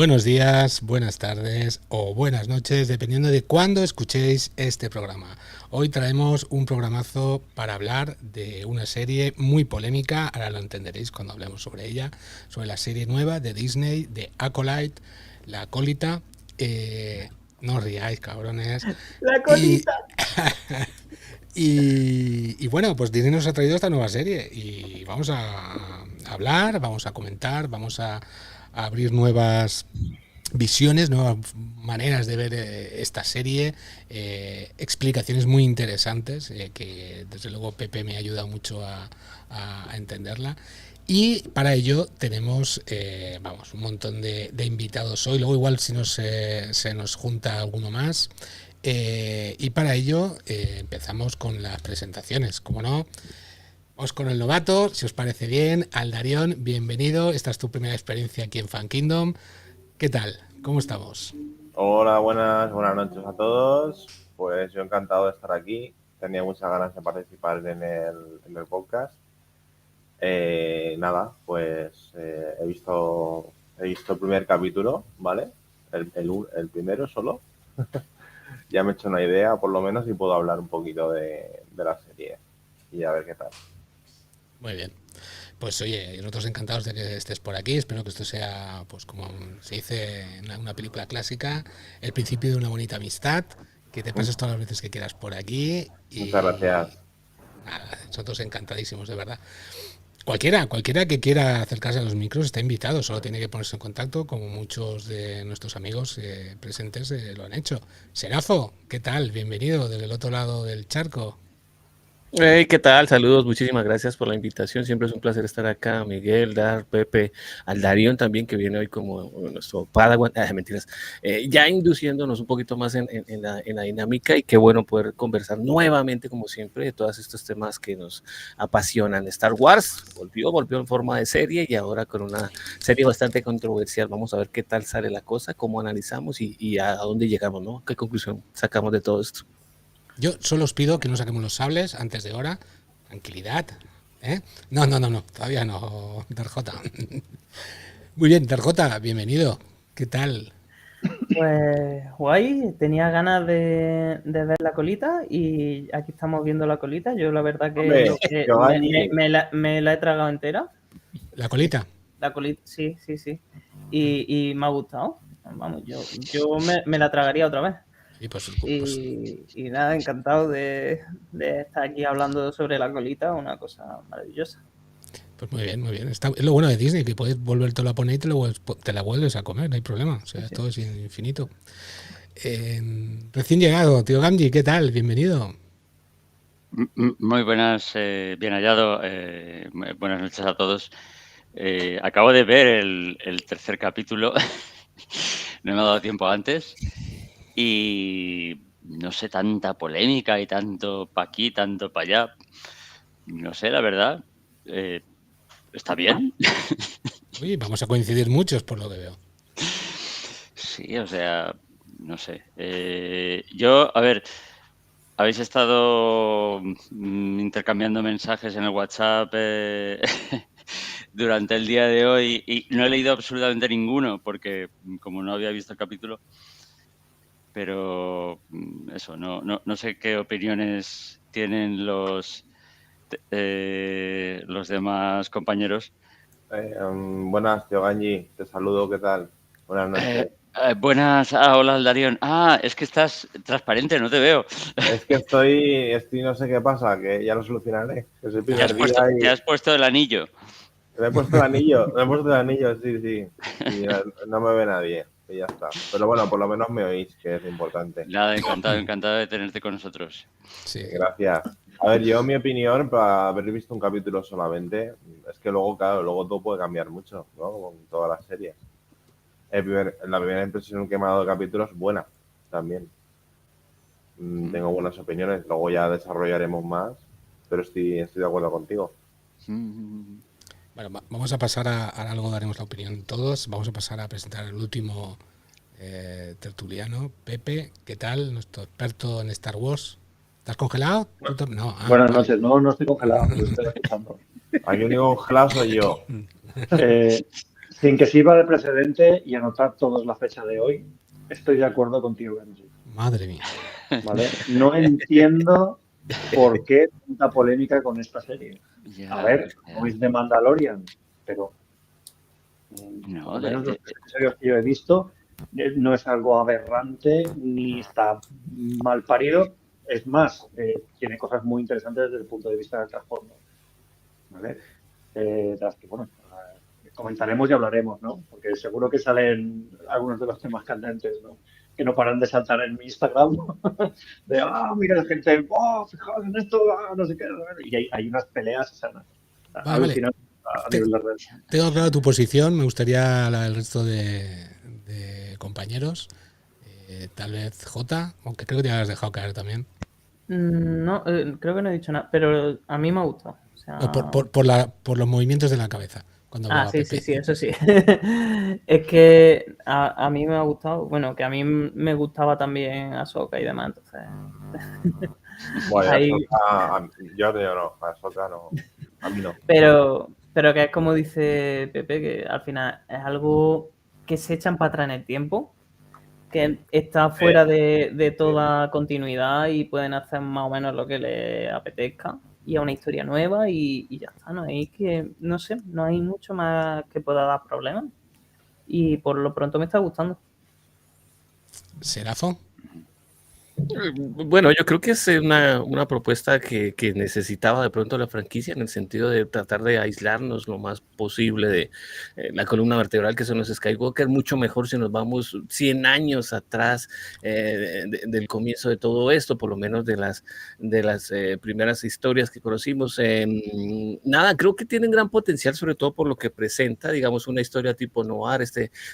Buenos días, buenas tardes o buenas noches, dependiendo de cuándo escuchéis este programa. Hoy traemos un programazo para hablar de una serie muy polémica, ahora lo entenderéis cuando hablemos sobre ella, sobre la serie nueva de Disney, de Acolyte, La Acólita. No os riáis, cabrones. La Y, colita. y bueno, pues Disney nos ha traído esta nueva serie y vamos a hablar, vamos a comentar, vamos a abrir nuevas visiones, nuevas maneras de ver esta serie, explicaciones muy interesantes que desde luego Pepe me ha ayudado mucho a entenderla. Y para ello tenemos un montón de invitados hoy, luego igual si se nos junta alguno más. Y para ello empezamos con las presentaciones, como no. Vamos con el novato, si os parece bien. Aldarión, bienvenido. Esta es tu primera experiencia aquí en Fan Kingdom. ¿Qué tal? ¿Cómo estamos? Hola, buenas noches a todos. Pues yo encantado de estar aquí. Tenía muchas ganas de participar en el podcast. He visto el primer capítulo, ¿vale? El primero solo. Ya me he hecho una idea, por lo menos, y puedo hablar un poquito de la serie. Y a ver qué tal. Muy bien. Pues oye, nosotros encantados de que estés por aquí. Espero que esto sea, pues como se dice en una película clásica, el principio de una bonita amistad. Que te pases todas las veces que quieras por aquí. Muchas Y gracias. nada, nosotros encantadísimos, de verdad. Cualquiera que quiera acercarse a los micros está invitado, solo tiene que ponerse en contacto, como muchos de nuestros amigos presentes lo han hecho. Serafo, ¿qué tal? Bienvenido desde el otro lado del charco. Hey, ¿qué tal? Saludos, muchísimas gracias por la invitación. Siempre es un placer estar acá. Miguel, Dar, Pepe, Aldarión también, que viene hoy como nuestro Padawan. Mentiras. Ya induciéndonos un poquito más en la dinámica, y qué bueno poder conversar nuevamente, como siempre, de todos estos temas que nos apasionan. Star Wars volvió en forma de serie y ahora con una serie bastante controversial. Vamos a ver qué tal sale la cosa, cómo analizamos y a dónde llegamos, ¿no? ¿Qué conclusión sacamos de todo esto? Yo solo os pido que no saquemos los sables antes de hora. Tranquilidad. No, todavía no, Darjota. Muy bien, Darjota, bienvenido. ¿Qué tal? Pues guay, tenía ganas de ver la colita y aquí estamos viendo la colita. Yo la verdad Hombre, que Giovanni. me la he tragado entera. ¿La colita? La colita, sí. Y me ha gustado. Vamos, yo me la tragaría otra vez. Sí, pues Y nada, encantado de estar aquí hablando sobre la colita, una cosa maravillosa. Pues muy bien, muy bien. Es lo bueno de Disney, que puedes volvértelo a poner y te la vuelves a comer, no hay problema. O sea, Sí. todo es infinito. Recién llegado, tío Gamji, ¿qué tal? Bienvenido. Muy buenas, bien hallado. Buenas noches a todos. Acabo de ver el tercer capítulo. No me ha dado tiempo antes. Y no sé, tanta polémica y tanto para aquí, tanto para allá. No sé, la verdad. ¿Está bien? Uy, vamos a coincidir muchos por lo que veo. Sí, o sea, no sé. Yo, a ver, habéis estado intercambiando mensajes en el WhatsApp durante el día de hoy y no he leído absolutamente ninguno porque como no había visto el capítulo, pero eso, no sé qué opiniones tienen los demás compañeros. Buenas, Giovanni. Te saludo, ¿qué tal? Buenas noches. Buenas, hola Aldarión. Es que estás transparente, no te veo. Es que estoy no sé qué pasa, que ya lo solucionaré. Es el primer día Te has puesto el anillo. me he puesto el anillo, sí. Y no me ve nadie, y ya está. Pero bueno, por lo menos me oís, que es importante. Nada, encantado de tenerte con nosotros. Sí. Gracias. A ver, yo mi opinión, para haber visto un capítulo solamente, es que luego, claro, luego todo puede cambiar mucho, ¿no? Con todas las series. La primera impresión que me ha dado el capítulo es buena, también. Tengo buenas opiniones, luego ya desarrollaremos más, pero estoy de acuerdo contigo. Bueno, vamos a pasar a algo, daremos la opinión todos. Vamos a pasar a presentar el último tertuliano, Pepe. ¿Qué tal? Nuestro experto en Star Wars. ¿Estás congelado? No. Buenas noches, no estoy congelado, lo estoy escuchando. Aquí único congelado soy yo. sin que sirva de precedente y anotar todos la fecha de hoy, estoy de acuerdo contigo, Benji. Madre mía. ¿Vale? No entiendo por qué tanta polémica con esta serie. Ya, A ver, ya. no es de Mandalorian, pero No, por lo menos los episodios que yo he visto no es algo aberrante ni está mal parido. Es más, tiene cosas muy interesantes desde el punto de vista del trasfondo. ¿Vale? De las que, bueno, comentaremos y hablaremos, ¿no? Porque seguro que salen algunos de los temas candentes, ¿no? Que no paran de saltar en mi Instagram. De, mira la gente, fijaos en esto, no sé qué. Y hay unas peleas sanas. Vale. A nivel de red. Tengo claro tu posición, me gustaría la del resto de compañeros. Tal vez Jota, aunque creo que te habías dejado caer también. No, creo que no he dicho nada, pero a mí me ha gustado. O sea... por los movimientos de la cabeza. Cuando sí, Pepe. sí, eso sí. Es que a mí me ha gustado, bueno, que a mí me gustaba también Ahsoka y demás, entonces... Bueno, ahí... yo no, Ahsoka no, a mí no. Pero que es como dice Pepe, que al final es algo que se echan para atrás en el tiempo, que está fuera de toda continuidad y pueden hacer más o menos lo que les apetezca. Y a una historia nueva y ya está, no hay que, no sé, no hay mucho más que pueda dar problemas. Y por lo pronto me está gustando. ¿Serafo? Bueno, yo creo que es una propuesta que necesitaba de pronto la franquicia, en el sentido de tratar de aislarnos lo más posible de la columna vertebral que son los Skywalker. Mucho mejor si nos vamos 100 años atrás del comienzo de todo esto, por lo menos de las primeras historias que conocimos. Nada, creo que tienen gran potencial, sobre todo por lo que presenta, digamos, una historia tipo noir,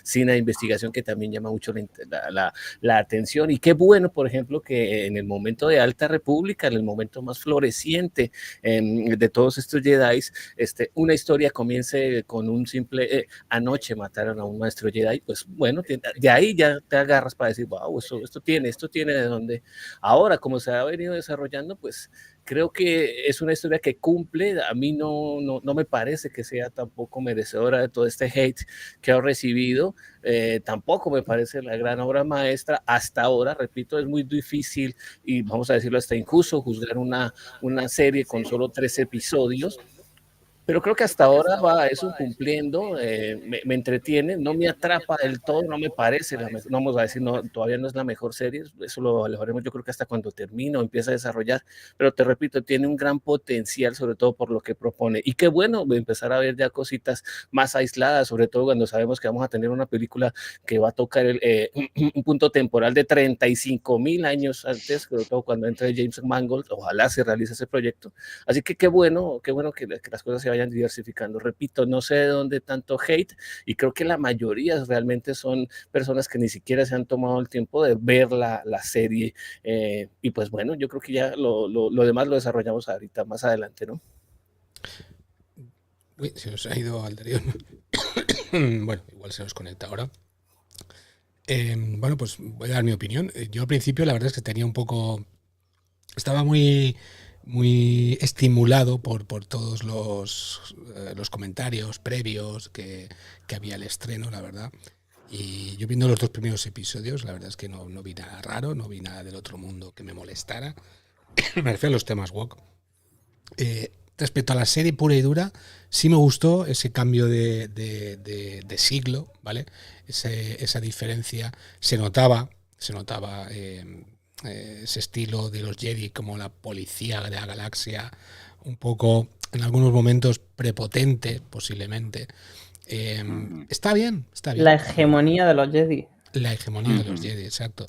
cine de investigación que también llama mucho la atención. Y qué bueno, por ejemplo, que en el momento de Alta República, en el momento más floreciente de todos estos Jedi, una historia comience con un simple anoche mataron a un maestro Jedi, pues bueno, de ahí ya te agarras para decir, wow, esto tiene de dónde. Ahora, como se ha venido desarrollando, pues creo que es una historia que cumple. A mí no me parece que sea tampoco merecedora de todo este hate que ha recibido. Tampoco me parece la gran obra maestra hasta ahora. Repito, es muy difícil y vamos a decirlo hasta injusto juzgar una serie con solo 3 episodios. Pero creo que hasta ahora va eso cumpliendo, me entretiene, no me atrapa del todo, no me parece, no vamos a decir, no, todavía no es la mejor serie, eso lo haremos yo creo que hasta cuando termine o empiece a desarrollar, pero te repito, tiene un gran potencial, sobre todo por lo que propone, y qué bueno empezar a ver ya cositas más aisladas, sobre todo cuando sabemos que vamos a tener una película que va a tocar un punto temporal de 35,000 años antes, sobre todo cuando entre James Mangold, ojalá se realice ese proyecto, así que qué bueno que las cosas se vayan diversificando. Repito, no sé de dónde tanto hate y creo que la mayoría realmente son personas que ni siquiera se han tomado el tiempo de ver la serie y pues bueno, yo creo que ya lo demás lo desarrollamos ahorita más adelante, ¿no? Uy, se nos ha ido Aldarión. Bueno, igual se nos conecta ahora. Bueno, pues voy a dar mi opinión. Yo al principio la verdad es que tenía un poco... Estaba muy estimulado por todos los comentarios previos que había al estreno, la verdad. Y yo viendo los 2 primeros episodios, la verdad es que no vi nada raro, no vi nada del otro mundo que me molestara. Me refiero a los temas woke. Respecto a la serie pura y dura, sí me gustó ese cambio de siglo, ¿vale? Esa diferencia se notaba ese estilo de los Jedi como la policía de la galaxia, un poco en algunos momentos prepotente posiblemente. Está bien. La hegemonía de los Jedi. La hegemonía de los Jedi, exacto.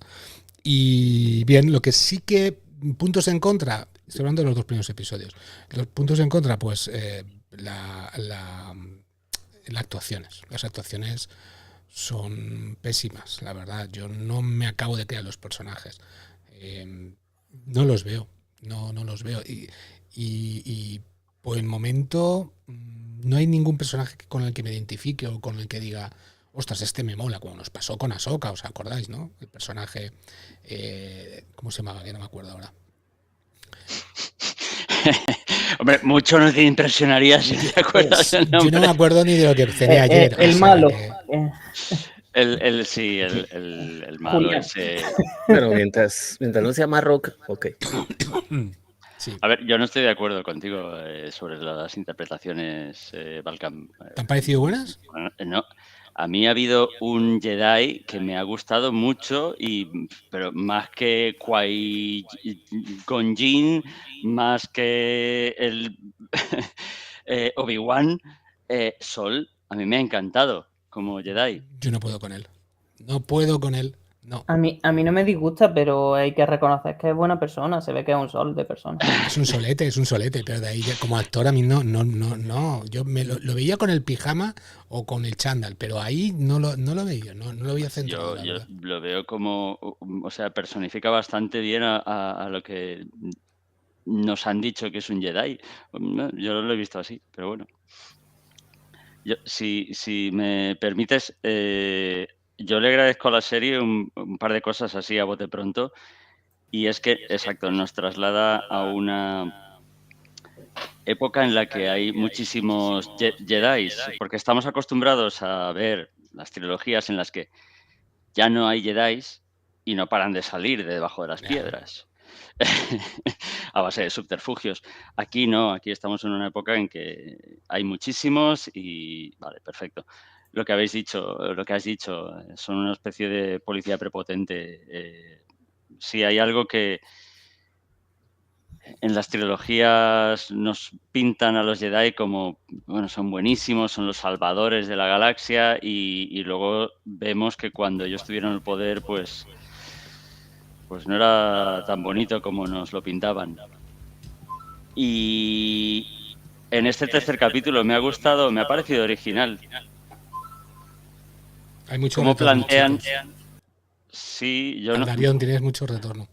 Y bien, lo que sí que puntos en contra, estoy hablando de los 2 primeros episodios, los puntos en contra, pues las actuaciones son pésimas, la verdad. Yo no me acabo de creer los personajes. No los veo. Y por el momento no hay ningún personaje con el que me identifique o con el que diga, ostras, este me mola, como nos pasó con Ahsoka, ¿os acordáis, no? El personaje, ¿cómo se llamaba? Que no me acuerdo ahora. Hombre, mucho no te impresionaría si te acuerdas del Yo no nombre. me acuerdo ni de lo que cené ayer. o El sea malo. que- Sí, el malo Julián. ese. Bueno, mientras no sea más rock, ok. Sí. A ver, yo no estoy de acuerdo contigo sobre las interpretaciones, Balkan. ¿Te han parecido buenas? Bueno, no. A mí ha habido un Jedi que me ha gustado mucho, pero más que Qui-Gon Jinn, más que el Obi-Wan, Sol, a mí me ha encantado como Jedi. Yo no puedo con él. No puedo con él. No. A mí no me disgusta, pero hay que reconocer que es buena persona. Se ve que es un sol de persona. Es un solete, pero de ahí como actor a mí no. Yo lo veía con el pijama o con el chándal, pero ahí no lo veía, no lo veía centrado, la Yo verdad. lo veo como, o sea, personifica bastante bien a lo que nos han dicho que es un Jedi. Yo lo he visto así, pero bueno. Si me permites, yo le agradezco a la serie un par de cosas así a bote pronto. Y es que, exacto, nos traslada a una época en la que hay muchísimos Jedis, porque estamos acostumbrados a ver las trilogías en las que ya no hay Jedis y no paran de salir de debajo de las piedras a base de subterfugios. Aquí no, aquí estamos en una época en que hay muchísimos y vale, perfecto. Lo que has dicho, son una especie de policía prepotente. Si hay algo que en las trilogías nos pintan a los Jedi como, bueno, son buenísimos, son los salvadores de la galaxia y luego vemos que cuando ellos tuvieron el poder, pues no era tan bonito como nos lo pintaban. Y en este tercer capítulo me ha gustado, me ha parecido original. Hay mucho ¿Cómo retorno, plantean? chicos. Sí, yo no. Darión, tienes mucho retorno.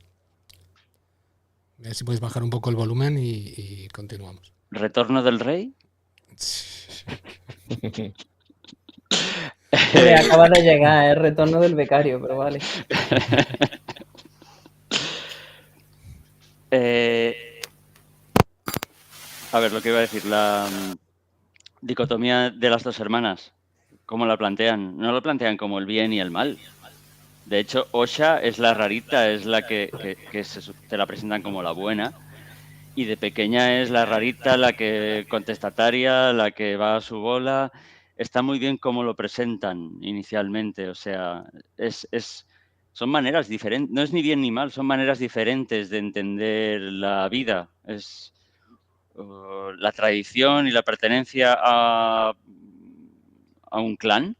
A ver si puedes bajar un poco el volumen y continuamos. ¿Retorno del Rey? Le acaba de llegar el retorno del becario, pero vale. A ver, lo que iba a decir, la dicotomía de las dos hermanas, ¿cómo la plantean? No lo plantean como el bien y el mal. De hecho, Osha es la rarita, es la que te la presentan como la buena. Y de pequeña es la rarita, la que contestataria, la que va a su bola. Está muy bien cómo lo presentan inicialmente. O sea, son maneras diferentes. No es ni bien ni mal, son maneras diferentes de entender la vida. Es la tradición y la pertenencia a un clan.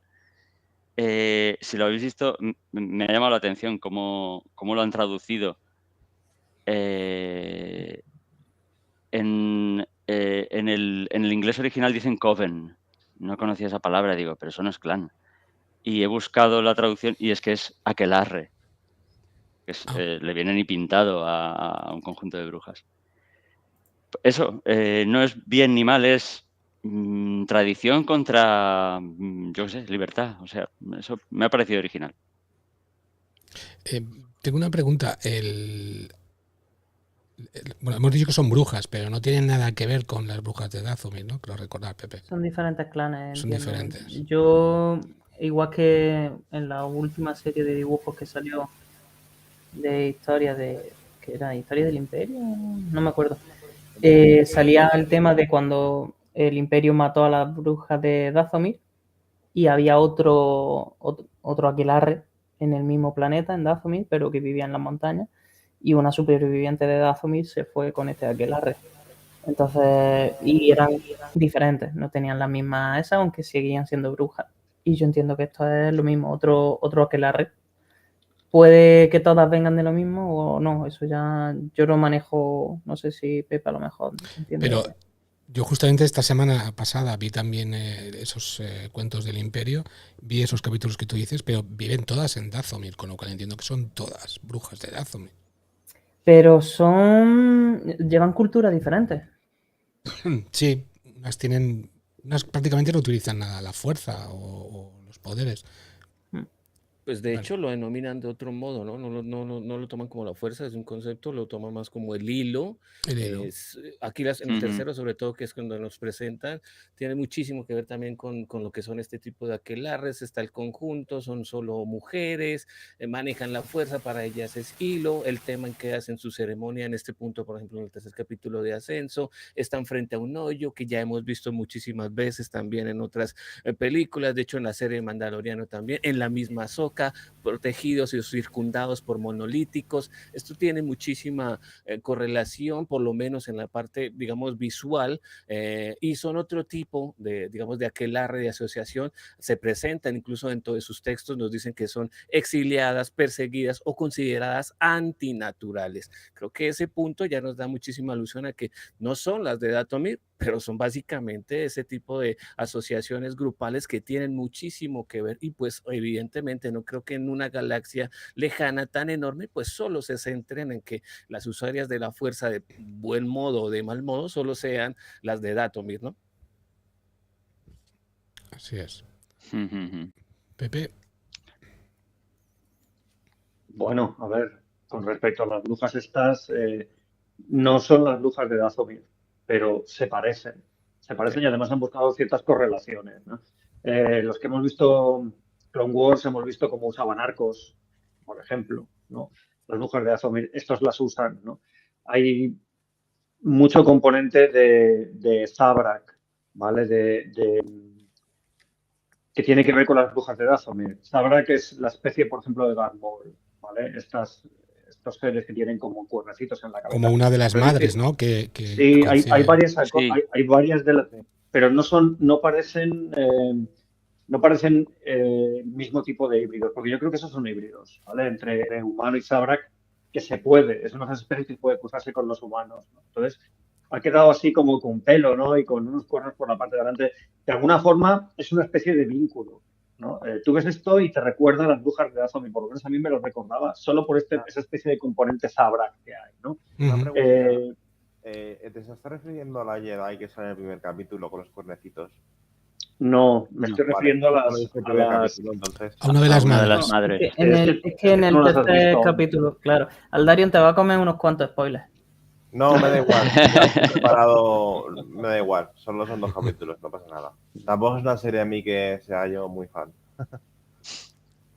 Si lo habéis visto, me ha llamado la atención cómo lo han traducido. En el inglés original dicen coven. No conocía esa palabra, digo, pero eso no es clan. Y he buscado la traducción y es que es aquelarre. Le viene ni pintado a un conjunto de brujas. Eso, no es bien ni mal, es tradición contra, yo qué sé, libertad. O sea, eso me ha parecido original. Tengo una pregunta. Bueno, hemos dicho que son brujas, pero no tienen nada que ver con las brujas de Dathomir, ¿no? Creo recordar, Pepe. Son diferentes clanes. Son entiendo. diferentes. Yo, igual que en la última serie de dibujos que salió de historia que era Historia del Imperio, no me acuerdo. Salía el tema de cuando el Imperio mató a las brujas de Dathomir y había otro aquelarre en el mismo planeta, en Dathomir, pero que vivía en las montañas, y una superviviente de Dathomir se fue con este aquelarre. Entonces, y eran diferentes, no tenían la misma esa, aunque seguían siendo brujas. Y yo entiendo que esto es lo mismo, otro aquelarre. Puede que todas vengan de lo mismo o no, eso ya yo lo manejo, no sé si Pepe a lo mejor entiende. Pero yo justamente esta semana pasada vi también esos cuentos del Imperio, vi esos capítulos que tú dices, pero viven todas en Dathomir, con lo cual entiendo que son todas brujas de Dathomir. Pero llevan culturas diferentes. Sí, unas prácticamente no utilizan nada la fuerza o los poderes. Pues de Vale. hecho lo denominan de otro modo, ¿no? No lo toman como la fuerza, es un concepto, lo toman más como el hilo. El hilo. Aquí en el tercero, sobre todo, que es cuando nos presentan, tiene muchísimo que ver también con lo que son este tipo de aquelarres. Está el conjunto, son solo mujeres, manejan la fuerza, para ellas es hilo. El tema en que hacen su ceremonia en este punto, por ejemplo, en el tercer capítulo de Ascenso, están frente a un hoyo que ya hemos visto muchísimas veces también en otras películas, de hecho en la serie Mandaloriano también, en la misma Ahsoka, protegidos y circundados por monolíticos. Esto tiene muchísima correlación, por lo menos en la parte, digamos, visual, y son otro tipo de, digamos, de aquelarre, de asociación. Se presentan incluso dentro de sus textos, nos dicen que son exiliadas, perseguidas o consideradas antinaturales. Creo que ese punto ya nos da muchísima alusión a que no son las de Dathomir, pero son básicamente ese tipo de asociaciones grupales que tienen muchísimo que ver, y pues evidentemente no creo que en una galaxia lejana tan enorme pues solo se centren en que las usuarias de la fuerza de buen modo o de mal modo solo sean las de Dathomir, ¿no? Así es. Ujú. Pepe, Bueno, a ver, con respecto a las brujas estas, no son las brujas de Dathomir, pero se parecen. Se parecen y además han buscado ciertas correlaciones, ¿no? Los que hemos visto Clone Wars hemos visto cómo usaban arcos, por ejemplo, ¿no? Las brujas de Dathomir, estos las usan, ¿no? Hay mucho componente de Zabrak, ¿vale? Que tiene que ver con las brujas de Dathomir. Zabrak es la especie, por ejemplo, de Darth Maul, ¿vale? Estos seres que tienen como cuernecitos en la cabeza. como una de las Pero madres, dice, ¿no? Que sí, hay consigue- varias, Sí. hay varias de las, pero no parecen el mismo tipo de híbridos, porque yo creo que esos son híbridos, ¿vale? Entre humano y Zabrak, que se puede, es una de esas especies que puede cruzarse con los humanos, ¿no? Entonces, ha quedado así como con pelo, ¿no? Y con unos cuernos por la parte de delante. De alguna forma, es una especie de vínculo, ¿no? Tú ves esto y te recuerda a las brujas de Dathomir, por lo menos a mí me lo recordaba, solo por esa especie de componente Zabrak que hay, ¿no? Una Ujú. pregunta. ¿Te estás refiriendo a la Jedi que sale en el primer capítulo con los cuernecitos? No, me estoy refiriendo Vale, a no lo viste el primer capítulo, entonces. A una de las Una de madres. las madres. Es que en tú el no las has tercer visto. capítulo, claro, Aldarion te va a comer unos cuantos spoilers. No, me da igual. Ya estoy preparado, me da igual. Solo son 2 capítulos, no pasa nada. Tampoco es una serie a mí que sea yo muy fan.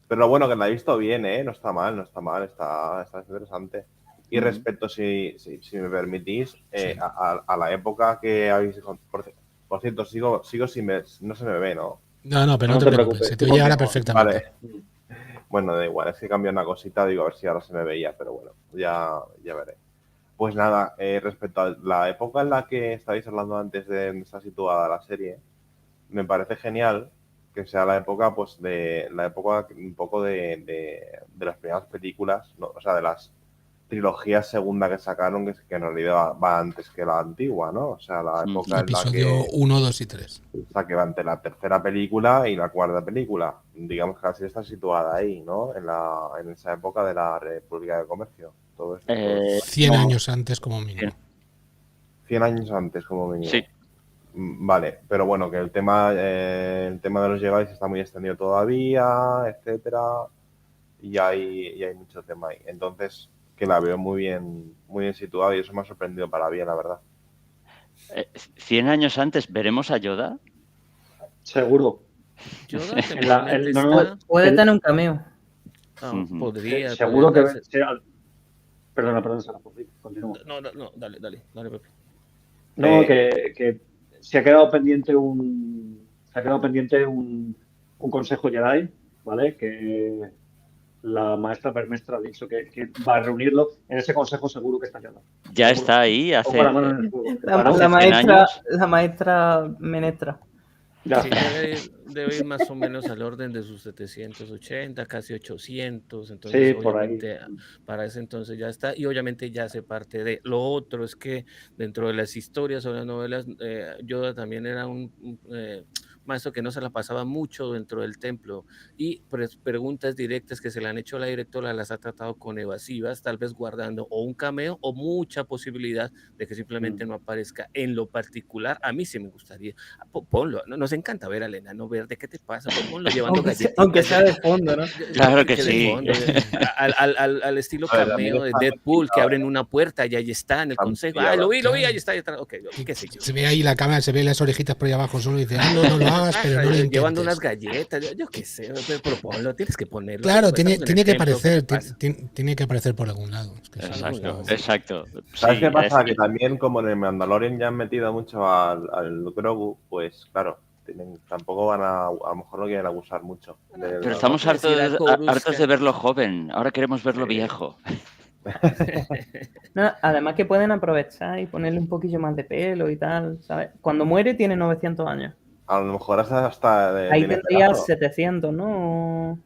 Pero bueno, que la he visto bien, ¿eh? No está mal, está interesante. Y respecto, si me permitís, a la época que habéis... Por cierto, sigo no se me ve, ¿no? No, pero no te preocupes, se te oye ahora perfectamente. Vale. Bueno, da igual, es que cambió una cosita, digo, a ver si ahora se me veía, pero bueno, ya veré. Pues nada, respecto a la época en la que estáis hablando antes de donde está situada la serie, me parece genial que sea la época, pues, un poco de las primeras películas, ¿no? O sea, de las trilogías segunda que sacaron, que en realidad va antes que la antigua, ¿no? O sea, la época en la Episodio que... 1, 2 y 3. O sea, que va entre la tercera película y la cuarta película. Digamos que la serie está situada ahí, ¿no? En esa época de la República de Comercio. Todo eso. 100 no. años antes como mínimo. 100 años antes, como mínimo. Sí. Vale, pero bueno, que el tema de los Jedi está muy extendido todavía, etcétera, y hay mucho tema ahí. Entonces, que la veo muy bien situada, y eso me ha sorprendido para bien, la verdad. 100 años antes, ¿veremos a Yoda? Seguro. Yoda Puede tener un cameo. Podría. Seguro que... darse. Perdona, Sara, continúa. No, dale, Pepe. No, que se ha quedado pendiente un consejo Jedi, ¿vale? Que la maestra Vermestra ha dicho que va a reunirlo. En ese consejo seguro que está Yoda. Ya Seguro. está ahí hace... Pongo la mano en el fuego. La maestra Menestra. Ya Sí, está. debe ir más o menos al orden de sus 780, casi 800. Entonces, Sí, por ahí. obviamente, para ese entonces ya está. Y obviamente ya hace parte de. Lo otro es que dentro de las historias o las novelas, Yoda también era un maestro que no se la pasaba mucho dentro del templo. Y preguntas directas que se le han hecho a la directora las ha tratado con evasivas, tal vez guardando o un cameo o mucha posibilidad de que simplemente no aparezca. En lo particular, a mí sí me gustaría. Ponlo, nos encanta ver al enano verde, ¿qué te pasa? Pues ponlo llevando galletitas. Aunque sea de fondo, ¿no? Claro que de sí. fondo, al estilo A ver, cameo de también está Deadpool, que metido, abren una puerta y ahí está en el Está consejo. metido, Lo vi, claro. ahí está, ahí está. Ok, qué sé yo. Se ve ahí la cámara, se ve las orejitas por ahí abajo solo y dice, no lo hagas, pero no lo Llevando intentes. unas galletas, yo qué sé, pero ponlo, tienes que ponerlo. Claro, Estamos en tiene el que templo, aparecer, ¿qué pasa? tiene que aparecer por algún lado. Es que sí. Exacto, sí. exacto. ¿Sabes Sí, qué pasa? es- Que también como en el Mandalorian ya han metido mucho al Grogu, pues claro, tampoco van a lo mejor no quieren abusar mucho. Pero estamos Puedes ir a hartos de Coruscant. verlo joven. Ahora queremos verlo viejo. No, además que pueden aprovechar y ponerle un poquillo más de pelo y tal, ¿sabes? Cuando muere tiene 900 años. A lo mejor hasta Ahí viene tendría pegado. 700, ¿no?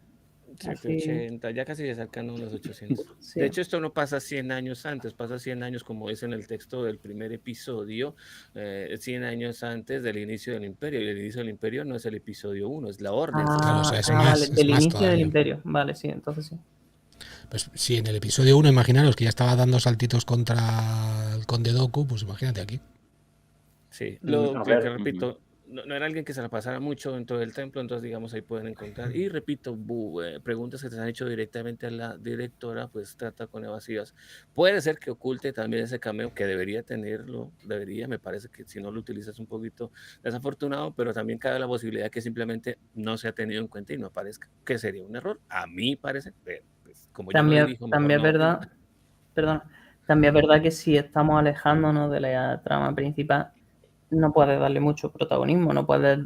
Así. 780, ya casi se acercan a los 800. Sí. De hecho, esto no pasa 100 años antes, pasa 100 años como es en el texto del primer episodio, 100 años antes del inicio del Imperio. Y el inicio del Imperio no es el episodio 1, es la Orden. Claro, o sea, es vale, más del inicio todavía. del Imperio. Vale, sí, entonces sí. Pues si en el episodio 1, imaginaros que ya estaba dando saltitos contra el Conde Dooku, pues imagínate aquí. Sí, A que ver, repito, no era alguien que se la pasara mucho dentro del templo, entonces digamos ahí pueden encontrar. Y repito, preguntas que te han hecho directamente a la directora, pues trata con evasivas. Puede ser que oculte también ese cameo, que debería tenerlo, me parece que si no lo utilizas un poquito desafortunado, pero también cabe la posibilidad que simplemente no se ha tenido en cuenta y no aparezca, que sería un error, a mí parece, pero pues, como yo no También, dirijo, mejor también es no verdad, opino. perdón, también es verdad que si estamos alejándonos de la trama principal, no puedes darle mucho protagonismo, no puedes,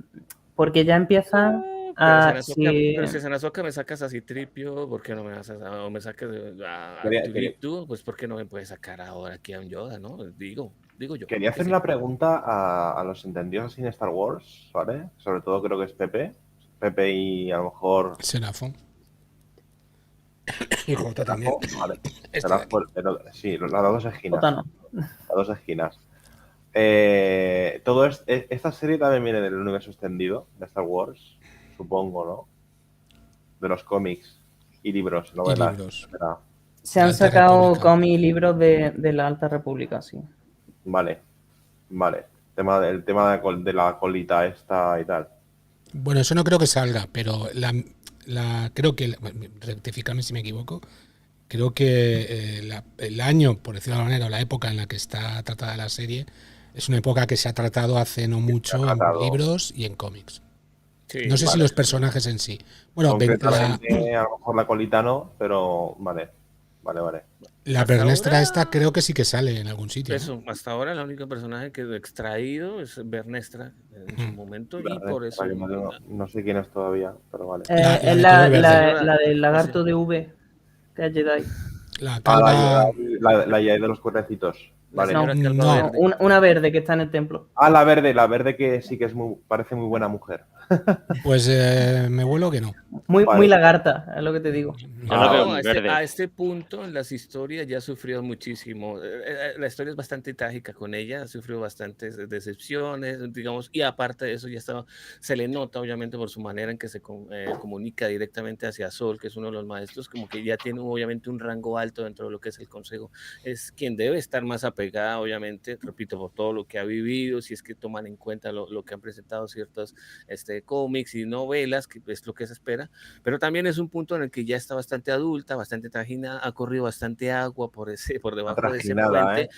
porque ya empieza a Pero si en Azoka me sacas a Citripio, ¿por qué no me vas o me sacas a Quería- R2D2? Pues ¿por qué no me puedes sacar ahora aquí a un Yoda, no? Digo yo. Quería que hacer sí. una pregunta a los entendidos sin Star Wars, ¿vale? Sobre todo creo que es Pepe y a lo mejor Serafón. Y Jota también. Vale. Este de aquí. Sí, las dos esquinas. Otano. Las dos esquinas. Esta serie también viene del universo extendido de Star Wars, supongo, ¿no? De los cómics y libros, novelas. libros. etcétera. Se han La Alta sacado República. cómics y libros de la Alta República, sí. Vale. El tema de la colita esta y tal. Bueno, eso no creo que salga, pero creo que, rectificarme si me equivoco, creo que el año, por decirlo de alguna manera, o la época en la que está tratada la serie, es una época que se ha tratado hace no mucho en libros y en cómics. Sí, No sé si vale. los personajes en sí. Bueno, Concretamente, a lo mejor la colita no, pero vale. la Hasta Bernestra ahora- esta creo que sí que sale en algún sitio. ¿no? Eso, hasta ahora el único personaje que he extraído es Bernestra en su momento y por eso... No sé quién es todavía, pero vale. La Es de color verde. la del lagarto de V, que es Jedi. La calva. La Jedi de los cuernecitos. La Vale. señora Calva No. Verde. Una verde que está en el templo. La verde que sí que parece muy buena mujer. Pues me vuelo que no. Muy, Vale. muy lagarta, es lo que te digo. Yo lo veo No, muy verde. a este punto en las historias ya ha sufrido muchísimo. La historia es bastante trágica con ella, ha sufrido bastantes decepciones, digamos, y aparte de eso se le nota obviamente por su manera en que se comunica directamente hacia Sol, que es uno de los maestros, como que ya tiene obviamente un rango alto dentro de lo que es el consejo. Es quien debe estar más apegada, obviamente, repito, por todo lo que ha vivido, si es que toman en cuenta lo que han presentado ciertos cómics y novelas, que es lo que se espera, pero también es un punto en el que ya está bastante adulta, bastante trajinada, ha corrido bastante agua por debajo de ese puente.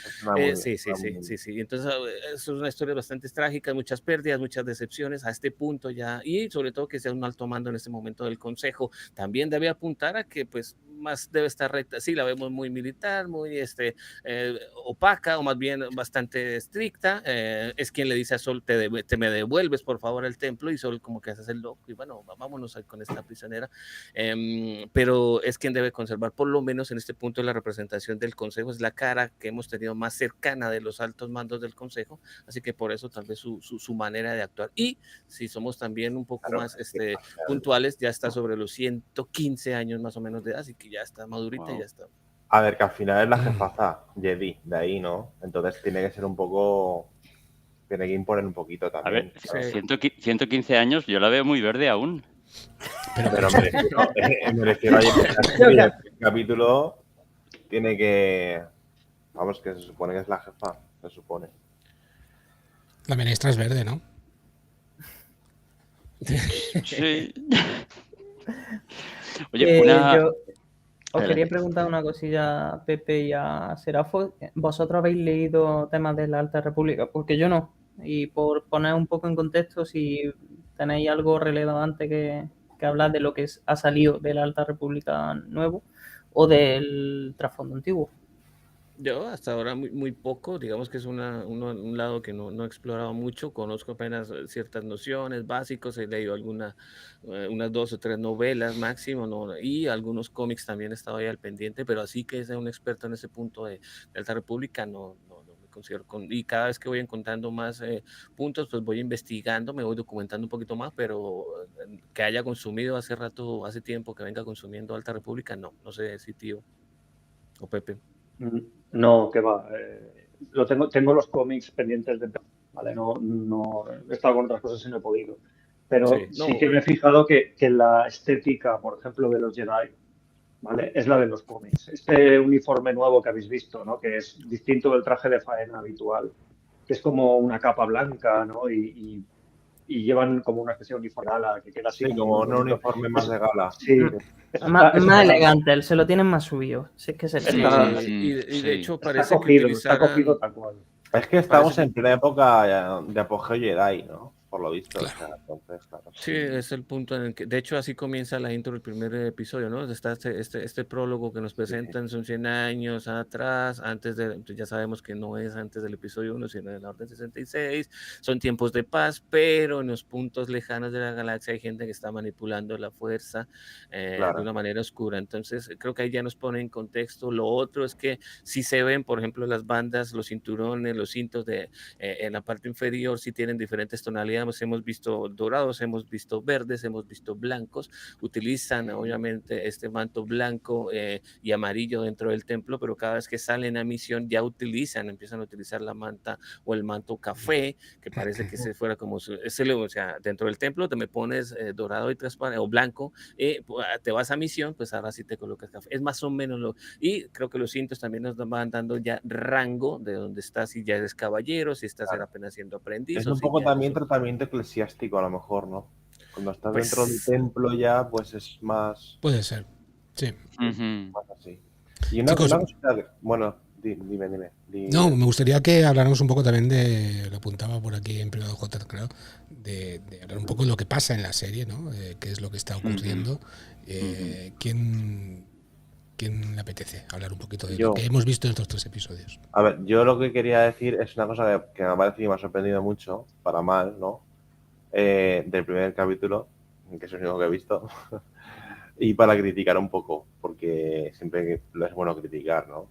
Sí. Entonces es una historia bastante trágica, muchas pérdidas, muchas decepciones a este punto ya, y sobre todo que sea un alto mando en este momento del consejo. También debe apuntar a que pues más debe estar recta, sí, la vemos muy militar, muy opaca, o más bien bastante estricta, es quien le dice a Sol, te me devuelves por favor al templo, y Sol como que hace el loco, y bueno, vámonos con esta prisionera, pero es quien debe conservar, por lo menos en este punto, la representación del consejo, es la cara que hemos tenido más cercana de los altos mandos del consejo, así que por eso tal vez su manera de actuar, y si somos también un poco más puntuales, ya está sobre los 115 años más o menos de edad, así que ya está madurita. Y ya está. A ver, que al final es la jefaza Jedi, de ahí, ¿no? Entonces tiene que ser un poco... Tiene que imponer un poquito también. A ver, 115 años, yo la veo muy verde aún. Pero me refiero a el capítulo tiene que... Vamos, que se supone que es la jefa, se supone. La menestra es verde, ¿no? Sí. Oye, Yo os quería Adelante. preguntar una cosilla a Pepe y a Serafo. ¿Vosotros habéis leído temas de la Alta República? Porque yo no. Y por poner un poco en contexto, si tenéis algo relevante que hablar de lo que ha salido de la Alta República nuevo o del trasfondo antiguo. Yo hasta ahora muy poco, digamos que es un lado que no he explorado mucho, conozco apenas ciertas nociones básicos, he leído unas 2 o 3 novelas máximo, ¿no? Y algunos cómics también he estado ahí al pendiente, pero así que sea un experto en ese punto de Alta República, no me considero. Y cada vez que voy encontrando más puntos, pues voy investigando, me voy documentando un poquito más, pero que haya consumido hace tiempo que venga consumiendo Alta República, no sé si tío o Pepe. No, que va. Tengo los cómics pendientes de... ¿vale? No he estado con otras cosas y no he podido. Pero Sí, sí no, que me he fijado que la estética, por ejemplo, de los Jedi, ¿vale? Es la de los cómics. Este uniforme nuevo que habéis visto, ¿no? Que es distinto del traje de faena habitual, que es como una capa blanca, ¿no? Y llevan como una especie de uniforme ala que queda así Sí, como como muy un bonito. uniforme más de gala. Sí, Más está, elegante, él se lo tienen más subido. Si es que se le sí, está, y de sí. hecho está parece que está cogido utilizaran, tal cual. Es que parece estamos que en plena época de apogeo Jedi, ¿no? Por lo visto. Claro. O sea, entonces, claro. sí, es el punto en el que, de hecho, así comienza la intro del primer episodio, ¿no? Está este prólogo que nos presentan, son 100 años atrás, ya sabemos que no es antes del episodio 1, sino de la Orden 66, son tiempos de paz, pero en los puntos lejanos de la galaxia hay gente que está manipulando la fuerza de Claro. una manera oscura, entonces creo que ahí ya nos pone en contexto. Lo otro es que si se ven, por ejemplo, las bandas, los cinturones, los cintos en la parte inferior, sí tienen diferentes tonalidades, hemos visto dorados, hemos visto verdes, hemos visto blancos, utilizan obviamente este manto blanco y amarillo dentro del templo, pero cada vez que salen a misión ya empiezan a utilizar la manta o el manto café, que parece que se fuera como, o sea, dentro del templo te me pones dorado y transparente o blanco, te vas a misión, pues ahora sí te colocas café, es más o menos y creo que los cintos también nos van dando ya rango de donde estás, si ya eres caballero, si estás Claro. apenas siendo aprendiz Es o un si poco ya eres también tratamiento eclesiástico, a lo mejor, ¿no? Cuando estás dentro del pues templo ya, pues es más Puede ser. Sí. Ujú. así. Y Chicos, una cosita, bueno, dime. no, me gustaría que habláramos un poco también lo apuntaba por aquí en privado J, creo, de hablar un poco de lo que pasa en la serie, ¿no? Qué es lo que está ocurriendo. ¿Quién le apetece hablar un poquito de lo Yo. que hemos visto en estos 3 episodios? A ver, yo lo que quería decir es una cosa que me ha parecido y me ha sorprendido mucho, para mal, ¿no? Del primer capítulo, que es el único que he visto, y para criticar un poco, porque siempre es bueno criticar, ¿no?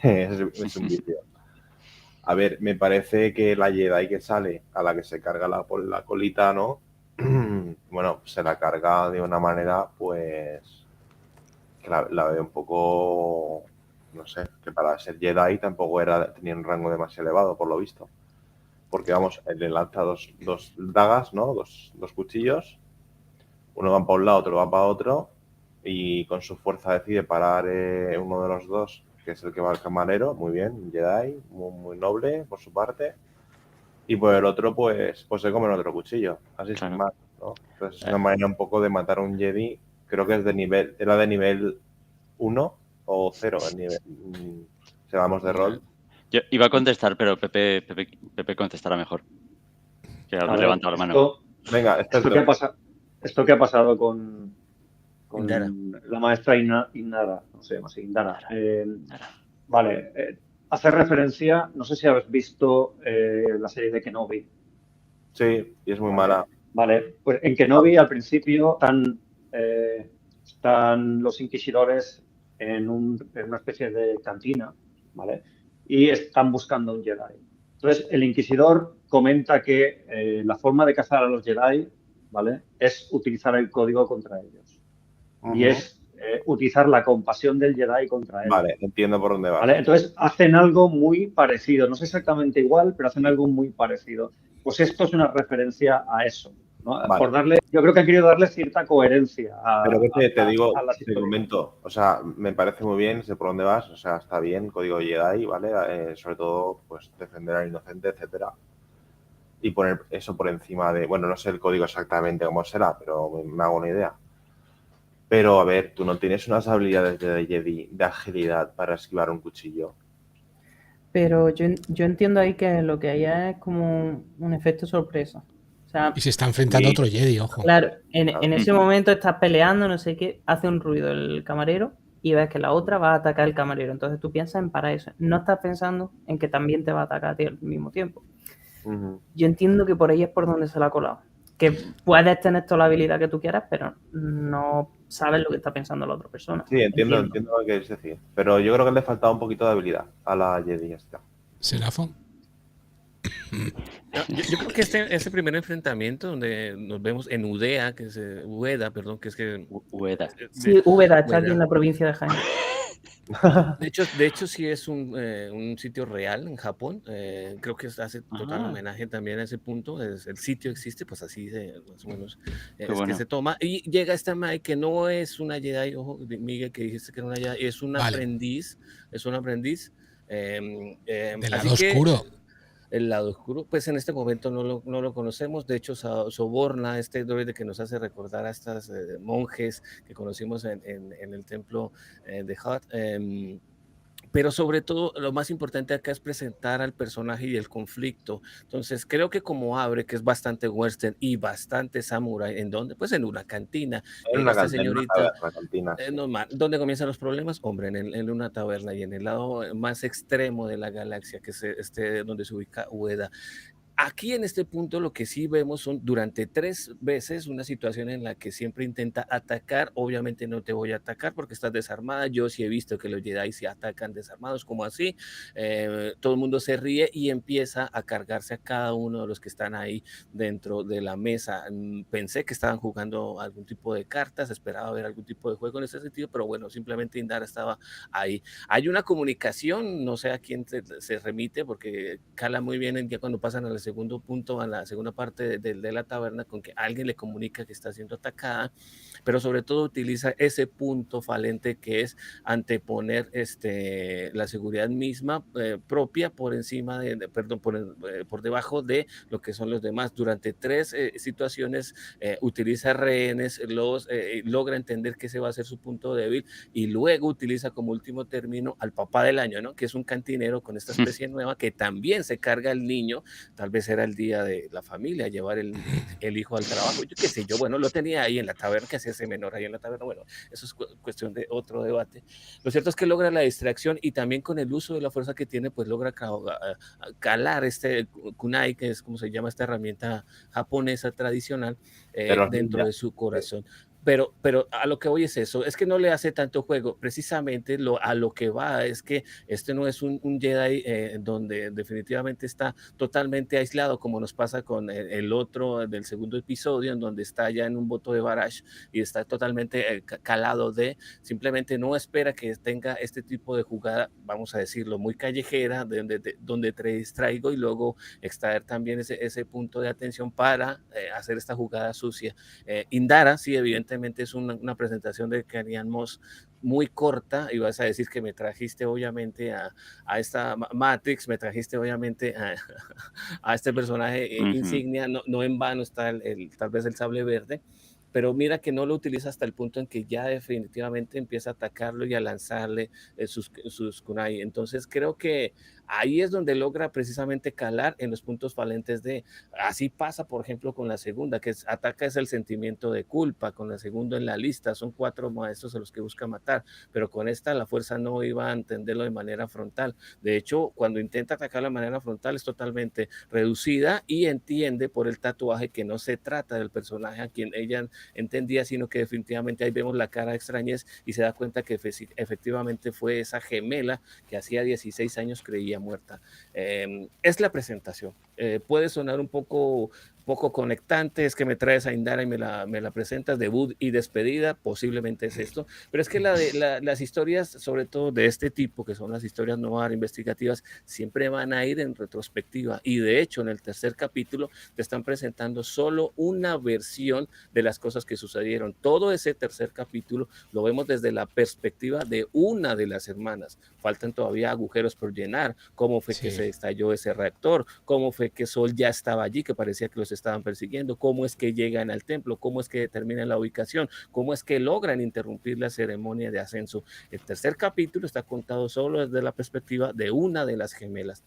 Es un vicio. A ver, me parece que la Jedi que sale, a la que se carga la colita, ¿no? Bueno, se la carga de una manera, pues, que la veo un poco, no sé, que para ser Jedi tampoco tenía un rango demasiado elevado, por lo visto. Porque, vamos, él le lanza dos dagas, ¿no? Dos cuchillos. Uno va para un lado, otro va para otro. Y con su fuerza decide parar uno de los dos, que es el que va al camarero. Muy bien, Jedi, muy noble por su parte. Y por el otro, pues se come el otro cuchillo. Así Claro. sin más, ¿no? Entonces es una manera un poco de matar a un Jedi. Creo que era de nivel 1 o 0. Si hablamos de rol. Yo iba a contestar, pero Pepe contestará mejor. Que ha A ver, levantado la mano. Venga, esto que ha pasado con Indara. la maestra Indara, no se llama así, Indara. Indara. Vale, hace referencia, no sé si habéis visto la serie de Kenobi. Sí, y es muy mala. Vale, pues en Kenobi al principio están los inquisidores en una especie de cantina, ¿vale? Y están buscando un Jedi. Entonces, el inquisidor comenta que la forma de cazar a los Jedi, ¿vale? Es utilizar el código contra ellos. Y es utilizar la compasión del Jedi contra él. Vale, entiendo por dónde vas. ¿Vale? Entonces, hacen algo muy parecido. No es exactamente igual, pero hacen algo muy parecido. Pues esto es una referencia a eso, ¿no? Vale. Yo creo que han querido darle cierta coherencia Pero que te digo, a las te historias. comento, o sea, me parece muy bien, sé por dónde vas, o sea, está bien, código Jedi, ¿vale? Sobre todo, pues, defender al inocente, etcétera. y poner eso por encima de... Bueno, no sé el código exactamente cómo será, pero me hago una idea. Pero, a ver, tú no tienes unas habilidades de Jedi de agilidad para esquivar un cuchillo. Pero yo entiendo ahí que lo que hay es como un efecto sorpresa. O sea, Y se está enfrentando a otro Jedi, ojo. claro, en ese momento estás peleando, no sé qué, hace un ruido el camarero y ves que la otra va a atacar al camarero. Entonces tú piensas en parar eso. No estás pensando en que también te va a atacar a ti al mismo tiempo. Yo entiendo que por ahí es por donde se la ha colado. Que puedes tener toda la habilidad que tú quieras, pero no sabes lo que está pensando la otra persona. Sí, entiendo lo que quieres decir. Pero yo creo que le faltaba un poquito de habilidad a la Jedi esta. ¿Serafo? No, yo creo que este primer enfrentamiento donde nos vemos en Udea, que es Ueda, perdón, que es que... Ueda. Sí, Úbeda está Ueda. aquí en la provincia de Jaén. De hecho, sí es un sitio real en Japón. Creo que hace total homenaje también a ese punto. El sitio existe, pues así más o menos es bueno. que se toma. Y llega esta Mai que no es una Jedi, ojo, Miguel, que dijiste que era una Jedi, es un aprendiz, es un aprendiz. Del Así lado que, oscuro. el lado oscuro, pues en este momento no lo conocemos. De hecho, soborna este droide que nos hace recordar a estos monjes que conocimos en el templo de Hutt. Pero sobre todo, lo más importante acá es presentar al personaje y el conflicto. Entonces, creo que como abre, que es bastante western y bastante samurai, ¿en dónde? Pues en una cantina. En Llega una esta cantina, señorita, una cantina, sí. normal. ¿Dónde comienzan los problemas? Hombre, en una taberna y en el lado más extremo de la galaxia, que es donde se ubica Ueda. Aquí en este punto lo que sí vemos son durante 3 veces una situación en la que siempre intenta atacar. Obviamente no te voy a atacar porque estás desarmada. Yo sí he visto que los Jedi se atacan desarmados, como así. Todo el mundo se ríe y empieza a cargarse a cada uno de los que están ahí dentro de la mesa. Pensé que estaban jugando algún tipo de cartas, esperaba ver algún tipo de juego en ese sentido, pero bueno, simplemente Indara estaba ahí. Hay una comunicación, no sé a quién se remite, porque cala muy bien ya cuando pasan al segundo punto, a la segunda parte de la taberna, con que alguien le comunica que está siendo atacada, pero sobre todo utiliza ese punto falente que es anteponer la seguridad misma propia por encima perdón, por debajo de lo que son los demás. Durante 3 situaciones utiliza rehenes, logra entender que ese va a ser su punto débil y luego utiliza como último término al papá del año, ¿no? Que es un cantinero con esta especie nueva que también se carga al niño. Tal vez era el día de la familia, llevar el hijo al trabajo, yo qué sé yo, bueno, lo tenía ahí en la taberna, que hacía ese menor ahí en la taberna, bueno, eso es cuestión de otro debate. Lo cierto es que logra la distracción y también con el uso de la fuerza que tiene, pues logra calar este kunai, que es como se llama esta herramienta japonesa tradicional, dentro de su corazón. Pero a lo que voy es eso, es que no le hace tanto juego, precisamente a lo que va es que este no es un Jedi donde definitivamente está totalmente aislado, como nos pasa con el otro del segundo episodio, en donde está ya en un voto de Barash y está totalmente calado simplemente no espera que tenga este tipo de jugada, vamos a decirlo, muy callejera, donde te distraigo y luego extraer también ese punto de atención para hacer esta jugada sucia. Indara, sí, evidentemente es una presentación de Carrie-Anne Moss muy corta, y vas a decir que me trajiste obviamente a esta Matrix, me trajiste obviamente a este personaje insignia, no en vano está tal vez el sable verde, pero mira que no lo utiliza hasta el punto en que ya definitivamente empieza a atacarlo y a lanzarle sus kunai. Entonces creo que ahí es donde logra precisamente calar en los puntos falentes así pasa por ejemplo con la segunda, que ataca es el sentimiento de culpa, con la segunda en la lista, son 4 maestros a los que busca matar, pero con esta la fuerza no iba a entenderlo de manera frontal. De hecho, cuando intenta atacar de manera frontal es totalmente reducida y entiende por el tatuaje que no se trata del personaje a quien ella entendía, sino que definitivamente ahí vemos la cara de extrañez y se da cuenta que efectivamente fue esa gemela que hacía 16 años creía muerta. Es la presentación. Puede sonar un poco poco conectante, es que me traes a Indara y me la presentas, debut y despedida, posiblemente es esto, pero es que las historias, sobre todo de este tipo, que son las historias noir investigativas, siempre van a ir en retrospectiva, y de hecho en el tercer capítulo te están presentando solo una versión de las cosas que sucedieron. Todo ese tercer capítulo lo vemos desde la perspectiva de una de las hermanas. Faltan todavía agujeros por llenar, cómo fue que se estalló ese reactor, cómo fue que Sol ya estaba allí, que parecía que los estaban persiguiendo, cómo es que llegan al templo, cómo es que determinan la ubicación, cómo es que logran interrumpir la ceremonia de ascenso. El tercer capítulo está contado solo desde la perspectiva de una de las gemelas.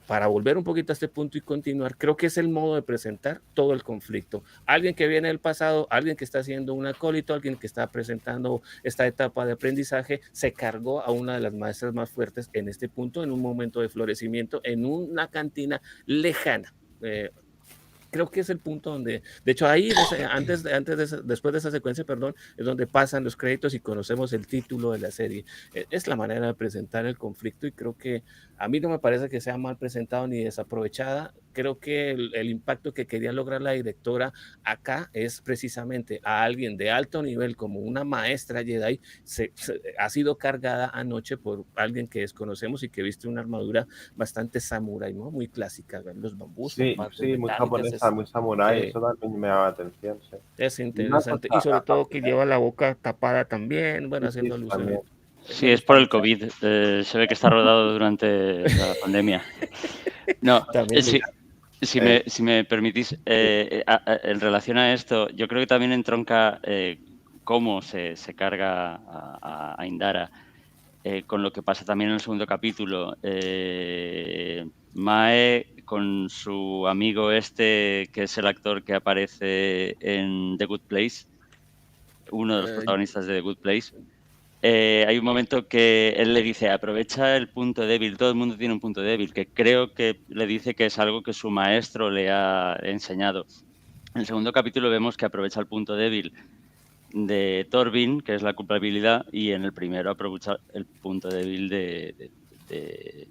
Para volver un poquito a este punto y continuar, creo que es el modo de presentar todo el conflicto. Alguien que viene del pasado, alguien que está haciendo un acólito, alguien que está presentando esta etapa de aprendizaje, se cargó a una de las maestras más fuertes en este punto, en un momento de florecimiento, en una cantina lejana. Creo que es el punto donde, de hecho ahí, después de esa secuencia, perdón, es donde pasan los créditos y conocemos el título de la serie. Es la manera de presentar el conflicto y creo que a mí no me parece que sea mal presentado ni desaprovechada. Creo que el impacto que quería lograr la directora acá es precisamente a alguien de alto nivel como una maestra Jedi, ha sido cargada anoche por alguien que desconocemos y que viste una armadura bastante samurái, ¿no? Muy clásica, los bambús. Sí, muy japonesa, muy samurái, eso también me llama la atención. Sí. Es interesante, y sobre todo que lleva la boca tapada también, bueno, haciendo alusión. Sí, es por el COVID, se ve que está rodado durante la pandemia. No, si me permitís, en relación a esto, yo creo que también entronca cómo se carga a Indara, con lo que pasa también en el segundo capítulo. Mae con su amigo que es el actor que aparece en The Good Place, uno de los protagonistas de The Good Place. Hay un momento que él le dice, aprovecha el punto débil, todo el mundo tiene un punto débil, que creo que le dice que es algo que su maestro le ha enseñado. En el segundo capítulo vemos que aprovecha el punto débil de Torvin, que es la culpabilidad, y en el primero aprovecha el punto débil de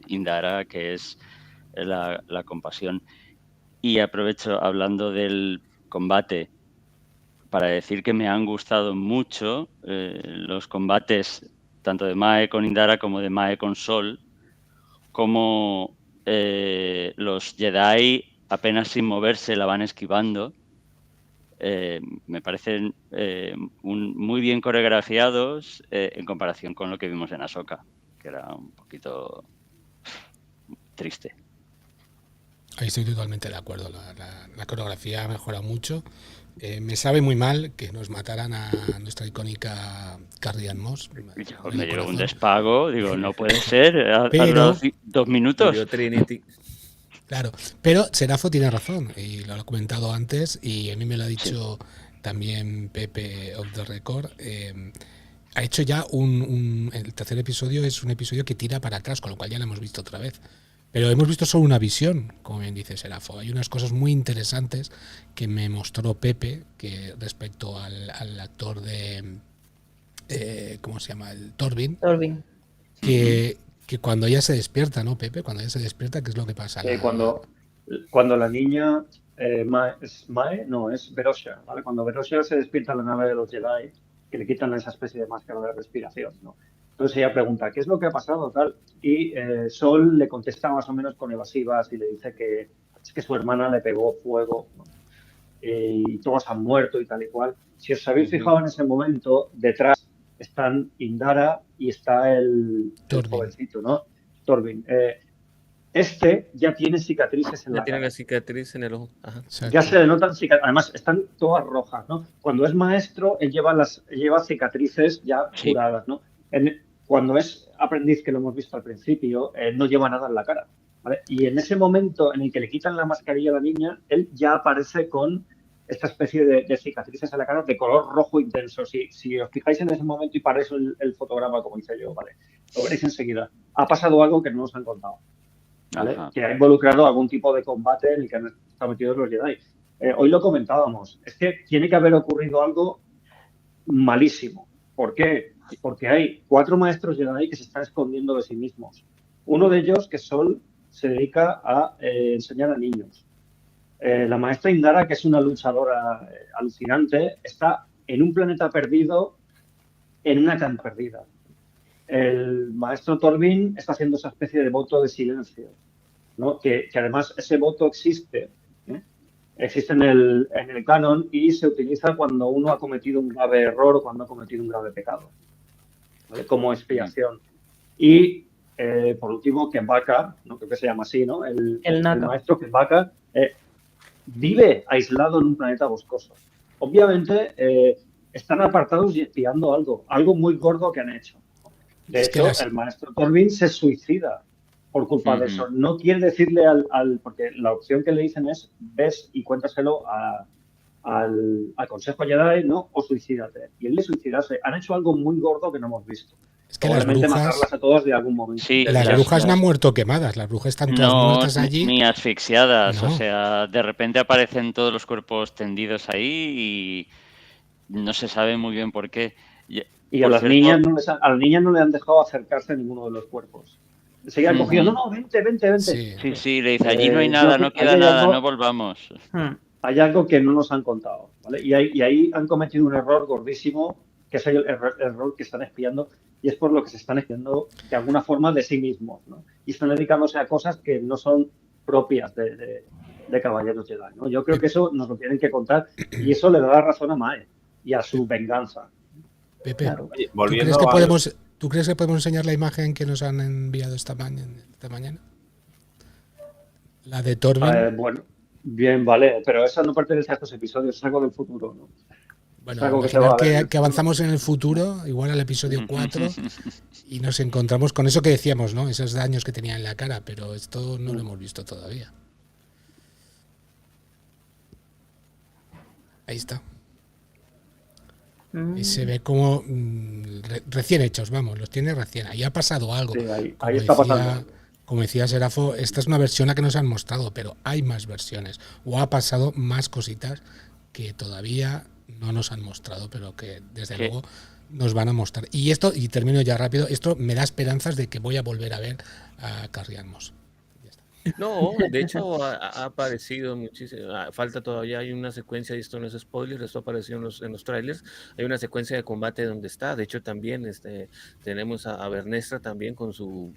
Indara, que es la compasión. Y aprovecho, hablando del combate, para decir que me han gustado mucho los combates tanto de Mae con Indara como de Mae con Sol, como los Jedi apenas sin moverse la van esquivando. Me parecen muy bien coreografiados en comparación con lo que vimos en Ahsoka, que era un poquito triste. Ahí estoy totalmente de acuerdo. La coreografía ha mejorado mucho. Me sabe muy mal que nos mataran a nuestra icónica Carrie Ann Moss. Me llegó un despago, digo, no puede ser, ha durado 2 minutos. Trinity. Claro, pero Serafo tiene razón, y lo ha comentado antes, y a mí me lo ha dicho también Pepe of the Record. Ha hecho ya el tercer episodio es un episodio que tira para atrás, con lo cual ya lo hemos visto otra vez. Pero hemos visto solo una visión, como bien dice Serafo. Hay unas cosas muy interesantes que me mostró Pepe, que respecto al actor de... ¿cómo se llama? El Torvin. Que cuando ella se despierta, ¿no, Pepe? Cuando ella se despierta, ¿qué es lo que pasa? Cuando la niña... ¿es Mae? No, es Verosia, ¿vale? Cuando Verosia se despierta en la nave de los Jedi, que le quitan esa especie de máscara de respiración, ¿no? Entonces ella pregunta, ¿qué es lo que ha pasado? Tal. Y Sol le contesta más o menos con evasivas y le dice que es que su hermana le pegó fuego, ¿no? Y todos han muerto y tal y cual. Si os habéis fijado en ese momento, detrás están Indara y está el jovencito, ¿no? Torvin. Ya tiene cicatrices en la cara. Ya tiene la cicatriz en el ojo. Ajá. Ya se le notan cicatrices. Además, están todas rojas, ¿no? Cuando es maestro, él lleva cicatrices ya curadas, ¿no? Cuando es aprendiz, que lo hemos visto al principio, no lleva nada en la cara, ¿vale? Y en ese momento en el que le quitan la mascarilla a la niña, él ya aparece con esta especie de cicatrices en la cara de color rojo intenso. Si os fijáis en ese momento y paráis el fotograma, como hice yo, ¿vale? Lo veréis enseguida. Ha pasado algo que no nos han contado, ¿vale? Que ha involucrado algún tipo de combate en el que han estado metidos los Jedi. Hoy lo comentábamos. Es que tiene que haber ocurrido algo malísimo. ¿Por qué? Porque hay 4 maestros Jedi que se están escondiendo de sí mismos. Uno de ellos, que Sol, se dedica a enseñar a niños. La maestra Indara, que es una luchadora alucinante, está en un planeta perdido, en una can perdida. El maestro Torvin está haciendo esa especie de voto de silencio, ¿no? Que además ese voto existe, ¿eh? Existe en el canon y se utiliza cuando uno ha cometido un grave error o cuando ha cometido un grave pecado, ¿vale? Como expiación. Y por último, Kembaka, ¿no? Creo que se llama así, ¿no? El maestro Kembaka vive aislado en un planeta boscoso. Obviamente están apartados y espiando algo muy gordo que han hecho. De hecho, el maestro Torvin se suicida por culpa de eso. No quiere decirle porque la opción que le dicen es ves y cuéntaselo al Consejo Jedi, ¿no? O suicídate. Y él le suicidarse. Han hecho algo muy gordo que no hemos visto. Es que las brujas, matarlas a todas de algún momento. Sí, las brujas no han muerto quemadas, las brujas están todas muertas allí. Ni asfixiadas, no. O sea, de repente aparecen todos los cuerpos tendidos ahí y no se sabe muy bien por qué. Y a las niñas no le han dejado acercarse a ninguno de los cuerpos. Seguían cogiendo, no, vente. Sí, le dice, allí no hay nada, no queda nada, no volvamos. Hay algo que no nos han contado, ¿vale? Y ahí han cometido un error gordísimo, que es el error que están espiando, y es por lo que se están espiando de alguna forma de sí mismos, ¿no? Y están dedicándose a cosas que no son propias de Caballeros Jedi, ¿no? Yo creo que eso nos lo tienen que contar, y eso le da la razón a Mae y a su venganza. Pepe, Claro. ¿tú crees que podemos enseñar la imagen que nos han enviado esta mañana? La de Torvin. Bueno, bien, vale, pero esa no pertenece a estos episodios, es algo del futuro, ¿no? Bueno, que avanzamos en el futuro, igual al episodio 4, y nos encontramos con eso que decíamos, ¿no? Esos daños que tenía en la cara, pero esto no lo hemos visto todavía. Ahí está. Y se ve como recién hechos, vamos, los tiene recién. Ahí ha pasado algo. Sí, ahí está pasando. Como decía Serafo, esta es una versión la que nos han mostrado, pero hay más versiones. O ha pasado más cositas que todavía no nos han mostrado, pero que desde luego nos van a mostrar. Y termino ya rápido, esto me da esperanzas de que voy a volver a ver a Carrie Ann Moss. No, de hecho ha aparecido muchísimo, falta todavía, hay una secuencia, y esto no es spoiler, esto apareció en los trailers, hay una secuencia de combate donde está, de hecho también tenemos a Vernestra también con su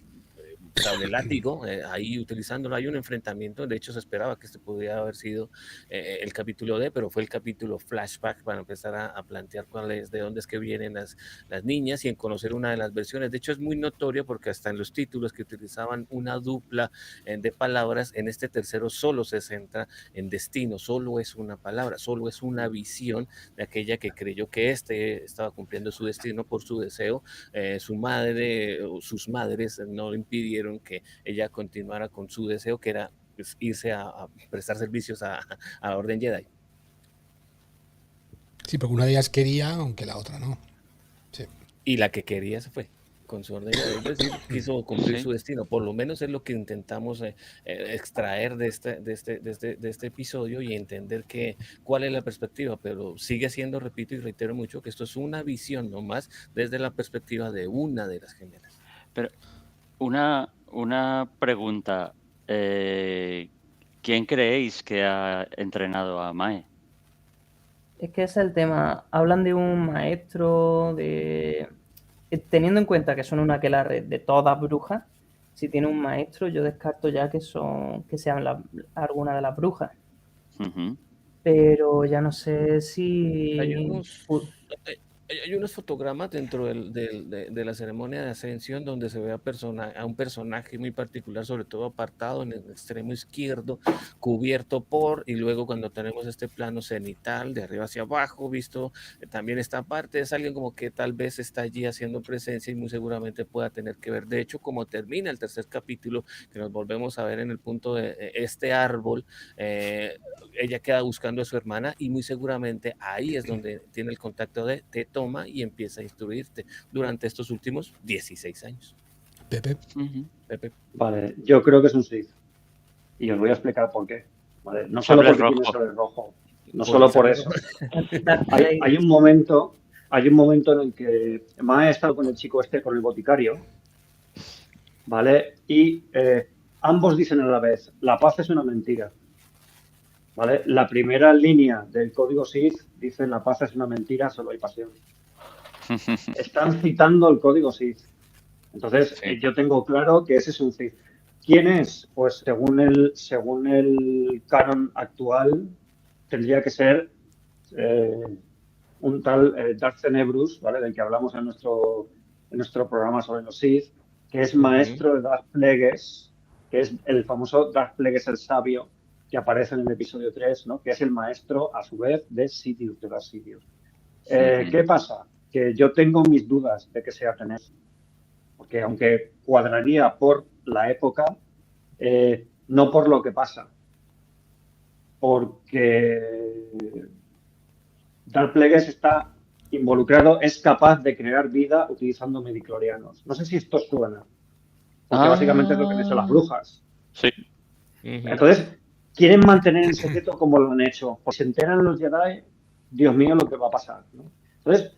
sable látigo, ahí utilizándolo, hay un enfrentamiento, de hecho se esperaba que este podría haber sido el capítulo D, pero fue el capítulo flashback para empezar a plantear de dónde es que vienen las niñas y en conocer una de las versiones. De hecho es muy notorio porque hasta en los títulos que utilizaban una dupla de palabras, en este tercero solo se centra en destino, solo es una palabra, solo es una visión de aquella que creyó que estaba cumpliendo su destino por su deseo, su madre o sus madres no le impidieron que ella continuara con su deseo, que era pues, irse a prestar servicios a la Orden Jedi. Sí, porque una de ellas quería, aunque la otra no. Sí. Y la que quería se fue con su Orden Jedi, es decir, quiso cumplir su destino. Por lo menos es lo que intentamos extraer de este episodio y entender cuál es la perspectiva, pero sigue siendo, repito y reitero mucho, que esto es una visión nomás desde la perspectiva de una de las gemelas. Pero una pregunta. ¿Quién creéis que ha entrenado a Mae? Es que ese es el tema. Hablan de un maestro, teniendo en cuenta que son una aquelarre de todas brujas, si tiene un maestro, yo descarto ya que sean alguna de las brujas. Uh-huh. Pero ya no sé si... Hay unos fotogramas dentro de la ceremonia de ascensión donde se ve a un personaje muy particular, sobre todo apartado en el extremo izquierdo, cubierto y luego cuando tenemos este plano cenital de arriba hacia abajo, visto también esta parte, es alguien como que tal vez está allí haciendo presencia y muy seguramente pueda tener que ver. De hecho, como termina el tercer capítulo, que nos volvemos a ver en el punto de este árbol, ella queda buscando a su hermana y muy seguramente ahí es donde tiene el contacto te toma y empieza a instruirte durante estos últimos 16 años. Pepe. Uh-huh. Pepe. Vale, yo creo que es un Sith. Y os voy a explicar por qué. ¿Vale? No solo porque tiene sable rojo, no solo por eso. Hay un momento en el que Mae ha estado con el chico con el boticario, ¿vale? Y ambos dicen a la vez, la paz es una mentira. ¿vale? La primera línea del código Sith dice: la paz es una mentira, solo hay pasión. Están citando el código Sith. Entonces, Sí. yo tengo claro que ese es un Sith. ¿Quién es? Pues según el canon actual, tendría que ser un tal Darth Tenebrous, ¿vale? Del que hablamos en nuestro programa sobre los Sith, que es maestro de Darth Plagueis, que es el famoso Darth Plagueis el Sabio, que aparece en el episodio 3, ¿no? Que es el maestro, a su vez, de Sidious, de Darth Sidious. ¿Qué pasa? Que yo tengo mis dudas de que sea Tenebrous. Porque aunque cuadraría por la época, no por lo que pasa. Porque Darth Plagueis está involucrado, es capaz de crear vida utilizando midichlorianos. No sé si esto suena, porque básicamente es lo que han hecho las brujas. Sí. Entonces, quieren mantener en secreto como lo han hecho. Pues se enteran los Jedi, Dios mío, lo que va a pasar, ¿no? Entonces,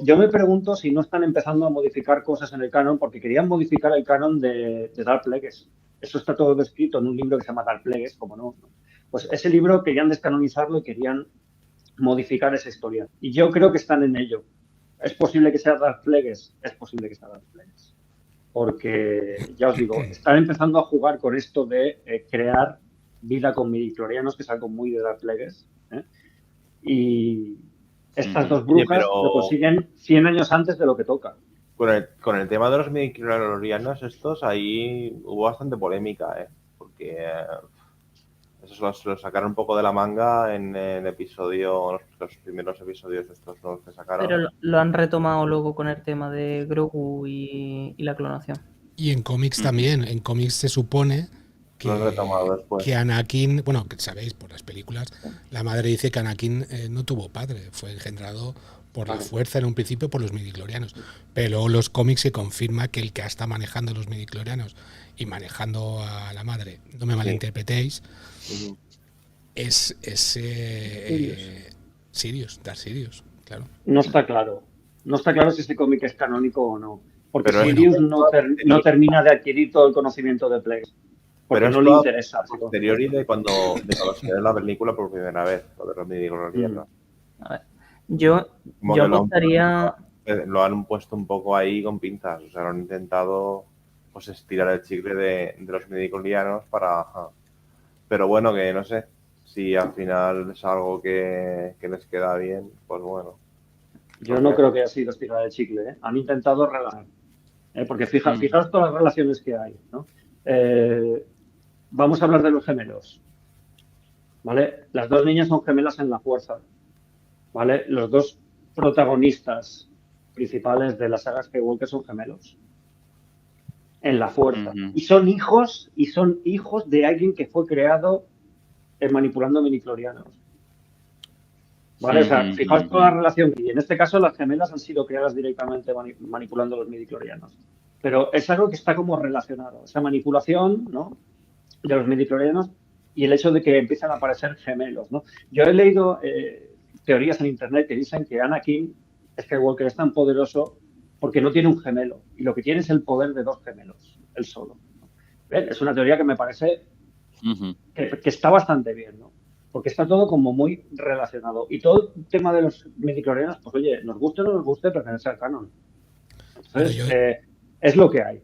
yo me pregunto si no están empezando a modificar cosas en el canon, porque querían modificar el canon de Darth Plagueis. Eso está todo descrito en un libro que se llama Darth Plagueis, como no. Pues ese libro querían descanonizarlo y querían modificar esa historia. Y yo creo que están en ello. ¿Es posible que sea Darth Plagueis? Es posible que sea Darth Plagueis. Porque, ya os digo, están empezando a jugar con esto de crear vida con midichlorianos, que es algo muy de Darth Plagueis. Y estas dos brujas lo consiguen 100 años antes de lo que toca. Con el tema de los midichlorianos estos, ahí hubo bastante polémica, porque eso se lo sacaron un poco de la manga en el episodio, los primeros episodios estos nuevos que sacaron. Pero lo han retomado luego con el tema de Grogu y la clonación. Y en cómics también. En cómics se supone que Anakin, bueno, que sabéis por las películas, la madre dice que Anakin no tuvo padre, fue engendrado por la fuerza en un principio por los midichlorianos. Pero luego los cómics se confirma que el que está manejando los midichlorianos y manejando a la madre, no me malinterpretéis, es Darth Sidious, claro. No está claro. No está claro si este cómic es canónico o no. Porque Sidious no termina de adquirir todo el conocimiento de Plagueis. Porque no le interesa. Posteriori de cuando se ve la película por primera vez, lo de los midichlorianos. A ver, yo apostaría... Lo han puesto un poco ahí con pinzas. O sea, lo han intentado pues estirar el chicle de los midichlorianos para... Pero bueno, que no sé. Si al final es algo que les queda bien, pues bueno. Yo no creo que haya sido estirar el chicle, ¿eh? Han intentado relajar. Porque fijaos todas las relaciones que hay, ¿no? Vamos a hablar de los gemelos. ¿Vale? Las dos niñas son gemelas en la fuerza. ¿Vale? Los dos protagonistas principales de la saga Skywalker son gemelos. En la fuerza. Y son hijos de alguien que fue creado manipulando midichlorianos. ¿Vale? O sea, fijaos toda la relación que hay. En este caso, las gemelas han sido creadas directamente manipulando los midichlorianos. Pero es algo que está como relacionado. Esa manipulación, ¿no?, de los midichlorianos y el hecho de que empiezan a aparecer gemelos, ¿no? Yo he leído teorías en internet que dicen que Anakin Skywalker es tan poderoso porque no tiene un gemelo. Y lo que tiene es el poder de dos gemelos, él solo. ¿Ven? Es una teoría que me parece que está bastante bien, ¿no? Porque está todo como muy relacionado. Y todo el tema de los midichlorianos, pues oye, nos guste o no nos guste, pertenece al canon. Entonces, es lo que hay.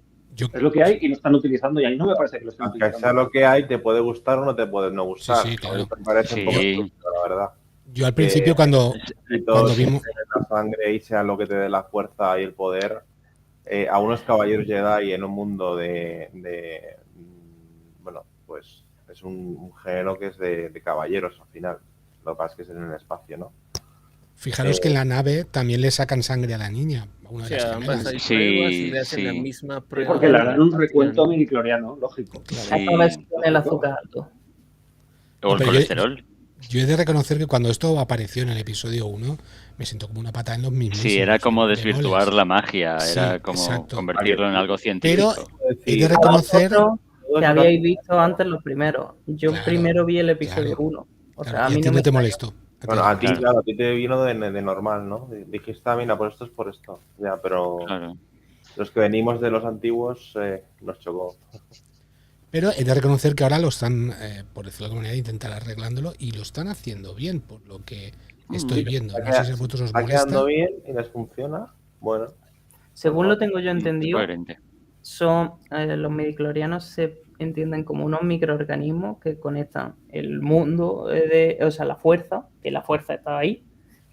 Es lo que hay y lo están utilizando y a mí no me parece que lo estén utilizando. Aunque sea lo que hay, te puede gustar o no te puede no gustar. Sí, claro. Me parece un poco justo, la verdad. Yo al principio cuando vimos la sangre y sea lo que te dé la fuerza y el poder, a unos caballeros Jedi en un mundo bueno, pues es un género que es de caballeros al final. Lo que pasa es que es en el espacio, ¿no? Fijaros que en la nave también le sacan sangre a la niña, a una de las gemelas. Y le hacen la misma prueba. Porque le harán un recuento midichloriano, lógico. Esta vez con el azúcar alto. O el colesterol. Yo he de reconocer que cuando esto apareció en el episodio 1, me siento como una patada en los mismos. Sí, era como desvirtuar la magia, era como convertirlo en algo científico. Pero he de reconocer que habíais visto antes los primeros. Yo primero vi el episodio 1. O sea, a mí no te molestó. Bueno, a ti te vino de normal, ¿no? Dijiste, mira, pues esto es por esto. Ya, pero los que venimos de los antiguos nos chocó. Pero he de reconocer que ahora lo están, por decirlo de alguna manera, intentar arreglándolo y lo están haciendo bien, por lo que estoy viendo. No sé si a vosotros os Está molesta. quedando bien y les funciona. Bueno, Según lo tengo yo entendido, Coherente. son los midichlorianos se entienden como unos microorganismos que conectan el mundo, o sea, la fuerza, que la fuerza está ahí,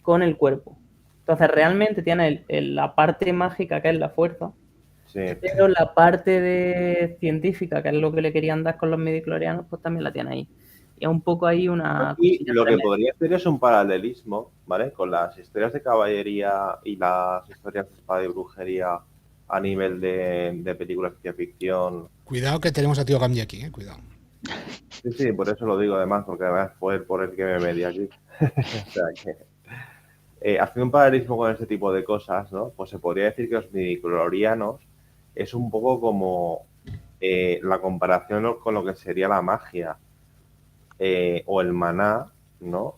con el cuerpo. Entonces, realmente tiene la parte mágica, que es la fuerza, sí. pero la parte científica, que es lo que le querían dar con los midichlorianos, pues también la tiene ahí. Y es un poco ahí una... Y lo que tremenda. podría hacer es un paralelismo, ¿vale? Con las historias de caballería y las historias de espada y brujería a nivel de películas de ciencia ficción. Cuidado que tenemos a tío Gambi aquí, cuidado. Sí, por eso lo digo además, porque además fue por el que me metí aquí. O sea que, haciendo un paralelismo con este tipo de cosas, ¿no? Pues se podría decir que los midichlorianos es un poco como la comparación con lo que sería la magia o el maná, ¿no?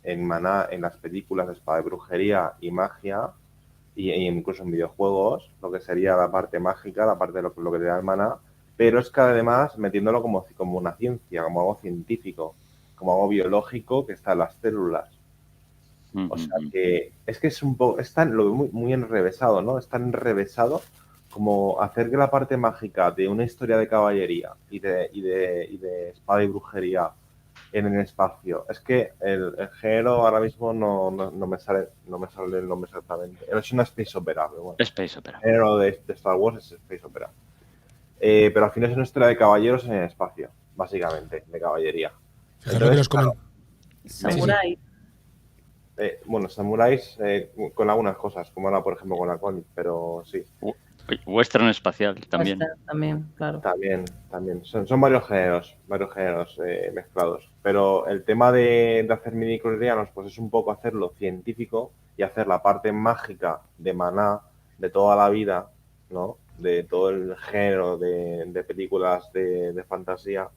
En maná, en las películas de espada de brujería y magia, y incluso en videojuegos, lo que sería la parte mágica, la parte de lo que te da el maná, pero es que además metiéndolo como una ciencia, como algo científico, como algo biológico que está en las células. O sea que es un poco, lo veo muy enrevesado, ¿no? Es tan enrevesado como hacer que la parte mágica de una historia de caballería y de espada y brujería en el espacio. Es que el género ahora mismo no me sale el nombre exactamente. Es una space opera, pero bueno. Space Opera. El género de Star Wars es space opera. Pero al final es una historia de caballeros en el espacio, básicamente, de caballería. Fijaros que los claro, Samurai. bueno, samuráis con algunas cosas, como ahora, por ejemplo, con la cómic, pero sí. Western espacial también. También, claro. También. Son varios géneros mezclados. Pero el tema de hacer midichlorianos, pues es un poco hacerlo científico y hacer la parte mágica de maná de toda la vida, ¿no? De todo el género de películas de fantasía,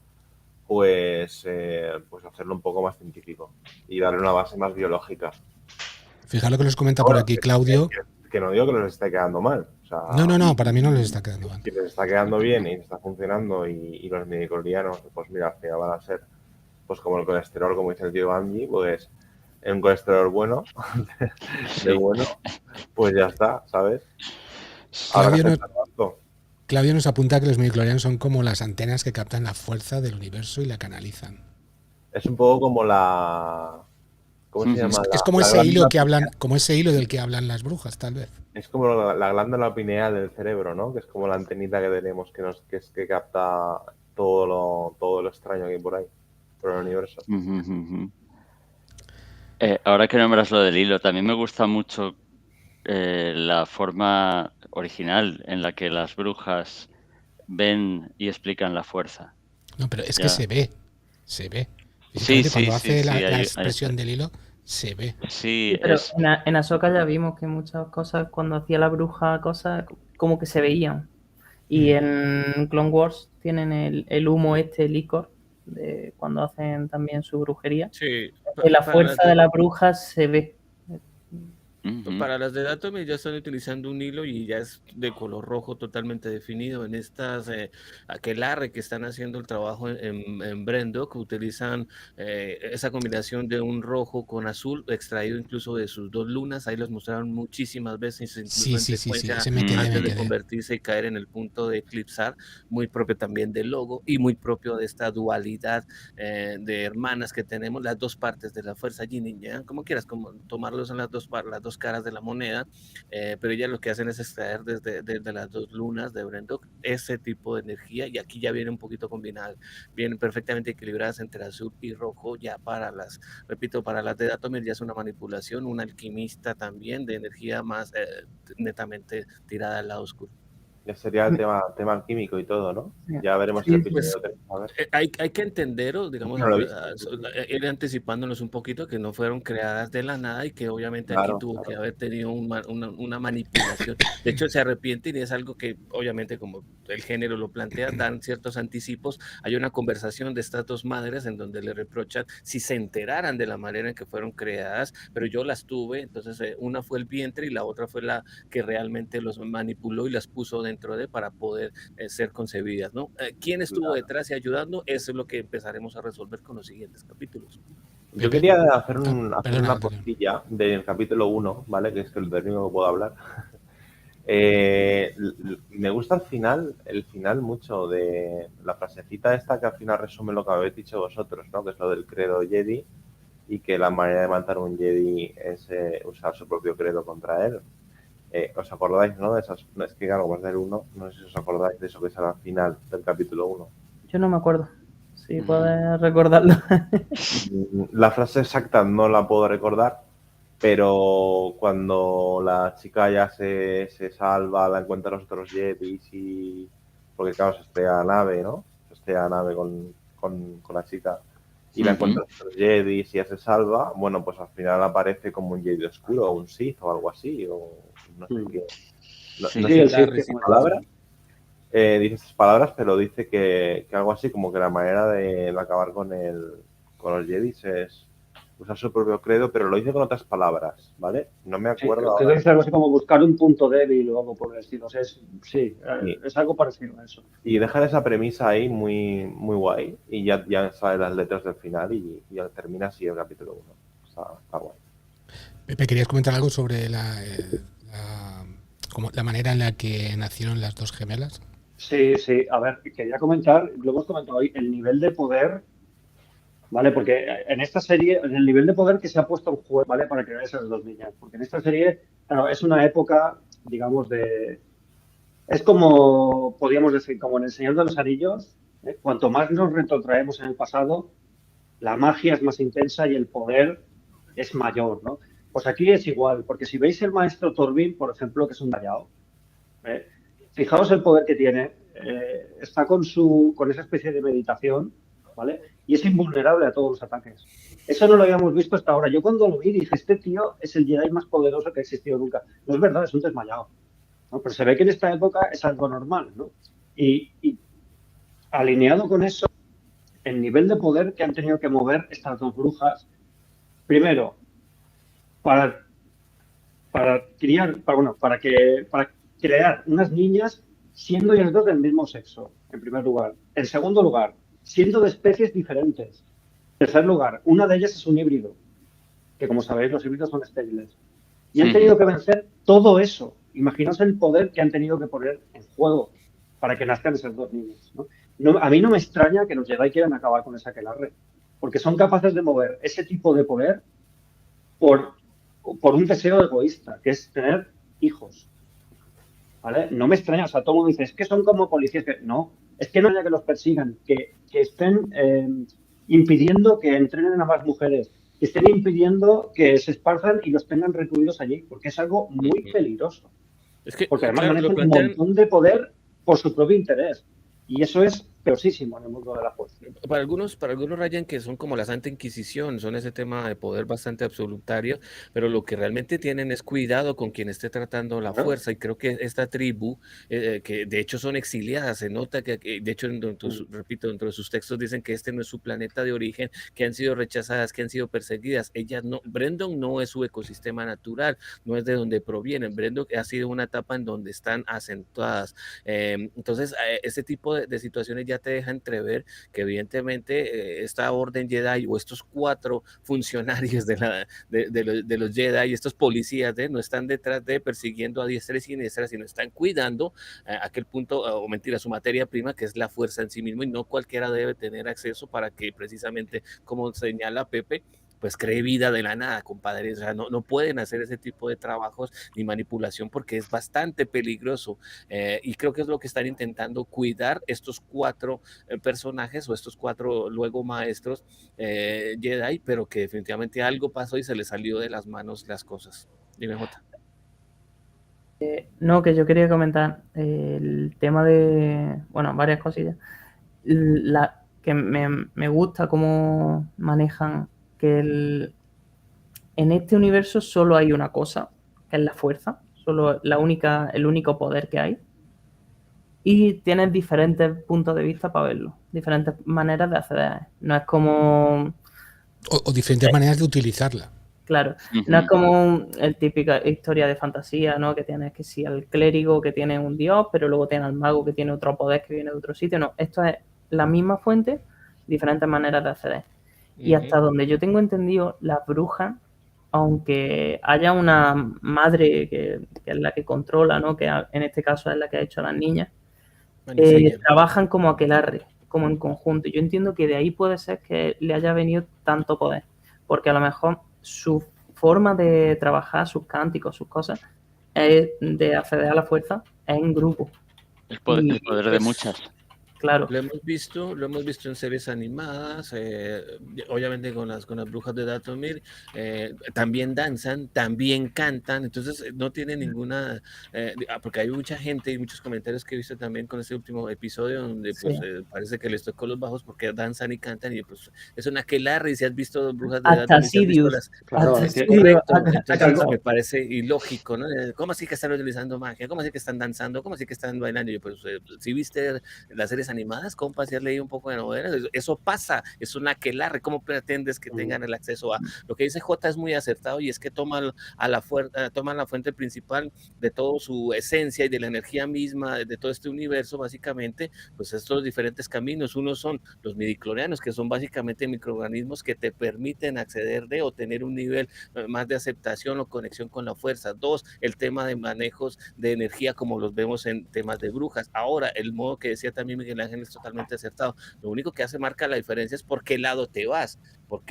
pues hacerlo un poco más científico y darle una base más biológica. Fijaros que les comenta por aquí Claudio. Que no digo que les esté quedando mal. O sea, No, para mí no les está quedando mal. Si les está quedando bien y está funcionando y los midichlorianos, pues mira, al final van a ser, pues como el colesterol, como dice el tío Angie, pues un colesterol bueno, de bueno, pues ya está, ¿sabes? Claudio nos apunta que los midichlorianos son como las antenas que captan la fuerza del universo y la canalizan. Es un poco como la... ¿Cómo se llama? Es como ese hilo que hablan, como ese hilo del que hablan las brujas, tal vez. Es como la glándula pineal del cerebro, ¿no? Que es como la antenita que tenemos que capta todo lo extraño que hay por ahí, por el universo. Ahora que nombras lo del hilo, también me gusta mucho la forma original en la que las brujas ven y explican la fuerza. No, pero es que se ve. Sí, cuando hace la hay expresión del hilo, se ve. Sí, pero en Ahsoka ya vimos que muchas cosas, cuando hacía la bruja cosas, como que se veían. Y en Clone Wars tienen el humo el licor, de cuando hacen también su brujería. Sí. Y la fuerza de la bruja se ve. Para las de Datomir ya están utilizando un hilo y ya es de color rojo totalmente definido. En estas aquelarre que están haciendo el trabajo en Brendo, que utilizan esa combinación de un rojo con azul, extraído incluso de sus dos lunas. Ahí los mostraron muchísimas veces, incluso en secuencia, antes de convertirse y caer en el punto de eclipsar, muy propio también del logo y muy propio de esta dualidad de hermanas que tenemos, las dos partes de la fuerza yin y yang, como quieras, como tomarlos en las dos caras de la moneda, pero ellas lo que hacen es extraer desde las dos lunas de Brendok ese tipo de energía, y aquí ya viene un poquito combinada, vienen perfectamente equilibradas entre azul y rojo. Ya para las, repito, para las de Datomir ya es una manipulación, un alquimista también de energía más netamente tirada al lado oscuro. Ya sería el tema químico y todo, ¿no? Ya veremos el episodio 3. A ver. Hay que entender, digamos, ir anticipándonos un poquito, que no fueron creadas de la nada y que obviamente aquí tuvo que haber tenido una manipulación. De hecho, se arrepienten y es algo que obviamente, como el género lo plantea, dan ciertos anticipos. Hay una conversación de estas dos madres en donde le reprochan si se enteraran de la manera en que fueron creadas, pero yo las tuve. Entonces una fue el vientre y la otra fue la que realmente los manipuló y las puso dentro dentro de para poder ser concebidas, ¿no? ¿Quién estuvo detrás y ayudando? Eso es lo que empezaremos a resolver con los siguientes capítulos. Yo quería hacer, Perdona, una Antonio. postilla del capítulo 1, ¿vale? Que es que del único que puedo hablar. Me gusta el final mucho de la frasecita esta que al final resume lo que habéis dicho vosotros, ¿no? Que es lo del credo Jedi y que la manera de matar a un Jedi es usar su propio credo contra él. ¿Os acordáis, no? De esas, es que claro, más del 1, no sé si os acordáis de eso que sale al final del capítulo 1. Yo no me acuerdo. Si puedes recordarlo. La frase exacta no la puedo recordar, pero cuando la chica ya se salva, la encuentra los otros Jedis y... Porque claro, se estrella la nave, ¿no? Se estrella la nave con la chica y la encuentra los otros Jedis y ya se salva. Bueno, pues al final aparece como un Jedi oscuro o un Sith o algo así, o no sé qué. No sé si palabras. Dice estas palabras, pero dice que algo así como que la manera de acabar con los Jedis es usar su propio credo, pero lo dice con otras palabras, ¿vale? No me acuerdo. Creo que dice algo así como buscar un punto débil o algo por el estilo. O sea, es algo parecido a eso. Y dejan esa premisa ahí muy, muy guay y ya salen las letras del final y ya termina así el capítulo 1. Está guay. Pepe, ¿querías comentar algo sobre como la manera en la que nacieron las dos gemelas? Sí. A ver, quería comentar, lo hemos comentado hoy, el nivel de poder, ¿vale? Porque en esta serie, el nivel de poder que se ha puesto en juego, ¿vale? Para crear esas dos niñas. Porque en esta serie, claro, es una época, digamos, es como, podríamos decir, como en El Señor de los Anillos, ¿eh? Cuanto más nos retrotraemos en el pasado, la magia es más intensa y el poder es mayor, ¿no? Pues aquí es igual, porque si veis el maestro Torvin, por ejemplo, que es un Dayao, fijaos el poder que tiene, está con esa especie de meditación, ¿vale? Y es invulnerable a todos los ataques. Eso no lo habíamos visto hasta ahora. Yo cuando lo vi dije, este tío es el Jedi más poderoso que ha existido nunca. No es verdad, es un desmayado, ¿no? Pero se ve que en esta época es algo normal, ¿no? Y alineado con eso, el nivel de poder que han tenido que mover estas dos brujas, primero, para crear unas niñas siendo ellas dos del mismo sexo, en primer lugar. En segundo lugar, siendo de especies diferentes. En tercer lugar, una de ellas es un híbrido, que como sabéis los híbridos son estériles. Y han tenido que vencer todo eso. Imaginaos el poder que han tenido que poner en juego para que nazcan esas dos niñas, ¿no? A mí no me extraña que los Jedi quieran acabar con esa aquelarre, porque son capaces de mover ese tipo de poder por un deseo egoísta, que es tener hijos. ¿Vale? No me extraña, o sea, todo el mundo dice, es que son como policías. No, es que no haya que los persigan, que estén impidiendo que entrenen a más mujeres, que estén impidiendo que se esparzan y los tengan recluidos allí, porque es algo muy peligroso. Es que, porque además claro, manejan un montón de poder por su propio interés. Y eso es peligrosísimo en el mundo de la fuerza. Para algunos Ryan, que son como la Santa Inquisición, son ese tema de poder bastante absolutario, pero lo que realmente tienen es cuidado con quien esté tratando la fuerza, y creo que esta tribu, que de hecho son exiliadas, se nota que de hecho, repito, dentro de sus textos dicen que este no es su planeta de origen, que han sido rechazadas, que han sido perseguidas. Ellas no, Brendon no es su ecosistema natural, no es de donde provienen. Brendon ha sido una etapa en donde están asentadas. Entonces, ese tipo de situaciones ya te deja entrever que evidentemente esta orden Jedi o estos 4 funcionarios de los Jedi, estos policías no están detrás de persiguiendo a diestra y siniestra, sino están cuidando aquel punto, o mentira, su materia prima, que es la fuerza en sí mismo, y no cualquiera debe tener acceso para que precisamente, como señala Pepe, pues cree vida de la nada, compadre. O sea, no pueden hacer ese tipo de trabajos ni manipulación porque es bastante peligroso, y creo que es lo que están intentando cuidar estos 4 personajes o estos 4 luego maestros Jedi, pero que definitivamente algo pasó y se les salió de las manos las cosas. Dime, Jota. No, que yo quería comentar el tema de, bueno, varias cosillas. Que me gusta cómo manejan que en este universo solo hay una cosa, que es la fuerza, solo el único poder que hay, y tienes diferentes puntos de vista para verlo, diferentes maneras de acceder. No es como... O diferentes maneras de utilizarla. Claro, no es como el típica historia de fantasía, ¿no? Que tienes que sí al clérigo que tiene un dios, pero luego tienes al mago que tiene otro poder que viene de otro sitio. No, esto es la misma fuente, diferentes maneras de acceder. Y hasta donde yo tengo entendido, las brujas, aunque haya una madre que es la que controla, ¿no? Que en este caso es la que ha hecho a las niñas, trabajan como aquelarre, como en conjunto. Yo entiendo que de ahí puede ser que le haya venido tanto poder, porque a lo mejor su forma de trabajar, sus cánticos, sus cosas, es de acceder a la fuerza, es en grupo. El poder de muchas. Claro. Lo hemos visto en series animadas, obviamente con las brujas de Dathomir, también danzan, también cantan, entonces no tiene ninguna, porque hay mucha gente y muchos comentarios que he visto también con este último episodio donde pues parece que les tocó los bajos porque danzan y cantan y pues es una aquelarre y si has visto brujas de Dathomir, si has visto las... Correcto, entonces me parece ilógico, ¿no? ¿Cómo así que están utilizando magia? ¿Cómo así que están danzando? ¿Cómo así que están bailando? Y yo pues si viste las series animadas, compas, si has leído un poco de novelas, eso pasa, es una aquelarre, ¿cómo pretendes que tengan el acceso a? Lo que dice J es muy acertado y es que toman la fuente principal de toda su esencia y de la energía misma de todo este universo, básicamente, pues estos diferentes caminos. Uno son los midichlorianos, que son básicamente microorganismos que te permiten acceder de o tener un nivel más de aceptación o conexión con la fuerza. Dos, el tema de manejos de energía como los vemos en temas de brujas. Ahora, el modo que decía también Miguel Ángel es totalmente acertado. Lo único que marca la diferencia es por qué lado te vas,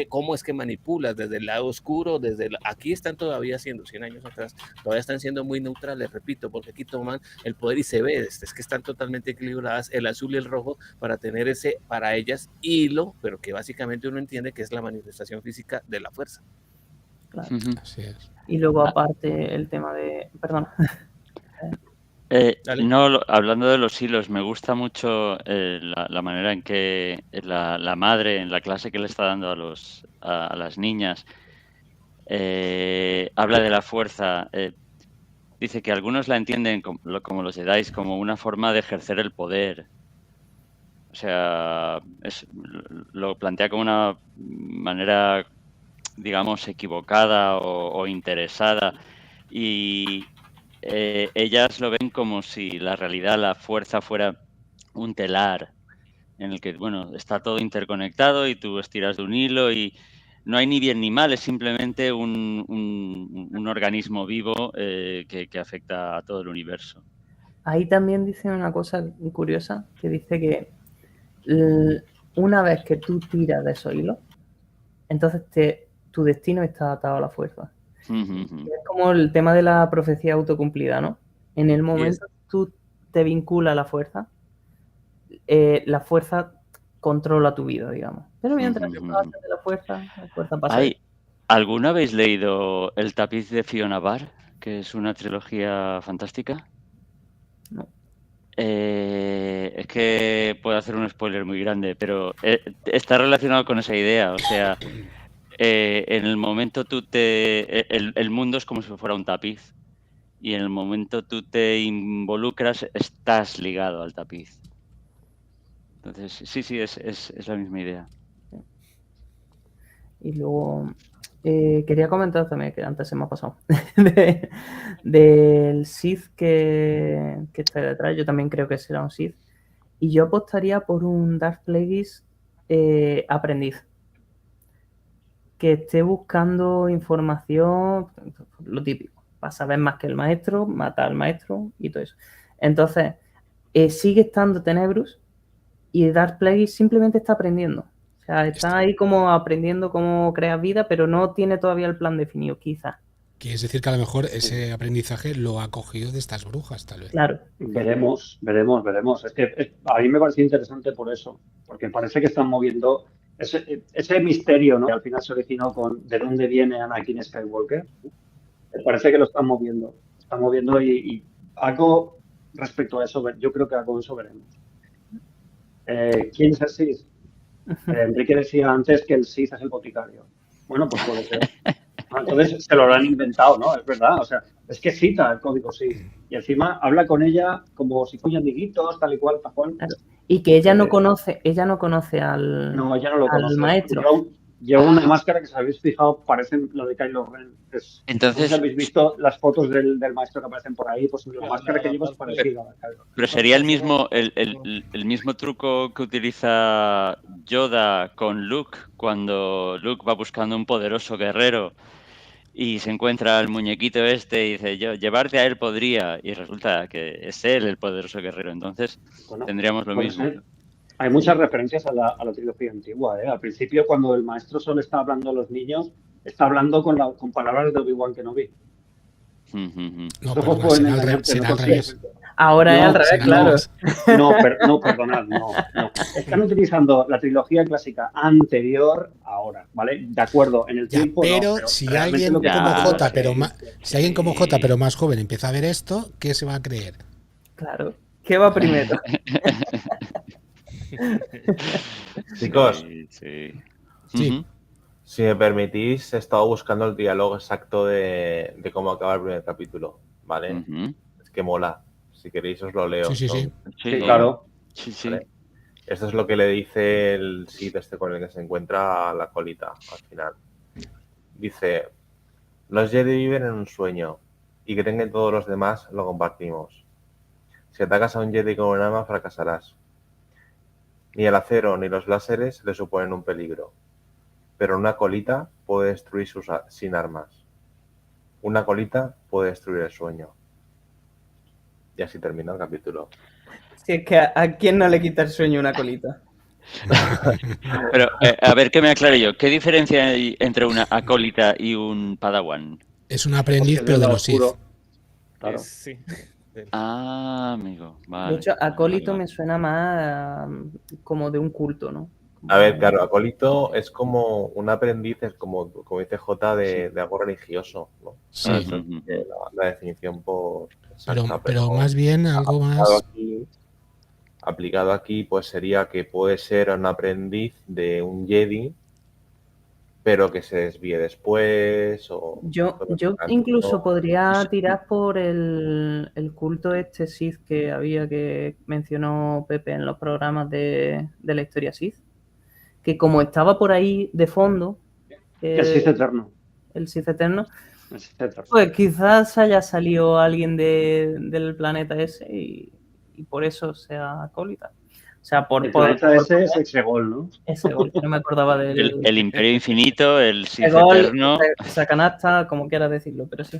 cómo es que manipulas, desde el lado oscuro, aquí están todavía haciendo 100 años atrás, todavía están siendo muy neutrales, repito, porque aquí toman el poder y se ve, es que están totalmente equilibradas, el azul y el rojo, para tener ese, para ellas, hilo, pero que básicamente uno entiende que es la manifestación física de la fuerza. Claro. Así es. Y luego aparte el tema de... Perdón. No, hablando de los hilos, me gusta mucho la manera en que la madre, en la clase que le está dando a las niñas, habla de la fuerza. Dice que algunos la entienden como los Jedi, como una forma de ejercer el poder. O sea, lo plantea como una manera, digamos, equivocada o interesada. Y ellas lo ven como si la realidad, la fuerza fuera un telar en el que, bueno, está todo interconectado y tú estiras de un hilo y no hay ni bien ni mal, es simplemente un organismo vivo que afecta a todo el universo. Ahí también dice una cosa curiosa, que dice que una vez que tú tiras de esos hilos, entonces tu destino está atado a la fuerza. Es como el tema de la profecía autocumplida, ¿no? En el momento que tú te vinculas a la fuerza controla tu vida, digamos. Pero mientras que pases de la fuerza pasa. ¿Alguna habéis leído El tapiz de Fiona Barr, que es una trilogía fantástica? No. Es que puedo hacer un spoiler muy grande, pero está relacionado con esa idea, o sea... en el momento el mundo es como si fuera un tapiz y en el momento tú te involucras estás ligado al tapiz. Entonces sí, es la misma idea. Y luego quería comentar también, que antes se me ha pasado, del Sith que está detrás. Yo también creo que será un Sith y yo apostaría por un Darth Plagueis aprendiz, que esté buscando información, lo típico, para saber más que el maestro, matar al maestro y todo eso. Entonces, sigue estando Tenebrous y Darth Plagueis simplemente está aprendiendo. O sea, está ahí como aprendiendo cómo crear vida, pero no tiene todavía el plan definido, quizás. Quiere decir que a lo mejor ese aprendizaje lo ha cogido de estas brujas, tal vez. Claro. Veremos. Es que a mí me parece interesante por eso, porque parece que están moviendo ese misterio, ¿no? Que al final se originó con de dónde viene Anakin Skywalker. Me parece que lo están moviendo. Y algo respecto a eso, yo creo que algo de eso veremos. ¿Quién es el Sith? Enrique decía antes que el Sith es el boticario. Bueno, pues puede ser. Entonces se lo habrán inventado, ¿no? Es verdad, o sea, es que cita el código Sith. Y encima habla con ella como si fueran amiguitos, tal y cual, tal cual. Claro. Y que ella no conoce al no, ella no lo conoce. maestro. Lleva una máscara que, si habéis fijado, parece la de Kylo Ren. Entonces- no sé si habéis visto las fotos del maestro que aparecen por ahí, pues la máscara que lleva es parecida a la de Kylo Ren. Pero sería el mismo truco que utiliza Yoda con Luke cuando Luke va buscando un poderoso guerrero y se encuentra el muñequito este y dice, yo llevarte a él podría, y resulta que es él el poderoso guerrero. Entonces Bueno, tendríamos lo pues, mismo. hay muchas referencias a la trilogía antigua. Al principio, cuando el maestro solo está hablando a los niños, está hablando con palabras de Obi-Wan Kenobi. No, Los perdona, ojos pueden será engañarte, será no al revés. consigues. Ahora es No, al revés, será al claro. revés. No, perdonad, no. Están utilizando la trilogía clásica anterior ahora, ¿vale? De acuerdo, en el Ya, tiempo pero no, si realmente alguien lo que como están J, haciendo pero es- más, si alguien como J, pero más joven empieza a ver esto, ¿qué se va a creer? Claro. ¿Qué va primero? Chicos, Sí. Sí. Ujú. si me permitís, he estado buscando el diálogo exacto de cómo acaba el primer capítulo, ¿vale? Ujú. Es que mola. Si queréis os lo leo. Sí, sí, sí. Sí, claro. Sí. Vale. Esto es lo que le dice el Sith este con el que se encuentra a la colita al final. Dice, los Jedi viven en un sueño y que tengan todos los demás lo compartimos. Si atacas a un Jedi con un arma fracasarás. Ni el acero ni los láseres le suponen un peligro. Pero una colita puede destruir sin armas. Una colita puede destruir el sueño. Y así termina el capítulo. Si es que a quién no le quita el sueño una colita. Pero, a ver, que me aclare yo. ¿Qué diferencia hay entre una acólita y un padawan? Es un aprendiz, Porque pero es de lo los Sith. oscuro. Claro. Sí. Ah, amigo. Vale. De hecho, acólito Vale. me suena más como de un culto, ¿no? A ver, claro, acólito es como un aprendiz, es como dice J, de algo religioso, ¿no? Sí. Esa es la definición por exacta, Pero más bien algo más. aplicado aquí, pues sería que puede ser un aprendiz de un Jedi, pero que se desvíe después. O Yo incluso podría tirar por el culto este Sith que había, que mencionó Pepe en los programas de la historia Sith, que como estaba por ahí de fondo, El Sith eterno. el Sith eterno, El Sith eterno. pues quizás haya salido alguien del planeta ese y por eso sea acólita. O sea, El planeta ese es Exegol, ¿no? ese gol, no me acordaba del El Imperio Infinito, el Sith gol, Eterno. esa canasta, como quieras decirlo, pero sí.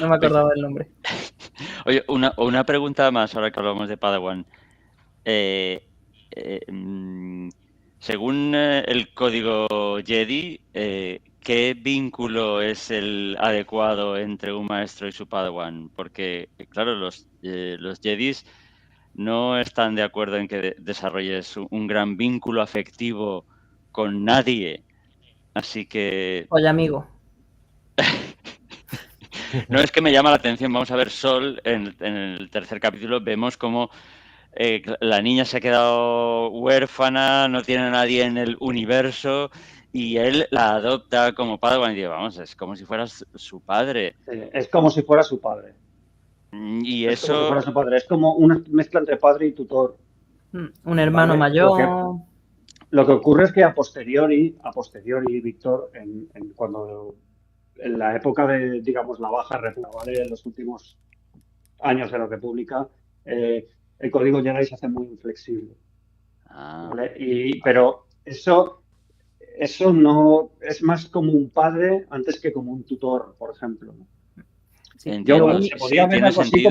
No me acordaba del nombre. Oye, una pregunta más ahora que hablamos de Padawan. Según el código Jedi, ¿qué vínculo es el adecuado entre un maestro y su Padawan? Porque, claro, los Jedis no están de acuerdo en que desarrolles un gran vínculo afectivo con nadie. Así que... Oye, amigo. No, es que me llama la atención. Vamos a ver, Sol, en el tercer capítulo vemos cómo la niña se ha quedado huérfana, no tiene a nadie en el universo y él la adopta como Padawan y dice, vamos, es como si fuera su padre. Es como si fuera su padre. Y Es eso... como si fuera su padre. Es como una mezcla entre padre y tutor. Un hermano ¿Vale? mayor. Lo que ocurre es que a posteriori, Víctor, cuando en la época de, digamos, la Baja República, ¿vale? En los últimos años de la República, el código Jedi se hace muy inflexible. ¿Vale? Pero eso no es más como un padre antes que como un tutor, por ejemplo, ¿no? Sí, Se podía ver algo así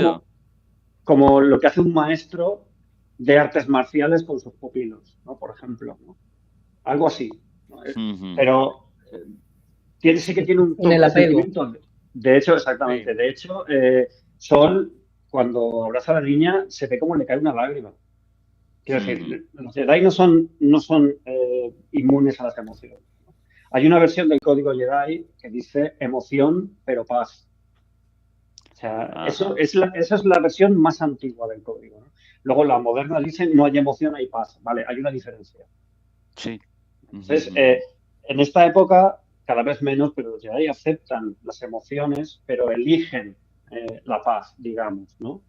como lo que hace un maestro de artes marciales con sus pupilos, ¿no? Por ejemplo, ¿no? Algo así, ¿no? Pero sí que tiene un toque de sentimiento. De hecho, exactamente. Sí. De hecho, Sol, cuando abraza a la niña, se ve como le cae una lágrima. Quiero decir, los Jedi no son inmunes a las emociones. Hay una versión del código Jedi que dice emoción, pero paz. O sea, esa es la versión más antigua del código, ¿no? Luego la moderna dice no hay emoción, hay paz. Vale, hay una diferencia. Sí. Entonces, en esta época, cada vez menos, pero los Jedi aceptan las emociones, pero eligen la paz, digamos, ¿no?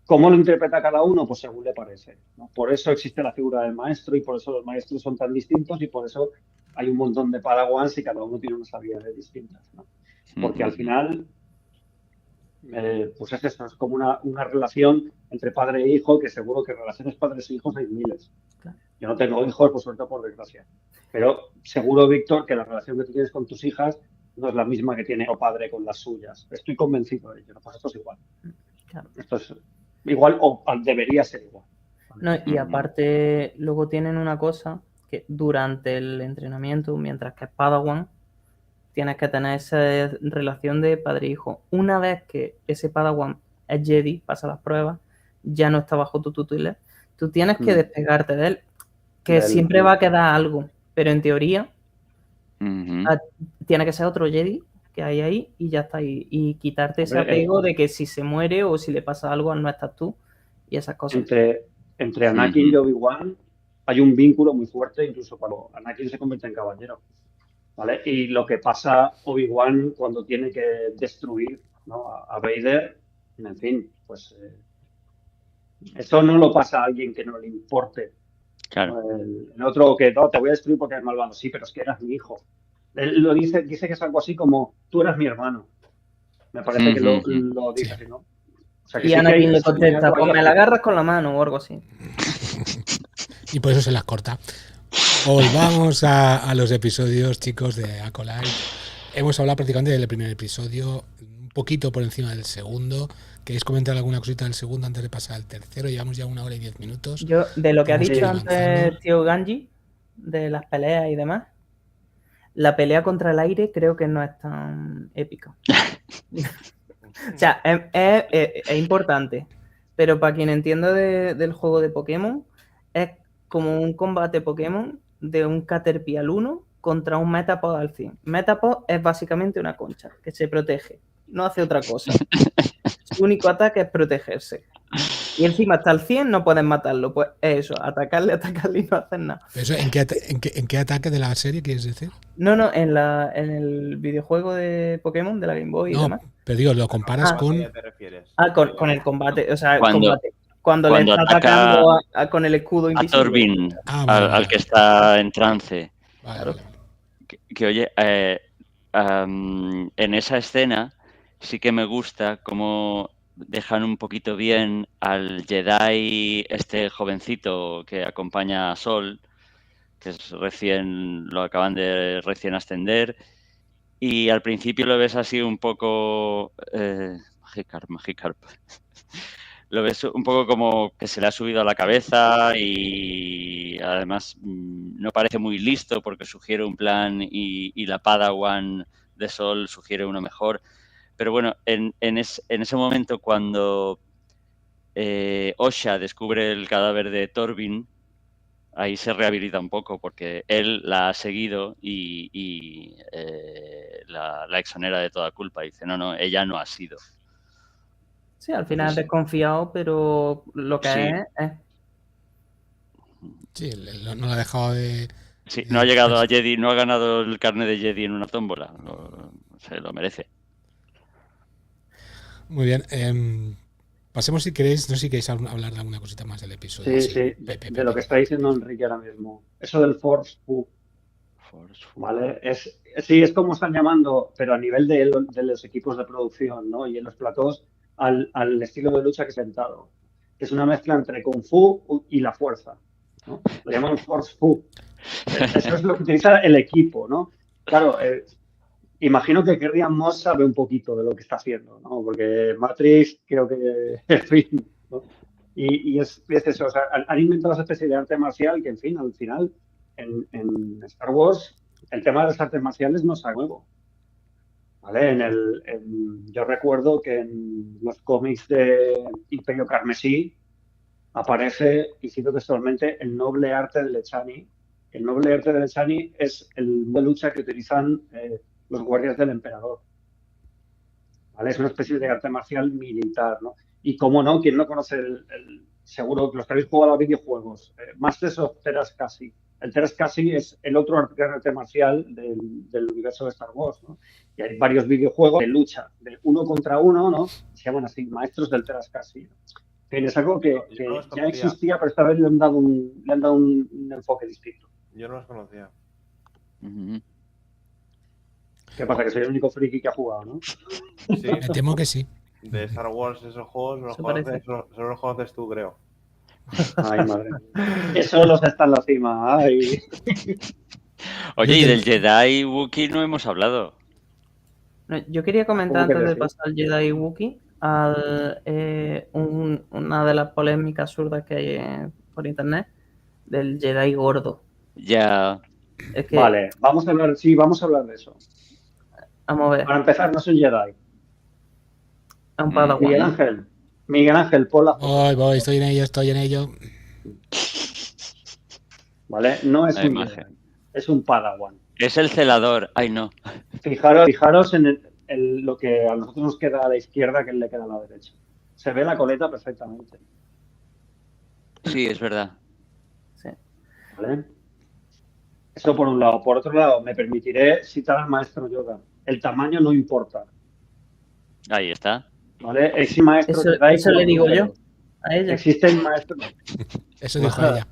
¿Cómo lo interpreta cada uno? Pues según le parece, ¿no? Por eso existe la figura del maestro y por eso los maestros son tan distintos y por eso hay un montón de padawans y cada uno tiene unas habilidades distintas, ¿no? Porque al final, pues es eso, es como una relación entre padre e hijo, que seguro que relaciones padres e hijos hay miles. Yo no tengo hijos, por suerte, por desgracia. Pero seguro, Víctor, que la relación que tú tienes con tus hijas no es la misma que tiene tu padre con las suyas. Estoy convencido de ello. Pues esto es igual. Claro. Esto es igual o debería ser igual. No, y aparte, luego tienen una cosa que durante el entrenamiento, mientras que es Padawan, tienes que tener esa relación de padre-hijo. Una vez que ese Padawan es Jedi, pasa las pruebas, ya no está bajo tu tutela, tú tienes que despegarte de él, que siempre va a quedar algo, pero en teoría tiene que ser otro Jedi que hay ahí y ya está ahí. Y quitarte ese apego de que si se muere o si le pasa algo no estás tú y esas cosas. Entre Anakin y Obi-Wan hay un vínculo muy fuerte, incluso cuando Anakin se convierte en caballero. ¿Vale? Y lo que pasa Obi-Wan cuando tiene que destruir, ¿no? a Vader, en fin, pues eso no lo pasa a alguien que no le importe. Claro. El otro que no, te voy a destruir porque eres malvado. Sí, pero es que eras mi hijo. Él lo dice que es algo así como, tú eras mi hermano. Me parece que lo dice así, ¿no? O sea, que y sí Anakin le contesta, pues me la agarras con la mano o algo así. Y por eso se las corta. Volvamos a los episodios, chicos, de Acolyte. Hemos hablado prácticamente del primer episodio, un poquito por encima del segundo. ¿Queréis comentar alguna cosita del segundo antes de pasar al tercero? Llevamos ya 1 hora y 10 minutos. Yo, de lo que ha Vamos dicho avanzando. antes tío Ganji, de las peleas y demás, la pelea contra el aire creo que no es tan épica. O sea, es importante, pero para quien entienda del juego de Pokémon, es como un combate Pokémon de un Caterpie 1 contra un Metapod al 100. Metapod es básicamente una concha que se protege, no hace otra cosa. Su único ataque es protegerse. Y encima hasta el 100 no puedes matarlo. Pues es eso, atacarle y no hacer nada. ¿Pero eso, ¿en qué ataque de la serie quieres decir? No, en el videojuego de Pokémon, de la Game Boy y demás. Pero digo, lo comparas con... ¿A qué te refieres? Con el combate. O sea, Cuando le está atacando con el escudo invisible. A Torbin, vale. al que está en trance. Vale. Que oye, en esa escena sí que me gusta cómo dejan un poquito bien al Jedi, este jovencito que acompaña a Sol, que es lo acaban de recién ascender, y al principio lo ves así un poco Magikarp. Lo ves un poco como que se le ha subido a la cabeza y además no parece muy listo porque sugiere un plan y la Padawan de Sol sugiere uno mejor. Pero bueno, en ese momento cuando Osha descubre el cadáver de Torbin, ahí se rehabilita un poco porque él la ha seguido y la exonera de toda culpa. Dice, no, ella no ha sido. Sí, al final es desconfiado, pero lo que es... Sí, no lo ha dejado de... Sí, no ha llegado a Jedi, no ha ganado el carnet de Jedi en una tómbola. Se lo merece. Muy bien. Pasemos, si queréis, no sé si queréis hablar de alguna cosita más del episodio. Sí. De lo que está diciendo Enrique ahora mismo. Eso del Force Fu. ¿Vale? Es como están llamando, pero a nivel de los equipos de producción, ¿no? Y en los platós, al estilo de lucha que se ha inventado. Que es una mezcla entre Kung Fu y la fuerza, ¿no? Lo llaman Force Fu. Eso es lo que utiliza el equipo, ¿no? Claro, imagino que Kerrian Moss sabe un poquito de lo que está haciendo, ¿no? Porque Matrix creo que, en fin, ¿no? Y es eso, o sea, han inventado esa especie de arte marcial que, en fin, al final, en Star Wars, el tema de las artes marciales no es algo nuevo, ¿vale? Yo recuerdo que en los cómics de Imperio Carmesí aparece, y cito textualmente, el noble arte del Echani. El noble arte del Echani es el de lucha que utilizan los guardias del emperador, ¿vale? Es una especie de arte marcial militar, ¿no? Y cómo no, ¿quién no conoce seguro que los que habéis jugado a los videojuegos? Masters of Teräs-Käsi. El Teräs-Käsi es el otro arte marcial del universo de Star Wars, ¿no? Y hay varios videojuegos de lucha, de 1 contra 1, ¿no? Se llaman así, maestros del Teräs-Käsi, ¿no? Es algo que Yo no los ya conocía. existía, pero esta vez le han dado un enfoque distinto. Yo no los conocía. Ujú. ¿Qué pasa? Que soy el único friki que ha jugado, ¿no? Sí, Me temo que sí. de Star Wars, esos juegos Eso parece. solo los conoces tú, creo. Ay, madre mía. Que solos está en la cima. Ay. Oye, y Desde del Jedi Wookiee no hemos hablado. No, yo quería comentar ¿Cómo que antes de decir? pasar al Jedi Wookiee una de las polémicas absurdas que hay por internet del Jedi gordo. Ya. Es que, Vale, vamos a hablar de eso. vamos a ver, Para empezar, no es un Jedi. es un Mm. Padawan. Miguel Ángel, pon la foto. Voy, estoy en ello, estoy en ello. ¿Vale? No es La un imagen. Jedi, es un Padawan. Es el celador. Ay, no. Fijaros en lo que a nosotros nos queda a la izquierda, que le queda a la derecha. Se ve la coleta perfectamente. Sí, es verdad. Sí. ¿Vale? Eso por un lado. Por otro lado, me permitiré citar al maestro Yoda. El tamaño no importa. Ahí está. ¿Vale? Existen maestros Eso Jedi le digo yo cuadrúpedos. a ella. Existen maestros. Eso dijo ella.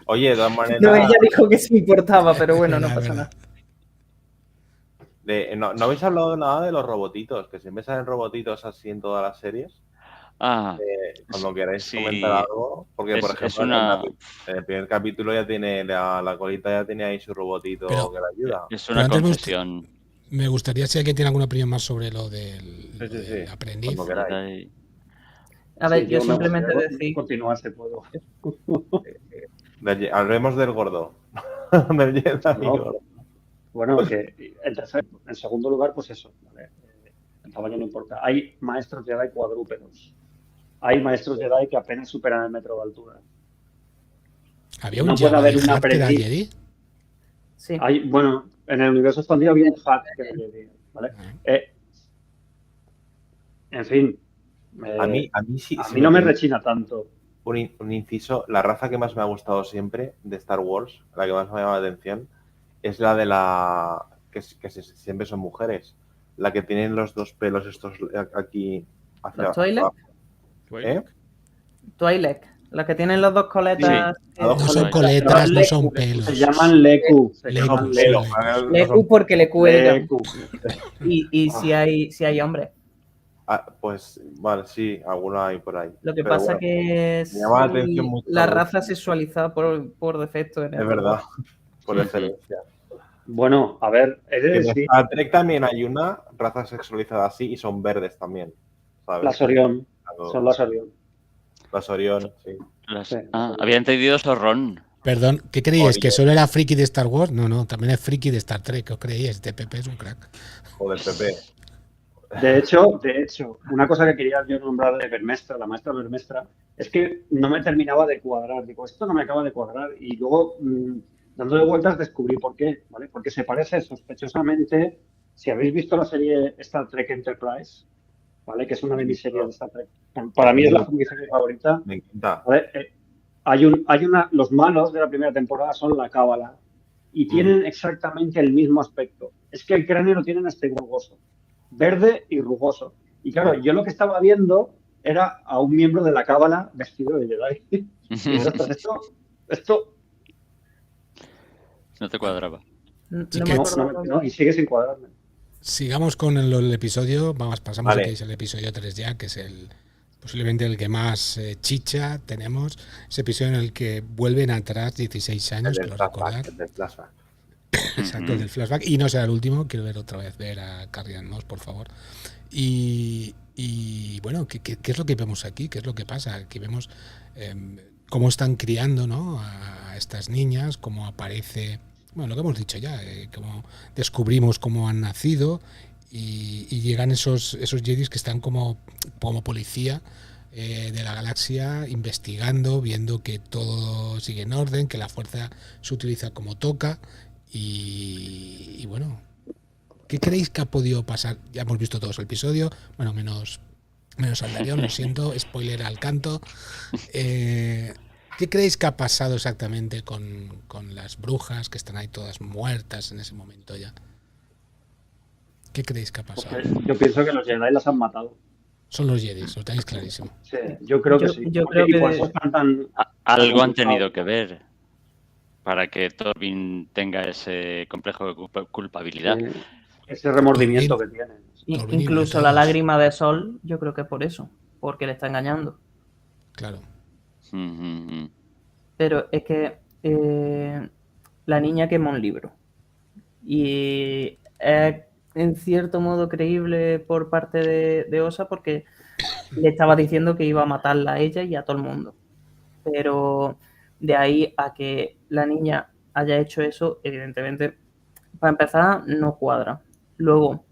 Oye, de todas maneras, No, ella dijo que sí importaba, pero bueno, no Verdad, pasa verdad. nada. no habéis hablado nada de los robotitos, que siempre salen robotitos así en todas las series. Ah, Cuando queráis sí. comentar algo, porque por Es ejemplo una, en el primer capítulo ya tiene la colita, ya tiene ahí su robotito Pero- que le ayuda. es Pero una antes concesión. Me gustaría si alguien tiene alguna opinión más sobre lo del, Sí, lo sí, del sí. aprendiz. Cuando queráis. A ver, Sí, yo me simplemente gustaría decir, continuar si puedo. Hablemos del gordo. Del Jedi No. gordo. Bueno, que en segundo lugar, pues eso, ¿vale? El tamaño no importa. Hay maestros Jedi cuadrúpedos. Hay maestros Jedi que apenas superan el metro de altura. ¿Había un No puede haber Jedi un Hat que era aprendiz. Jedi? sí. Bueno, en el universo expandido había un Hat que era Jedi, ¿vale? En fin. A mí sí. A sí mí no me permite rechina tanto. un inciso, la raza que más me ha gustado siempre de Star Wars, la que más me ha llamado la atención, es la de siempre son mujeres. La que tienen los dos pelos estos aquí hacia ¿Los Twi'lek? abajo. ¿Eh? Twi'lek, las que tienen las dos coletas. Sí, las dos No son coletas. coletas, no Leku, son pelos. Se llaman Leku. Se Leku, llaman sí, Leku. Leku. Leku porque le cuelgan. Leku. Y si hay hombres. Pues vale, sí, alguna hay por ahí. Lo que Pero pasa bueno, que es me llama la atención mucho. la raza sexualizada por defecto. En Es el verdad, por Sí, excelencia. Bueno, a ver, he de En decir, Star Trek también hay una raza sexualizada así y son verdes también. ¿sabes? las Orión. Son las Orión. Las Orión, sí. Sí. Había entendido Zorrón. Perdón, ¿qué creíais? Oye. ¿Que solo era friki de Star Wars? No, también es friki de Star Trek. ¿Qué os creíais? Este Pepe es un crack. Joder, Pepe. De hecho, una cosa que quería yo nombrar de Vermestra, la maestra Vermestra, es que no me terminaba de cuadrar. Digo, esto no me acaba de cuadrar. Y luego, dándole vueltas, descubrí por qué, ¿vale? Porque se parece sospechosamente, si habéis visto la serie Star Trek Enterprise, ¿vale? Que es una miniserie de Star Trek. Para mí es la miniserie favorita. Me encanta. ¿Vale? Los malos de la primera temporada son la Cábala y tienen exactamente el mismo aspecto. Es que el cráneo lo tienen este rugoso, verde y rugoso. Y claro, yo lo que estaba viendo era a un miembro de la Cábala vestido de Jedi. Y esto No te cuadraba. No Sí me que- acuerdo. no, y sigue sin cuadrarme. Sigamos con el episodio. Pasamos Vale. a que es el episodio 3 ya, que es posiblemente el que más chicha tenemos. Ese episodio en el que vuelven atrás 16 años, El creo del recordar. flashback, el del flashback. Exacto, el del flashback. Y no será el último. Quiero ver otra vez a Carrie Ann Moss, por favor. Y bueno, ¿qué es lo que vemos aquí? ¿Qué es lo que pasa? Aquí vemos cómo están criando, ¿no? a estas niñas, cómo aparece, bueno, lo que hemos dicho ya, cómo descubrimos cómo han nacido y llegan esos Jedis que están como policía de la galaxia, investigando, viendo que todo sigue en orden, que la fuerza se utiliza como toca y bueno, ¿qué creéis que ha podido pasar? Ya hemos visto todos el episodio, bueno, menos Aldarión, lo siento, spoiler al canto. ¿Qué creéis que ha pasado exactamente con las brujas que están ahí todas muertas en ese momento ya? ¿Qué creéis que ha pasado? Porque yo pienso que los Jedi las han matado. Son los Jedi, lo tenéis clarísimo. Sí, yo creo que Yo- sí. yo creo Y que- por eso están tan... Algo han tenido que ver para que Torvin tenga ese complejo de culpabilidad. ese remordimiento que tienen. Torvin y Incluso todos. la lágrima de Sol, yo creo que por eso, porque le está engañando. Claro. Pero es que la niña quema un libro. Y es en cierto modo creíble por parte de Osa porque le estaba diciendo que iba a matarla a ella y a todo el mundo. Pero de ahí a que la niña haya hecho eso, evidentemente, para empezar, no cuadra. Luego,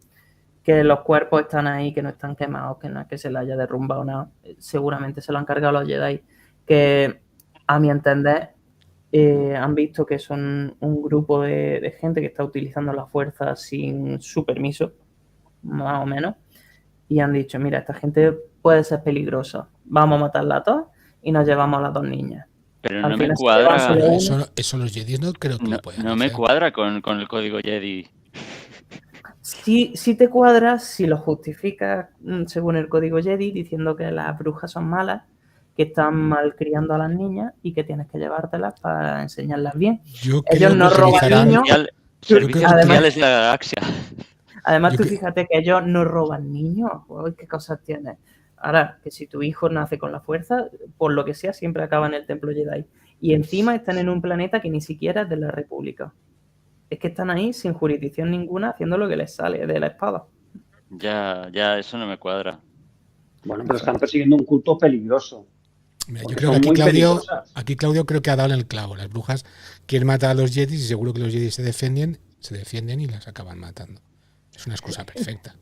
que los cuerpos están ahí, que no están quemados, que no es que se le haya derrumbado nada, seguramente se lo han cargado los Jedi, que a mi entender han visto que son un grupo de gente que está utilizando la fuerza sin su permiso, más o menos, y han dicho, mira, esta gente puede ser peligrosa, vamos a matarla a todas y nos llevamos a las dos niñas. Pero Al no me final se llevan cuadra. solo una. Eso los Jedi no creo que No, lo puedan no me hacer. cuadra con el código Jedi. Si te cuadras, si lo justificas según el código Jedi, diciendo que las brujas son malas, que están malcriando a las niñas y que tienes que llevártelas para enseñarlas bien. Yo Ellos creo no que roban utilizarán- niños. Servicios Además- sociales de la galaxia. Además, Yo tú que- fíjate que ellos no roban niños. Uy, qué cosas tienes. Ahora, que si tu hijo nace con la fuerza, por lo que sea, siempre acaba en el templo Jedi. Y encima están en un planeta que ni siquiera es de la República. Es que están ahí sin jurisdicción ninguna haciendo lo que les sale de la espada. Ya, eso no me cuadra. Bueno, pero están persiguiendo un culto peligroso. Mira, yo Porque creo que son aquí muy Claudio, peligrosas. creo que ha dado en el clavo. Las brujas quieren matar a los Jedi y seguro que los Jedi se defienden y las acaban matando. Es una excusa perfecta.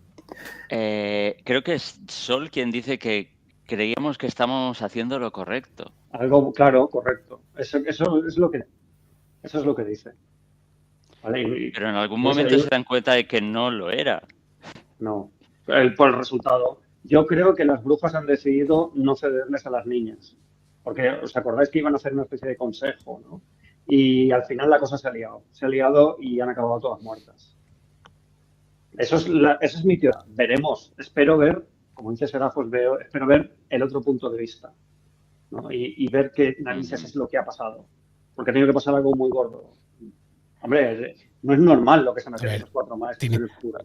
Creo que es Sol quien dice que creíamos que estábamos haciendo lo correcto. Algo claro, correcto. Eso es lo que dice. ¿Vale? Pero en algún Pues momento ahí- se dan cuenta de que no lo era. No, por el resultado. Yo creo que las brujas han decidido no cederles a las niñas. Porque os acordáis que iban a hacer una especie de consejo, ¿no? Y al final la cosa se ha liado. Se ha liado y han acabado todas muertas. Eso es mi teoría. Veremos. Espero ver, como dice Serafos, espero ver el otro punto de vista, ¿no? Y ver qué narices es lo que ha pasado. Porque ha tenido que pasar algo muy gordo. Hombre, no es normal lo que se han A hecho ver, los cuatro maestros tiene- en el oscuro.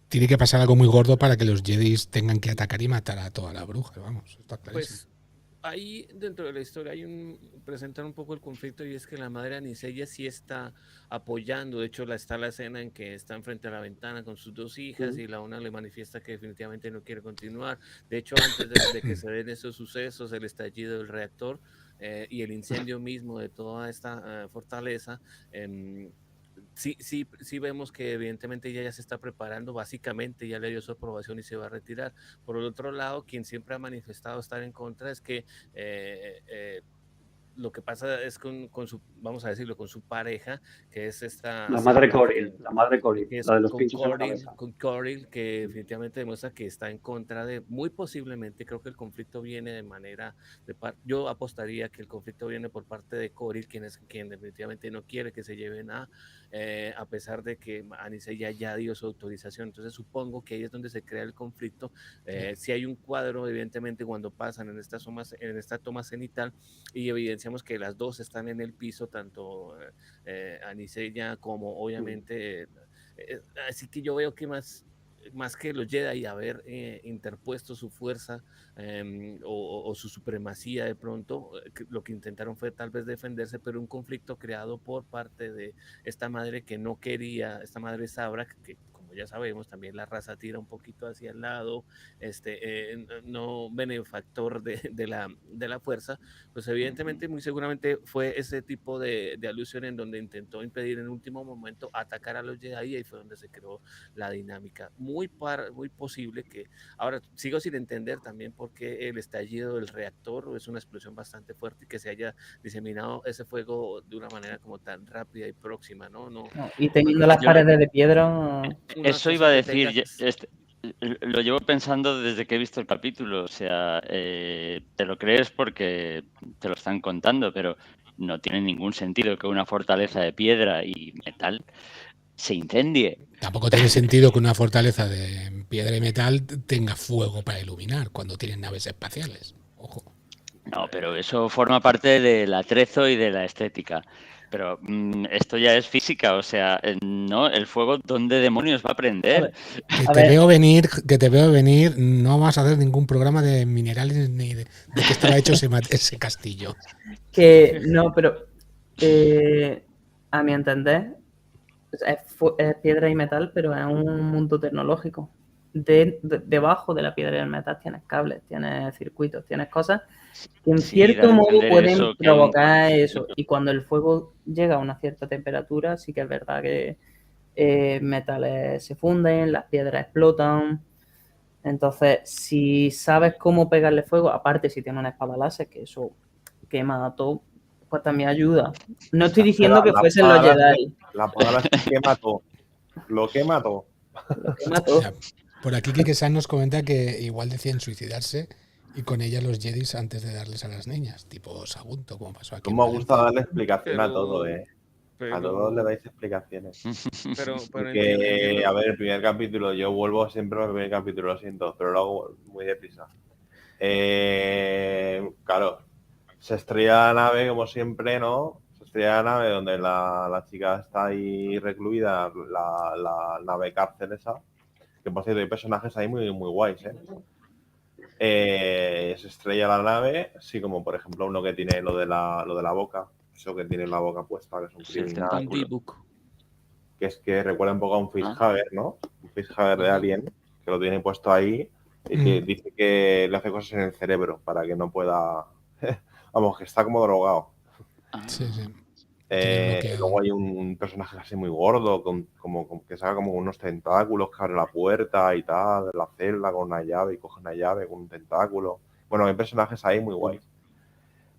Tiene que pasar algo muy gordo para que los Jedi tengan que atacar y matar a todas las brujas. Vamos, está clarísimo. Pues ahí dentro de la historia presentan un poco el conflicto y es que la madre Anisella sí está apoyando. De hecho, está la escena en que están frente a la ventana con sus dos hijas y la una le manifiesta que definitivamente no quiere continuar. De hecho, antes de que se den esos sucesos, el estallido del reactor y el incendio mismo de toda esta fortaleza, sí vemos que evidentemente ella ya se está preparando, básicamente ya le dio su aprobación y se va a retirar. Por el otro lado, quien siempre ha manifestado estar en contra es que lo que pasa es con su, vamos a decirlo, con su pareja, que es esta... La madre Coril, que es la de los con pinchos en la Coril, cabeza. con Coril, que definitivamente demuestra que está en contra de, muy posiblemente, creo que el conflicto viene de manera, yo apostaría que el conflicto viene por parte de Coril, quien definitivamente no quiere que se lleven a pesar de que Anisella ya dio su autorización. Entonces supongo que ahí es donde se crea el conflicto. Si hay un cuadro, evidentemente, cuando pasan en esta toma cenital y evidenciamos que las dos están en el piso, tanto Anisella como obviamente así que yo veo que más que los Jedi haber interpuesto su fuerza o su supremacía de pronto, lo que intentaron fue tal vez defenderse, pero un conflicto creado por parte de esta madre que no quería, esta madre Sabra, que como ya sabemos también la raza tira un poquito hacia el lado no benefactor de la fuerza, pues evidentemente muy seguramente fue ese tipo de alusión en donde intentó impedir en último momento atacar a los Jedi y ahí fue donde se creó la dinámica. Muy posible que, ahora sigo sin entender también por qué el estallido del reactor es una explosión bastante fuerte y que se haya diseminado ese fuego de una manera como tan rápida y próxima, ¿no? Y teniendo las paredes de piedra... Eso iba a decir, lo llevo pensando desde que he visto el capítulo, o sea, te lo crees porque te lo están contando, pero no tiene ningún sentido que una fortaleza de piedra y metal se incendie. Tampoco tiene sentido que una fortaleza de piedra y metal tenga fuego para iluminar cuando tienen naves espaciales. Ojo. No, pero eso forma parte del atrezo y de la estética. Pero esto ya es física, o sea, ¿no? El fuego, ¿dónde demonios va a prender? Que te veo venir, no vas a hacer ningún programa de minerales ni de qué estaba hecho ese castillo. Que no, pero a mi entender es piedra y metal, pero es un mundo tecnológico. Debajo de la piedra y el metal tienes cables, tienes circuitos, tienes cosas que en Sí, cierto da a modo entender pueden eso, que hay un provocar eso. cortocircuito. Y cuando el fuego llega a una cierta temperatura, sí que es verdad que metales se funden, las piedras explotan. Entonces, si sabes cómo pegarle fuego, aparte si tienes una espada láser, que eso quema todo, pues también ayuda. No estoy diciendo que fuesen los Jedi. La palabra es que mató. Lo que mató. Lo quema todo. Mira, por aquí Kike San nos comenta que igual deciden suicidarse y con ella los Jedis antes de darles a las niñas, tipo Sagunto, como pasó aquí. Cómo me gusta darle explicación a todo, A Pero- todos le dais explicaciones. pero Porque, a ver, el primer capítulo, yo vuelvo siempre al primer capítulo, lo siento, pero lo hago muy deprisa. Claro, se estrella la nave como siempre, ¿no? Se estrella la nave donde la chica está ahí recluida, la nave cárcel esa. Que por cierto, hay personajes ahí muy, muy guays, se estrella la nave, sí, como por ejemplo uno que tiene lo de la boca, eso que tiene la boca puesta, que es un Sí, el criminal, tentáculo. que es que recuerda un poco a un facehugger, ¿no? Un facehugger de Alien, que lo tiene puesto ahí y que dice que le hace cosas en el cerebro para que no pueda... Vamos, que está como drogado. Sí, sí. Tiene bloqueado. Luego hay un personaje así muy gordo, que saca como unos tentáculos que abre la puerta y tal, de la celda con una llave y coge una llave con un tentáculo. Bueno, hay personajes ahí muy guays.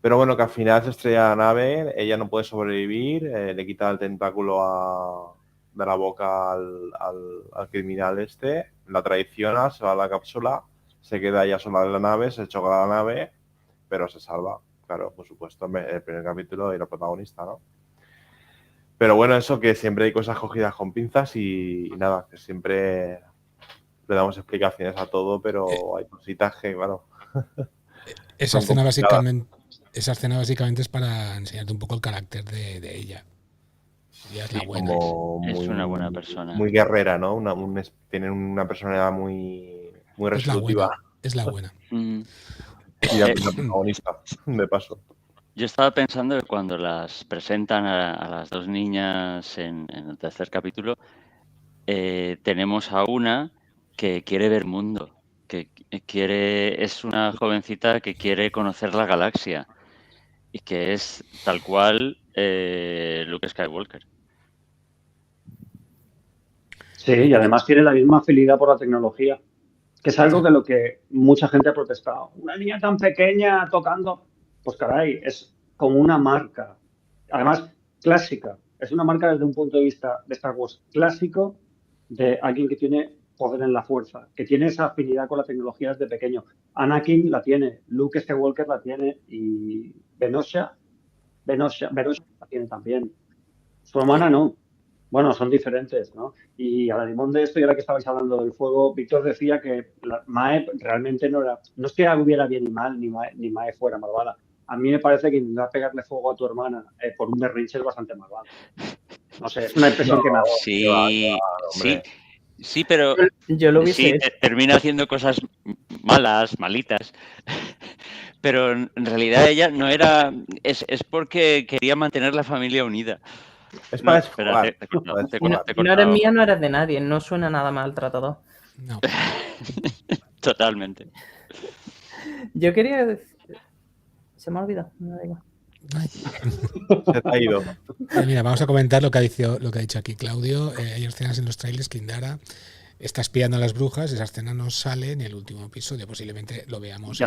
Pero bueno, que al final se estrella la nave, ella no puede sobrevivir, le quita el tentáculo de la boca al criminal este, la traiciona, se va a la cápsula, se queda ella sola en la nave, se choca la nave, pero se salva. Claro, por supuesto, el primer capítulo era el protagonista, ¿no? Pero bueno, eso que siempre hay cosas cogidas con pinzas y nada, que siempre le damos explicaciones a todo, pero hay cositas que, claro. Esa escena básicamente es para enseñarte un poco el carácter de ella. Ella es la buena. Es una buena persona. Muy guerrera, ¿no? Tienen una personalidad muy resolutiva. Es la buena. Y la protagonista, de paso. Yo estaba pensando que cuando las presentan a las dos niñas en el tercer capítulo, tenemos a una que quiere ver mundo, que es una jovencita que quiere conocer la galaxia y que es tal cual Luke Skywalker. Sí, y además tiene la misma afinidad por la tecnología, que es algo de lo que mucha gente ha protestado. Una niña tan pequeña tocando, pues caray, es como una marca. Además, clásica. Es una marca desde un punto de vista de Star Wars clásico, de alguien que tiene poder en la fuerza, que tiene esa afinidad con la tecnología desde pequeño. Anakin la tiene, Luke Skywalker la tiene y Venosha la tiene también. Su hermana no. Bueno, son diferentes, ¿no? Y a la limón de esto, y ahora que estabais hablando del fuego, Víctor decía que Mae realmente no es que hubiera bien ni mal, ni Mae fuera malvada. A mí me parece que intentar pegarle fuego a tu hermana por un berrinche es bastante malvado. No sé, es una impresión que me hago. Sí, pero yo lo hubiese hecho. termina haciendo cosas malitas. Pero en realidad ella no era... Es porque quería mantener la familia unida. Es para No eres mía, no eres de nadie. No suena nada maltratador. No. Totalmente. Yo quería decir... Se me ha olvidado. No da igual. Se te ha ido. Mira, vamos a comentar lo que ha dicho aquí Claudio. Hay escenas en los trailers que Indara está espiando a las brujas. Esa escena no sale en el último episodio. Posiblemente lo veamos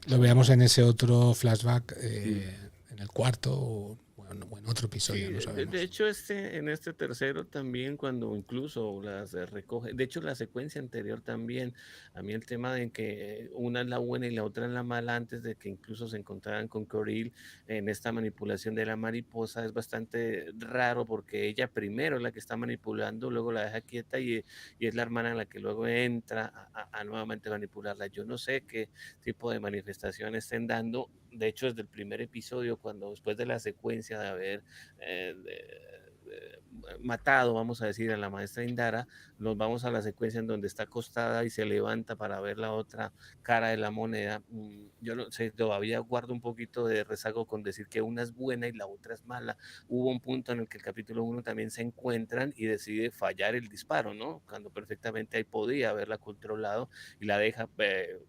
Lo en ese otro flashback en el cuarto o o en otro episodio, Sí, no sabemos. de hecho, en este tercero también, cuando incluso las recoge, de hecho, la secuencia anterior también, a mí el tema de que una es la buena y la otra es la mala, antes de que incluso se encontraran con Coril en esta manipulación de la mariposa, es bastante raro porque ella primero es la que está manipulando, luego la deja quieta y es la hermana la que luego entra a nuevamente manipularla. Yo no sé qué tipo de manifestación estén dando. De hecho, desde el primer episodio, cuando después de la secuencia de haber matado, vamos a decir, a la maestra Indara, nos vamos a la secuencia en donde está acostada y se levanta para ver la otra cara de la moneda. Yo no sé, todavía guardo un poquito de rezago con decir que una es buena y la otra es mala. Hubo un punto en el que el capítulo 1 también se encuentran y decide fallar el disparo, ¿no? Cuando perfectamente ahí podía haberla controlado y la deja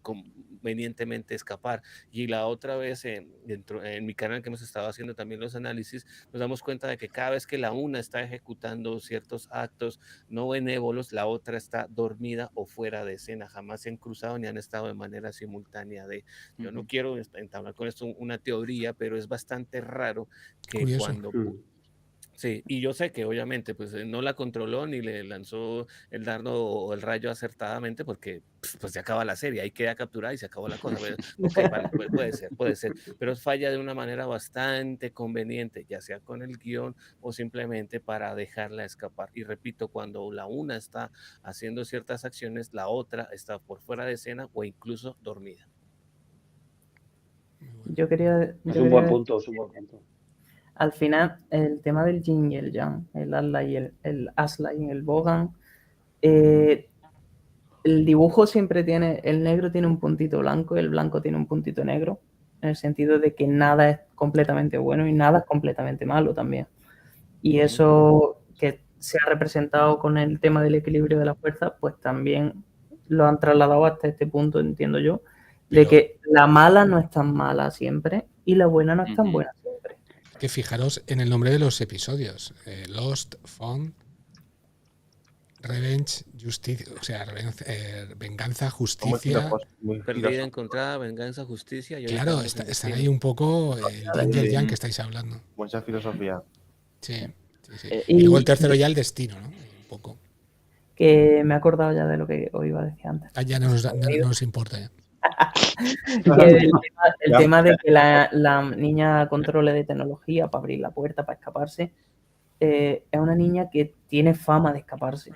convenientemente escapar. Y la otra vez en mi canal que hemos estado haciendo también los análisis, nos damos cuenta de que cada vez que la una está ejecutando ciertos actos no benévolos, la otra está dormida o fuera de escena, jamás se han cruzado ni han estado de manera simultánea. Yo no quiero entablar con esto una teoría, pero es bastante raro que Curioso. cuando... Sí, y yo sé que obviamente pues no la controló ni le lanzó el dardo o el rayo acertadamente porque pues se acaba la serie, ahí queda capturada y se acabó la cosa. Ok, vale, puede ser, pero falla de una manera bastante conveniente, ya sea con el guión o simplemente para dejarla escapar. Y repito, cuando la una está haciendo ciertas acciones, la otra está por fuera de escena o incluso dormida. Yo quería... Es un buen punto, es un buen punto. Al final, el tema del yin y el yang, el Asla y el Asla y el Bogan, el dibujo siempre tiene, el negro tiene un puntito blanco y el blanco tiene un puntito negro, en el sentido de que nada es completamente bueno y nada es completamente malo también. Y eso que se ha representado con el tema del equilibrio de la fuerza, pues también lo han trasladado hasta este punto, entiendo yo, de que la mala no es tan mala siempre y la buena no es tan buena siempre. Que fijaros en el nombre de los episodios: Lost, Found, Revenge, Justicia, o sea, venganza, justicia. Perdida, encontrada, venganza, justicia. Claro, están ahí un poco el yin y el yang que estáis hablando. Mucha filosofía. Sí. Y luego el tercero ya el destino, ¿no? Un poco. Que me he acordado ya de lo que os iba a decir antes. Ya no nos importa ya. El tema de que la niña controle de tecnología para abrir la puerta, para escaparse, es una niña que tiene fama de escaparse.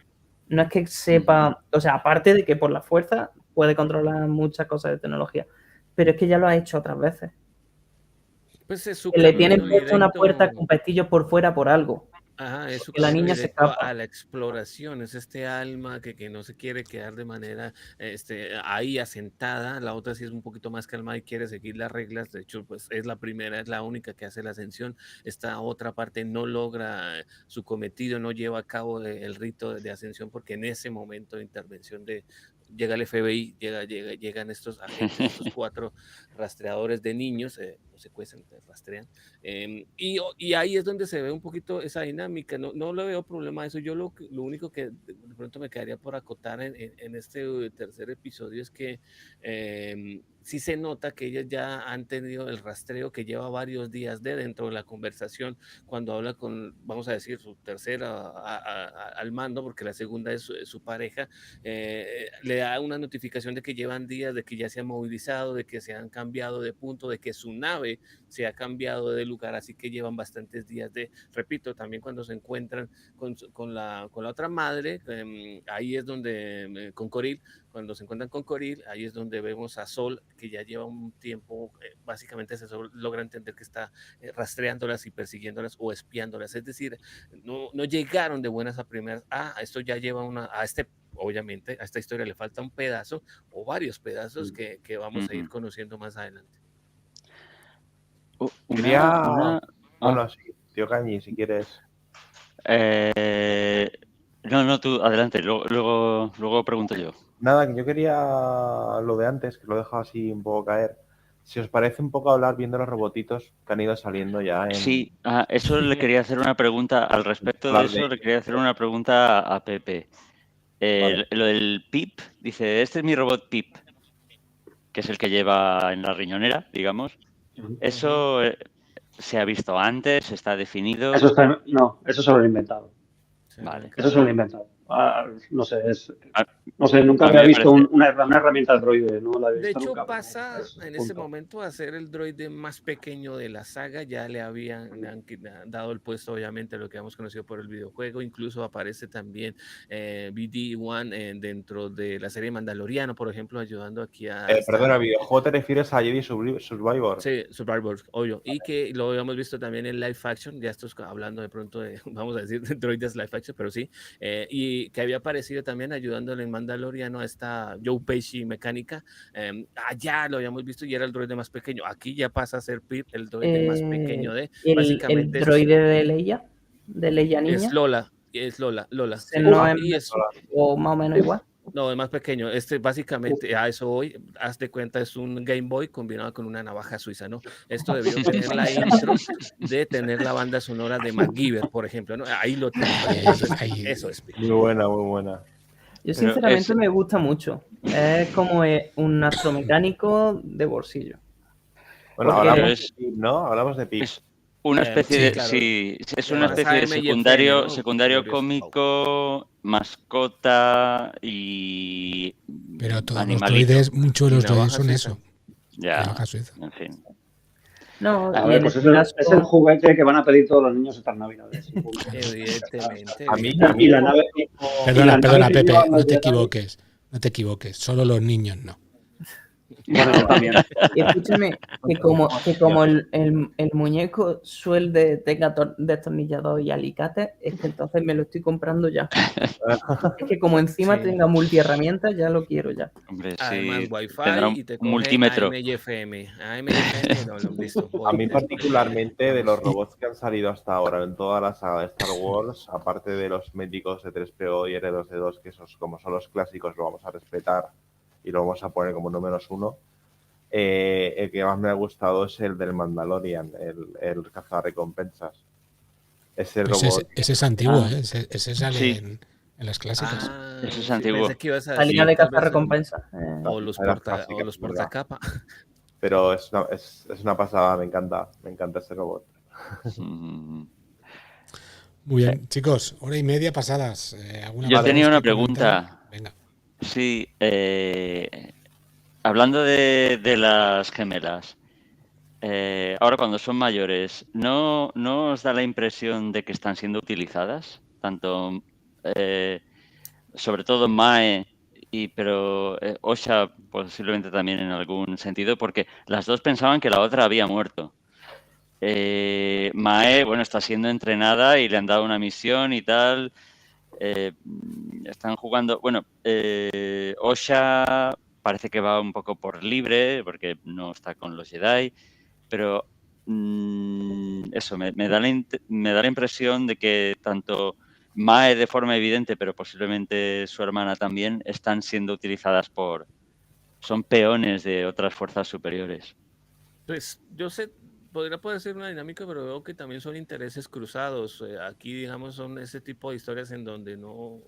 No es que sepa, o sea, aparte de que por la fuerza puede controlar muchas cosas de tecnología, pero es que ya lo ha hecho otras veces. Pues es su que le tienen puesta una puerta con pestillos por fuera por algo. Ajá, es su que la niña se escapa a la exploración, es este alma que no se quiere quedar de manera ahí asentada. La otra sí es un poquito más calmada y quiere seguir las reglas. De hecho, pues es la primera, es la única que hace la ascensión. Esta otra parte no logra su cometido, no lleva a cabo el rito de ascensión porque en ese momento de intervención llega el FBI, llegan estos agentes, estos 4 rastreadores de niños, los secuestran, rastrean, y ahí es donde se ve un poquito esa dinámica. No le veo problema a eso. Yo lo único que de pronto me quedaría por acotar en este tercer episodio es que sí se nota que ellas ya han tenido el rastreo que lleva varios días dentro de la conversación, cuando habla con, vamos a decir, su tercera al mando, porque la segunda es su pareja, le da una notificación de que llevan días, de que ya se han movilizado, de que se han cambiado de punto, de que su nave se ha cambiado de lugar, así que llevan bastantes días repito, también cuando se encuentran con la otra madre, ahí es donde, con Coril, cuando se encuentran con Coril, ahí es donde vemos a Sol, que ya lleva un tiempo, básicamente se logra entender que está rastreándolas y persiguiéndolas o espiándolas, es decir, no llegaron de buenas a primeras. Esto ya lleva obviamente a esta historia le falta un pedazo o varios pedazos que vamos a ir conociendo más adelante. Bueno, sí, tío Cañi, si quieres. No, tú, adelante, luego pregunto yo. Nada, que yo quería lo de antes, que lo he dejado así un poco caer. Si os parece un poco hablar viendo los robotitos que han ido saliendo ya en... Sí, eso le quería hacer una pregunta al respecto de eso, le quería hacer una pregunta a Pepe. Vale. Lo del Pip, dice, este es mi robot Pip, que es el que lleva en la riñonera, digamos. Eso se ha visto antes, está definido. No, eso se lo han inventado. Vale. Eso se lo han inventado. No sé, A- no sé, nunca a mí había me visto parece- una herramienta Android, no la he De visto hecho, nunca. pasa Es en ese punto. momento a ser el droide más pequeño de la saga. Ya le han dado el puesto, obviamente, a lo que hemos conocido por el videojuego. Incluso aparece también BD-1 dentro de la serie Mandaloriano, por ejemplo, ayudando aquí a. Perdona, ¿videojuego te refieres a Jedi Survivor? Sí, Survivor, obvio. Y que lo habíamos visto también en live action, ya esto es hablando de pronto de, vamos a decir, de droides live action, pero sí. Y que había aparecido también ayudándole en Mandaloriano a esta Joe Pesci mecánica. Allá lo habíamos visto y era el droide más pequeño. Aquí ya pasa a ser Pip, el droide más pequeño de. El Básicamente droide de Leia niña. es Lola. Es Lola. Se no es, o más o menos igual. No, es más pequeño. Básicamente, a eso hoy, haz de cuenta, es un Game Boy combinado con una navaja suiza, ¿no? Esto debió tener la intro de tener la banda sonora de MacGyver, por ejemplo, ¿no? Ahí lo tengo. Eso es. Muy buena, muy buena. Yo sinceramente me gusta mucho. Es como un astromecánico de bolsillo. Bueno, Porque hablamos de Pip, ¿no? Hablamos de Pip. Es una especie sí, de. claro. Sí, es una Más especie de AM y secundario, FM, ¿no? secundario Curioso. cómico, mascota y. Pero todos los animalito. droides, muchos de los Y droides navaja son suiza. eso. Ya, Navaja suiza. en fin. no, A y ver, en pues este caso, es el juguete que van a pedir todos los niños estas navidades. Evidentemente. A mí, Y la nave. Perdona, que Pepe, llevan no los te Jedi- equivoques. No te equivoques. Solo los niños no. Bueno, yo también. y escúcheme, que como el muñeco suelde tenga destornillador y alicate, es que entonces me lo estoy comprando ya. Es que como encima Sí. tenga multiherramientas, ya lo quiero ya. Hombre, Además, sí. Wi-Fi Tendrá y te un coge multímetro. AM y FM. AM y FM, no, listo. A mí particularmente, de los robots que han salido hasta ahora en toda la saga de Star Wars, aparte de los míticos de 3PO y R2D2, que esos, como son los clásicos, lo vamos a respetar y lo vamos a poner como número 1, el que más me ha gustado es el del Mandalorian, el cazarrecompensas. Ese robot. Ese es antiguo, Ah. ¿eh? Ese sale Sí. en las clásicas. Eso es Sí, antiguo. pensé que ibas a La línea decir de tal vez recompensa. o los Las clásicas, portacapa. Pero es una pasada, me encanta ese robot. Mm. Muy bien, chicos, 1:30 pasadas. ¿Alguna Yo cosa tenía más una que comentar? pregunta. Venga. Sí, hablando de las gemelas, ahora cuando son mayores, ¿no os da la impresión de que están siendo utilizadas? Tanto, sobre todo Mae, pero Osha posiblemente también en algún sentido, porque las dos pensaban que la otra había muerto. Mae, bueno, está siendo entrenada y le han dado una misión y tal. Están jugando. Bueno, Osha parece que va un poco por libre porque no está con los Jedi, pero eso me da la impresión de que tanto Mae de forma evidente, pero posiblemente su hermana también, están siendo utilizadas son peones de otras fuerzas superiores. Pues yo sé, puede ser una dinámica, pero veo que también son intereses cruzados. Aquí, digamos, son ese tipo de historias en donde no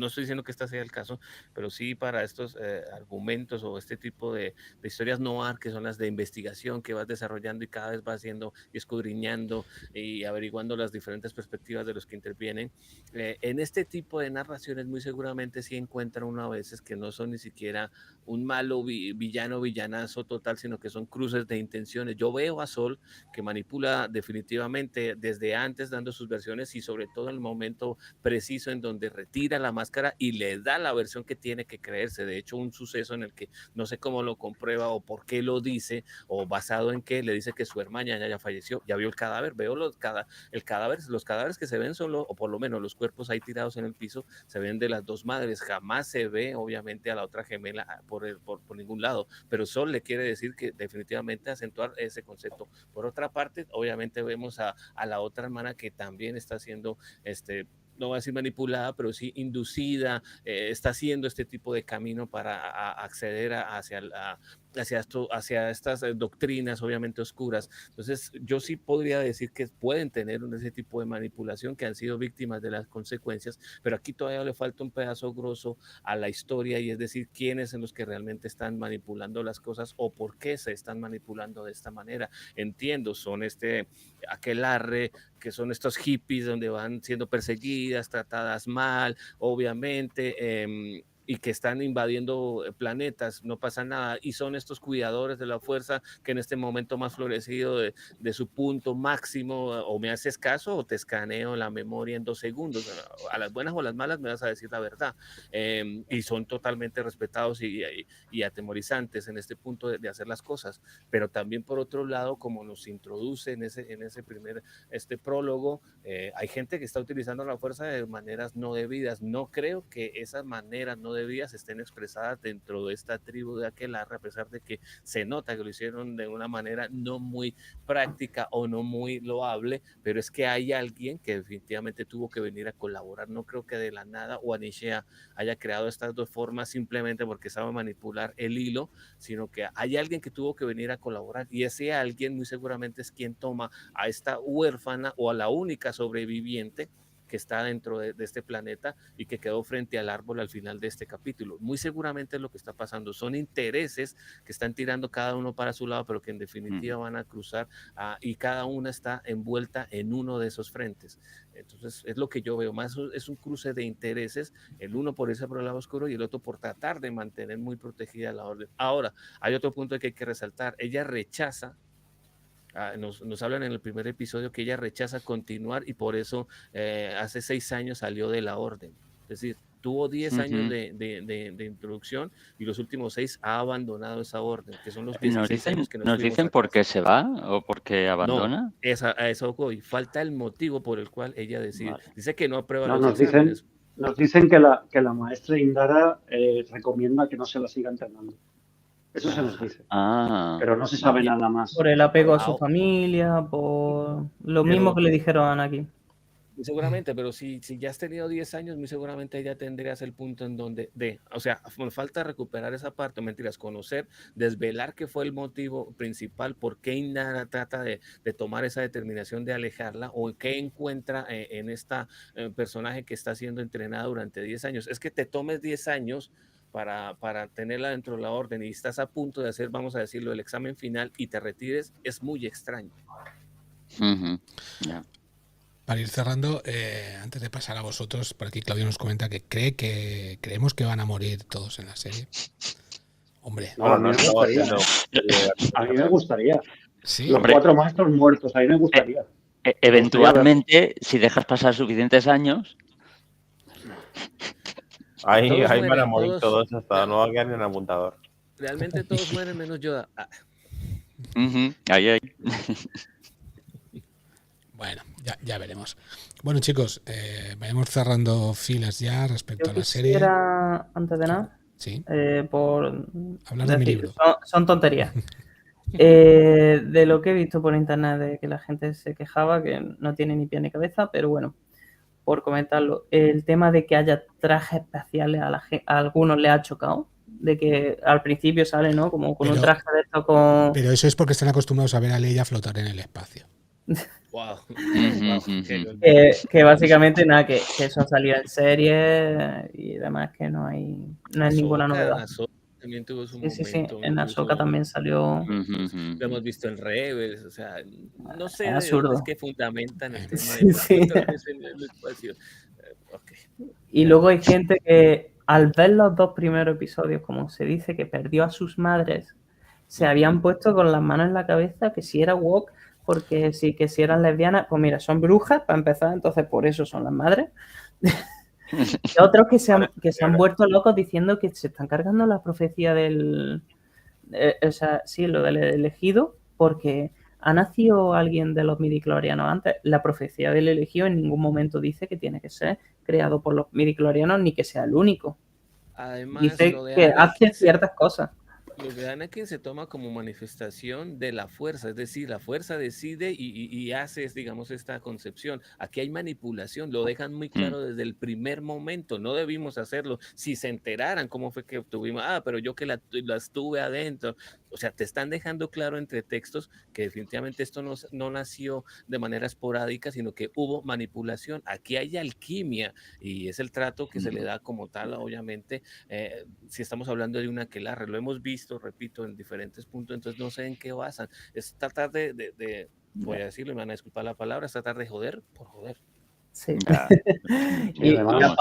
estoy diciendo que este sea el caso, pero sí para estos argumentos o este tipo de historias noir, que son las de investigación que vas desarrollando y cada vez vas haciendo y escudriñando y averiguando las diferentes perspectivas de los que intervienen. En este tipo de narraciones muy seguramente sí encuentran uno a veces que no son ni siquiera un malo villanazo total, sino que son cruces de intenciones. Yo veo a Sol que manipula definitivamente desde antes dando sus versiones y sobre todo en el momento preciso en donde retira la máscara y le da la versión que tiene que creerse. De hecho, un suceso en el que no sé cómo lo comprueba o por qué lo dice o basado en qué le dice que su hermana ya falleció, ya vio el cadáver, veo los cadáveres que se ven solo, o por lo menos los cuerpos ahí tirados en el piso, se ven de las dos madres, jamás se ve obviamente a la otra gemela por ningún lado, pero Sol le quiere decir que definitivamente acentuar ese concepto. Por otra parte, obviamente vemos a la otra hermana que también está siendo no voy a decir manipulada, pero sí inducida, está haciendo este tipo de camino para acceder hacia estas doctrinas obviamente oscuras. Entonces yo sí podría decir que pueden tener ese tipo de manipulación, que han sido víctimas de las consecuencias, pero aquí todavía le falta un pedazo grueso a la historia, y es decir, quiénes son los que realmente están manipulando las cosas o por qué se están manipulando de esta manera. Entiendo, son aquelarre, que son estos hippies donde van siendo perseguidas, tratadas mal, obviamente, y que están invadiendo planetas, no pasa nada, y son estos cuidadores de la fuerza que en este momento más florecido de su punto máximo, o me haces caso o te escaneo la memoria en 2 segundos, a las buenas o a las malas me vas a decir la verdad, y son totalmente respetados y atemorizantes en este punto de hacer las cosas, pero también por otro lado, como nos introduce en ese primer prólogo, hay gente que está utilizando la fuerza de maneras no debidas. No creo que esas maneras no debidas estén expresadas dentro de esta tribu de aquelarre, a pesar de que se nota que lo hicieron de una manera no muy práctica o no muy loable, pero es que hay alguien que definitivamente tuvo que venir a colaborar. No creo que de la nada Uanishea haya creado estas 2 formas simplemente porque sabe manipular el hilo, sino que hay alguien que tuvo que venir a colaborar, y ese alguien muy seguramente es quien toma a esta huérfana o a la única sobreviviente que está dentro de este planeta y que quedó frente al árbol al final de este capítulo. Muy seguramente es lo que está pasando. Son intereses que están tirando cada uno para su lado, pero que en definitiva van a cruzar, y cada una está envuelta en uno de esos frentes. Entonces es lo que yo veo, más es un cruce de intereses, el uno por ese por el lado oscuro y el otro por tratar de mantener muy protegida la orden. Ahora, hay otro punto que hay que resaltar. Ella rechaza, nos hablan en el primer episodio que ella rechaza continuar, y por eso hace 6 años salió de la orden. Es decir, tuvo 10 años de introducción, y los últimos 6 ha abandonado esa orden, que son los 16 años que ¿Nos dicen por qué se va o por qué abandona? No, a eso voy. Falta el motivo por el cual ella decide. Vale. Dice que no aprueba No, los exámenes. nos dicen que la maestra Indara recomienda que no se la siga entrenando. Eso se nos dice. Pero no se sabe nada más. Por el apego a su familia, por lo mismo que le dijeron a Anakin. Seguramente, pero si ya has tenido 10 años, muy seguramente ya tendrías el punto en donde o sea, me falta recuperar esa parte, mentiras, conocer, desvelar qué fue el motivo principal, por qué Indara trata de tomar esa determinación de alejarla, o qué encuentra en esta personaje que está siendo entrenada durante 10 años. Es que te tomes 10 años para tenerla dentro de la orden y estás a punto de hacer, vamos a decirlo, el examen final y te retires, es muy extraño. Yeah. Para ir cerrando, antes de pasar a vosotros, por aquí Claudio nos comenta que creemos que van a morir todos en la serie. Hombre. No, a mí me gustaría. A mí me gustaría. Sí. Los 4 maestros muertos, a mí me gustaría. Eventualmente, si dejas pasar suficientes años... Ahí van a morir todos, hasta no va a quedar ni un apuntador. Realmente todos mueren menos Yoda. Ahí. Bueno, ya veremos. Bueno, chicos, vayamos cerrando filas ya respecto a la serie. Antes de nada, sí. Por hablar de mi libro. Son tonterías. De lo que he visto por internet, de que la gente se quejaba, que no tiene ni pie ni cabeza, pero bueno, por comentarlo, el tema de que haya trajes espaciales a algunos le ha chocado, de que al principio sale, ¿no? Como con un traje de esto con... Pero eso es porque están acostumbrados a ver a Leia flotar en el espacio. Wow. Que básicamente nada, que eso ha salido en serie y demás, que no es ninguna novedad. También tuvo su momento. Sí, en Ahsoka también salió. Lo hemos visto en Rebels, o sea, no sé es absurdo. Es que fundamentan el tema sí. en el espacio. Y luego hay gente que al ver los 2 primeros episodios, como se dice, que perdió a sus madres, se habían puesto con las manos en la cabeza que si era woke, porque sí, que si eran lesbianas, pues mira, son brujas para empezar, entonces por eso son las madres. Y otros que se han vuelto locos diciendo que se están cargando la profecía del... lo del elegido, porque ha nacido alguien de los midichlorianos antes. La profecía del elegido en ningún momento dice que tiene que ser creado por los midichlorianos ni que sea el único. Además, dice que hace ciertas cosas. lo de Anakin se toma como manifestación de la fuerza, es decir, la fuerza decide y hace, digamos, esta concepción. Aquí hay manipulación, lo dejan muy claro desde el primer momento, no debimos hacerlo. Si se enteraran cómo fue que obtuvimos, pero yo que las tuve adentro, o sea, te están dejando claro entre textos que definitivamente esto no nació de manera esporádica, sino que hubo manipulación. Aquí hay alquimia y es el trato que se le da como tal, obviamente, si estamos hablando de una aquelarre, lo hemos visto, repito, en diferentes puntos, entonces no sé en qué basan. Es tratar voy a decirlo, me van a disculpar la palabra, es tratar de joder por joder. Sí. Y además,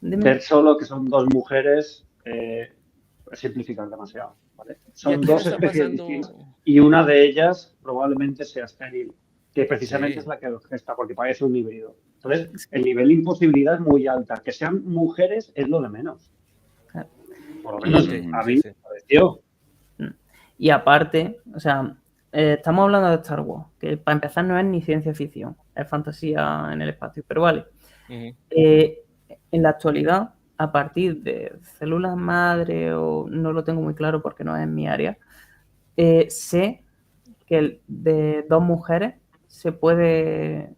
ver solo que son dos mujeres simplifican demasiado. ¿Vale? Son dos especies distintas y una de ellas probablemente sea estéril, que precisamente es la que lo gesta, porque parece un híbrido. Entonces, el nivel de imposibilidad es muy alta. Que sean mujeres es lo de menos. Por lo menos a mí me pareció. Y aparte, o sea, estamos hablando de Star Wars, que para empezar no es ni ciencia ficción, es fantasía en el espacio, pero vale. En la actualidad, a partir de células madre, o no lo tengo muy claro porque no es mi área, sé que de dos mujeres se puede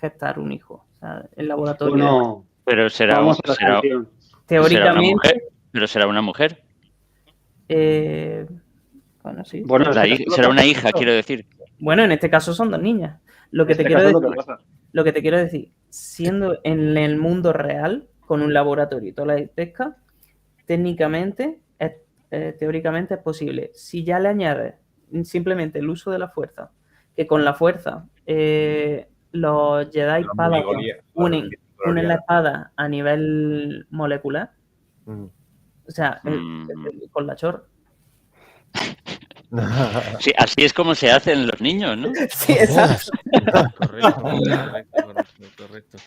gestar un hijo. O sea, el laboratorio. Bueno, pero será teóricamente. Pero será una mujer. Bueno, sí. Bueno, será una hija, quiero decir. Bueno, en este caso son dos niñas. Lo que te quiero decir, siendo en el mundo real, con un laboratorio y toda la pesca, técnicamente, teóricamente es posible. Si ya le añades simplemente el uso de la fuerza, que con la fuerza los Jedi Padawan unen la espada a nivel molecular, o sea, con la chorra. Sí, así es como se hacen los niños, ¿no? Sí, exacto. Correcto.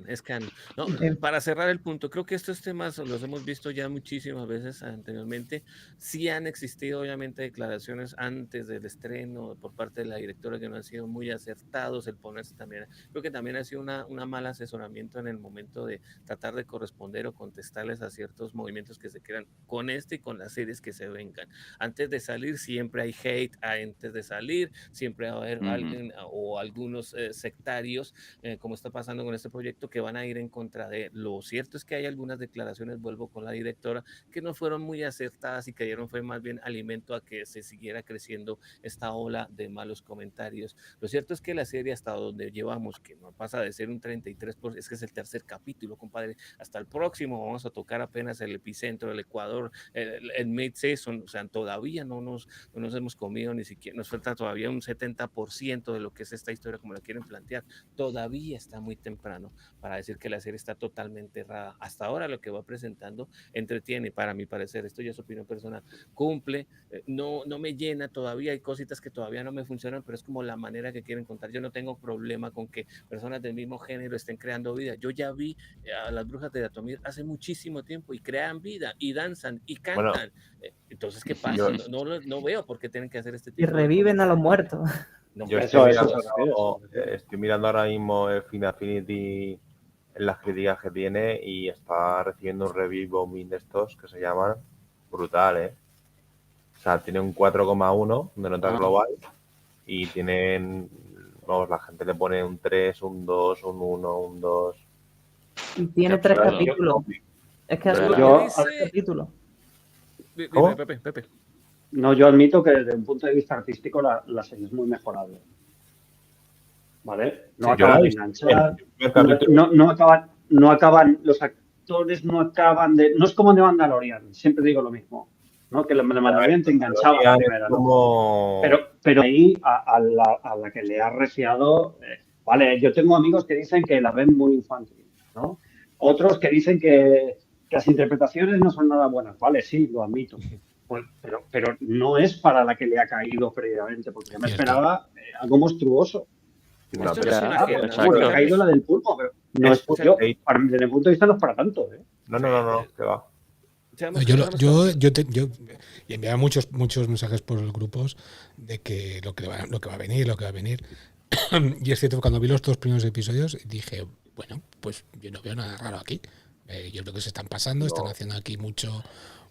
Es canon. No, para cerrar el punto, creo que estos temas los hemos visto ya muchísimas veces anteriormente. Sí han existido, obviamente, declaraciones antes del estreno por parte de la directora que no han sido muy acertados, el ponerse también. Creo que también ha sido una mala asesoramiento en el momento de tratar de corresponder o contestarles a ciertos movimientos que se crean con y con las series que se vengan. Antes de salir siempre hay hate, antes de salir siempre va a haber alguien o algunos sectarios, como está pasando con este proyecto, que van a ir en contra de. Lo cierto es que hay algunas declaraciones, vuelvo con la directora, que no fueron muy acertadas y que fue más bien alimento a que se siguiera creciendo esta ola de malos comentarios. Lo cierto es que la serie hasta donde llevamos, que no pasa de ser un 33%, es que es el tercer capítulo, compadre, hasta el próximo vamos a tocar apenas el epicentro, el Ecuador, el mid-season, o sea, todavía no nos hemos comido ni siquiera, nos falta todavía un 70% de lo que es esta historia como la quieren plantear. Todavía está muy temprano para decir que la serie está totalmente errada. Hasta ahora lo que va presentando entretiene, para mi parecer, esto ya es opinión personal, cumple, no me llena todavía, hay cositas que todavía no me funcionan, pero es como la manera que quieren contar. Yo no tengo problema con que personas del mismo género estén creando vida. Yo ya vi a las brujas de Datomir hace muchísimo tiempo y crean vida y danzan y cantan. Entonces, ¿qué pasa? No veo por qué tienen que hacer este tipo y reviven a los muertos. Yo estoy mirando ahora mismo el Final Affinity en las críticas que tiene y está recibiendo un review bombing de estos que se llaman brutal, O sea, tiene un 4,1 de nota global y tienen, la gente le pone un 3, un 2, un 1, un 2. Y tiene 3 capítulos. Es que ha 3 capítulos. Pepe. No, yo admito que desde un punto de vista artístico la serie es muy mejorable. ¿Vale? No acaban de enganchar. No acaban, los actores no acaban de. No es como de Mandalorian, siempre digo lo mismo. ¿No? Que de Mandalorian te enganchaba la primera, ¿no? Pero ahí a la que le ha reciado. Vale, yo tengo amigos que dicen que la ven muy infantil, ¿no? Otros que dicen que las interpretaciones no son nada buenas. Vale, sí, lo admito. Pues, pero no es para la que le ha caído previamente, porque yo me esperaba algo monstruoso. Le ha caído la del pulpo, pero no es desde mi punto de vista no es para tanto. No, que va. Yo enviaba muchos mensajes por los grupos de que lo que va a venir. Y es cierto que cuando vi los 2 primeros episodios dije, bueno, pues yo no veo nada raro aquí. Yo creo que se están pasando, están haciendo aquí mucho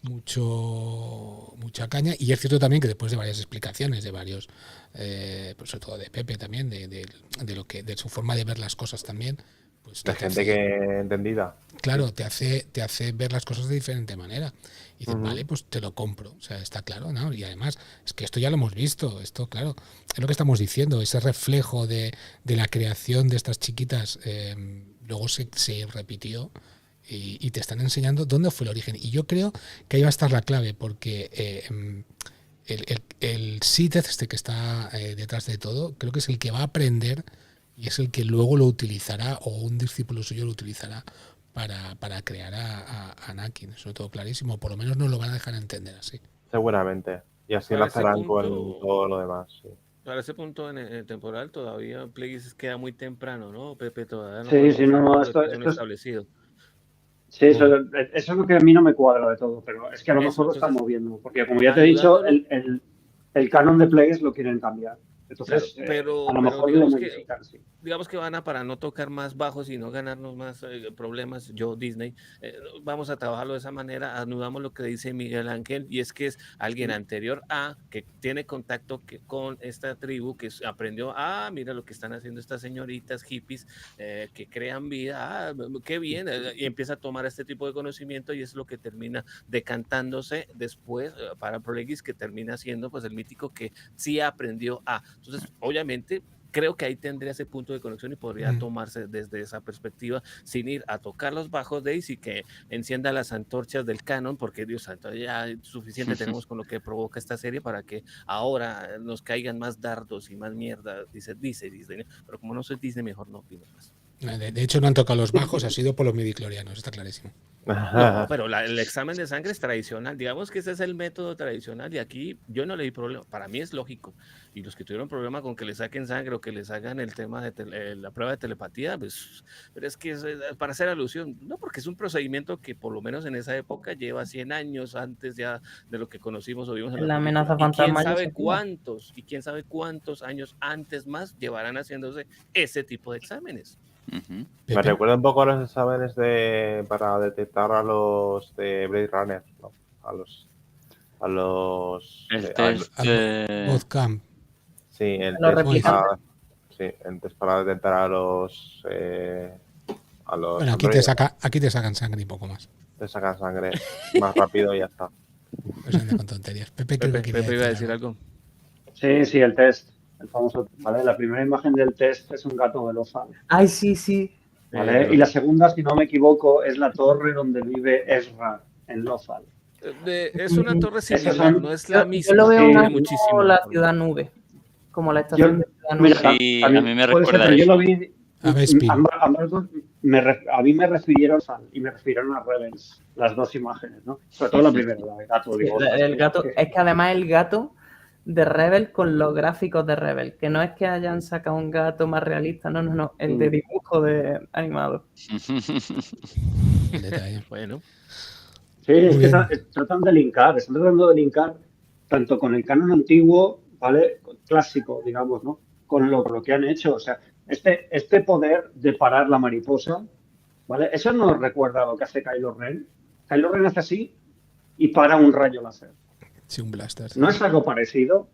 mucha caña. Y es cierto también que después de varias explicaciones de varios, pues sobre todo de Pepe también, de su forma de ver las cosas también, pues La gente que entendida. claro, te hace ver las cosas de diferente manera. Y dices, Ujú. vale, pues te lo compro. O sea, está claro, ¿no? Y además, es que esto ya lo hemos visto. Esto, claro, es lo que estamos diciendo. Ese reflejo de la creación de estas chiquitas luego se repitió y te están enseñando dónde fue el origen. Y yo creo que ahí va a estar la clave, porque el Sith este que está detrás de todo, creo que es el que va a aprender y es el que luego lo utilizará, o un discípulo suyo lo utilizará para crear a Anakin. Eso todo clarísimo. Por lo menos nos lo van a dejar entender así. Seguramente. Y así Para lo ese harán punto- con todo lo demás. Sí. Para ese punto en el temporal todavía Plagueis queda muy temprano, ¿no? Pepe, todavía no Sí, podemos sí, no, hablar de esto un es... establecido. Sí, eso es lo que a mí no me cuadra de todo, pero es que a lo Eso, mejor lo están entonces, moviendo, porque como ya te he dicho, ayudándolo. el canon de Plagueis lo quieren cambiar. Entonces, Claro, a lo pero mejor lo modifican, sí. digamos que van a, para no tocar más bajos y no ganarnos más problemas, yo Disney, vamos a trabajarlo de esa manera, anudamos lo que dice Miguel Ángel, y es que es alguien anterior a, que tiene contacto con esta tribu, que aprendió, mira lo que están haciendo estas señoritas hippies, que crean vida, qué bien, y empieza a tomar este tipo de conocimiento, y es lo que termina decantándose después para Plagueis, que termina siendo pues el mítico que sí aprendió a. Entonces, obviamente, creo que ahí tendría ese punto de conexión y podría tomarse desde esa perspectiva sin ir a tocar los bajos de Daisy, que encienda las antorchas del canon, porque Dios santo, ya suficiente tenemos con lo que provoca esta serie para que ahora nos caigan más dardos y más mierda, dice Disney, pero como no soy Disney, mejor no opino más. De hecho, no han tocado los bajos, ha sido por los midichlorianos, está clarísimo. No, pero el examen de sangre es tradicional, digamos que ese es el método tradicional y aquí yo no le di problema, para mí es lógico, y los que tuvieron problema con que le saquen sangre o que les hagan el tema de la prueba de telepatía, pues, pero es que es para hacer alusión, no, porque es un procedimiento que por lo menos en esa época lleva 100 años antes ya de lo que conocimos o vimos en La amenaza película. fantasma. Y quién sabe cuántos años antes más llevarán haciéndose ese tipo de exámenes. Me recuerda un poco a los exámenes para detectar a los de Blade Runner, ¿no? A los Bootcamp. Sí, el Los test replicantes. el test para detectar a los Bueno, aquí te sacan sangre y poco más. Te sacan sangre más rápido y ya está. Pues anda con tonterías. Pepe creo que quería Pepe iba a decir algo. Sí, el test. El famoso, ¿vale? La primera imagen del test es un gato de Lothal. Ay, sí. ¿Vale? Y la segunda, si no me equivoco, es la torre donde vive Ezra en Lothal. Es una torre similar, no es la misma. Yo lo veo Sí. muchísimo como la ciudad nube, como la estación de ciudad nube. Mira, Sí, a mí me puede ser, recuerda pero yo eso. lo vi. A Bespin. Ambas dos a mí me refirieron y me refirieron a Rebels, las dos imágenes, ¿no? Sobre todo la primera, la del gato. Digo, El gato, es que además el gato de Rebel con los gráficos de Rebel, que no es que hayan sacado un gato más realista, no, el de dibujo de animado. El detalle. Bueno. Sí, Muy es que bien. están tratando de linkar tanto con el canon antiguo, ¿vale? Clásico, digamos, ¿no? Con lo que han hecho. O sea, este poder de parar la mariposa, ¿vale? Eso nos recuerda a lo que hace Kylo Ren. Kylo Ren hace así y para un rayo láser. Sí, un blaster. ¿No es algo parecido?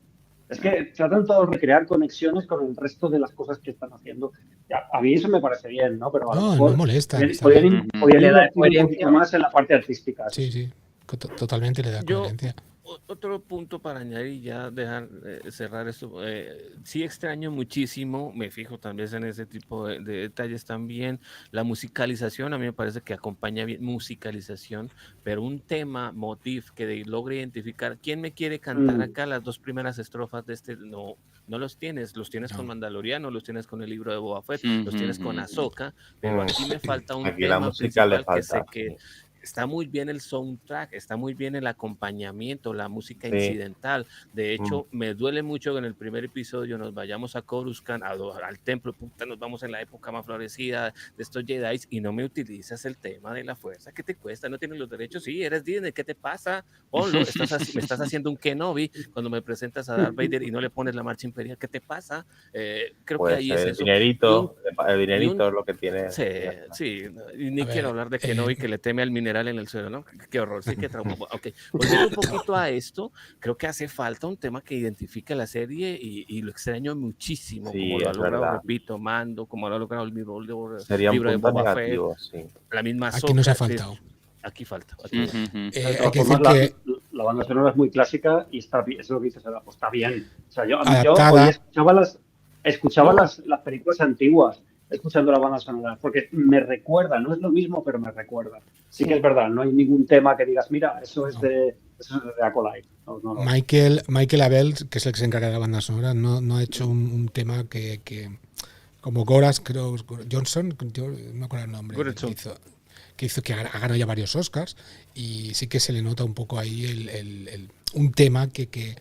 Es que tratan todos de crear conexiones con el resto de las cosas que están haciendo. Ya, a mí eso me parece bien, ¿no? Pero a lo No, mejor no molesta. podían Le da invertir un coherencia. poquito más en la parte artística. Sí. Totalmente le da coherencia. Otro punto para añadir y ya dejar cerrar esto. Sí extraño muchísimo, me fijo también en ese tipo de detalles también. La musicalización, a mí me parece que acompaña bien musicalización, pero un tema, motif que logre identificar. ¿Quién me quiere cantar acá las dos primeras estrofas de este? No los tienes con Mandaloriano, los tienes con el libro de Boba Fett, los tienes con Ahsoka, pero aquí me falta un Aquí tema la música le principal falta. que está muy bien el soundtrack, está muy bien el acompañamiento, la música Sí. incidental. De hecho, me duele mucho que en el primer episodio nos vayamos a Coruscant, al templo, puta, nos vamos en la época más florecida de estos Jedi y no me utilizas el tema de la fuerza. ¿Qué te cuesta? ¿No tienes los derechos? Sí, eres Disney, ¿qué te pasa? Ponlo, me estás haciendo un Kenobi cuando me presentas a Darth Vader y no le pones la marcha imperial. ¿Qué te pasa? Creo Pues que ahí es el eso. dinerito es lo que tiene. Sí, y ni A ver, quiero hablar de Kenobi que le teme al mineral literal en el suelo, ¿no? Qué horror, sí, qué trauma. Ok, volviendo un poquito a esto, creo que hace falta un tema que identifique la serie y lo extraño muchísimo, Sí, como lo ha es logrado, verdad. repito, Mando, como lo ha logrado el mismo Sería un libro de punto Boba Fett, negativo, sí. la misma Aquí nos ha Ahsoka, faltado. aquí falta. Aquí falta. Ujú. De Hay todas que decir formas, que la banda sonora es muy clásica y está bien, eso es lo que dices, pues está bien. O sea, yo adaptada. hoy escuchaba No. las películas antiguas, escuchando la banda sonora, porque me recuerda, no es lo mismo, pero me recuerda. Sí que es verdad, no hay ningún tema que digas, mira, eso es de Acolyte. No. Michael Abel, que es el que se encarga de la banda sonora, no ha hecho un tema que como Goras, creo, Johnson, yo no me acuerdo el nombre, Goranson. que ha ganado ya varios Oscars, y sí que se le nota un poco ahí un tema que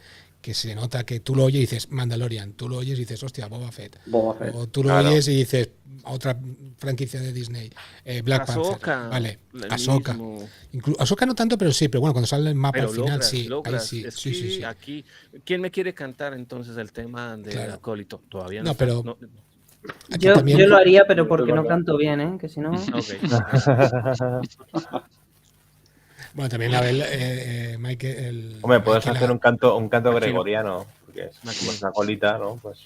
se le nota que tú lo oyes y dices Mandalorian, tú lo oyes y dices, hostia, Boba Fett. O tú lo Claro. oyes y dices, otra franquicia de Disney, Black Ahsoka, Panther, vale, el Ahsoka. mismo. Ahsoka no tanto, pero sí, pero bueno, cuando sale el mapa Pero al final, logras. sí, Es sí, que sí. aquí, ¿quién me quiere cantar entonces el tema de Claro. Acólito? Todavía no, No, está. pero No. aquí Yo también, lo haría, pero porque Es no verdad. canto bien, ¿eh? Que si no... Ok. bueno, también Michael, Hombre, puedes Michael hacer un canto Machino. gregoriano, porque es Machino. como una colita, ¿no? Pues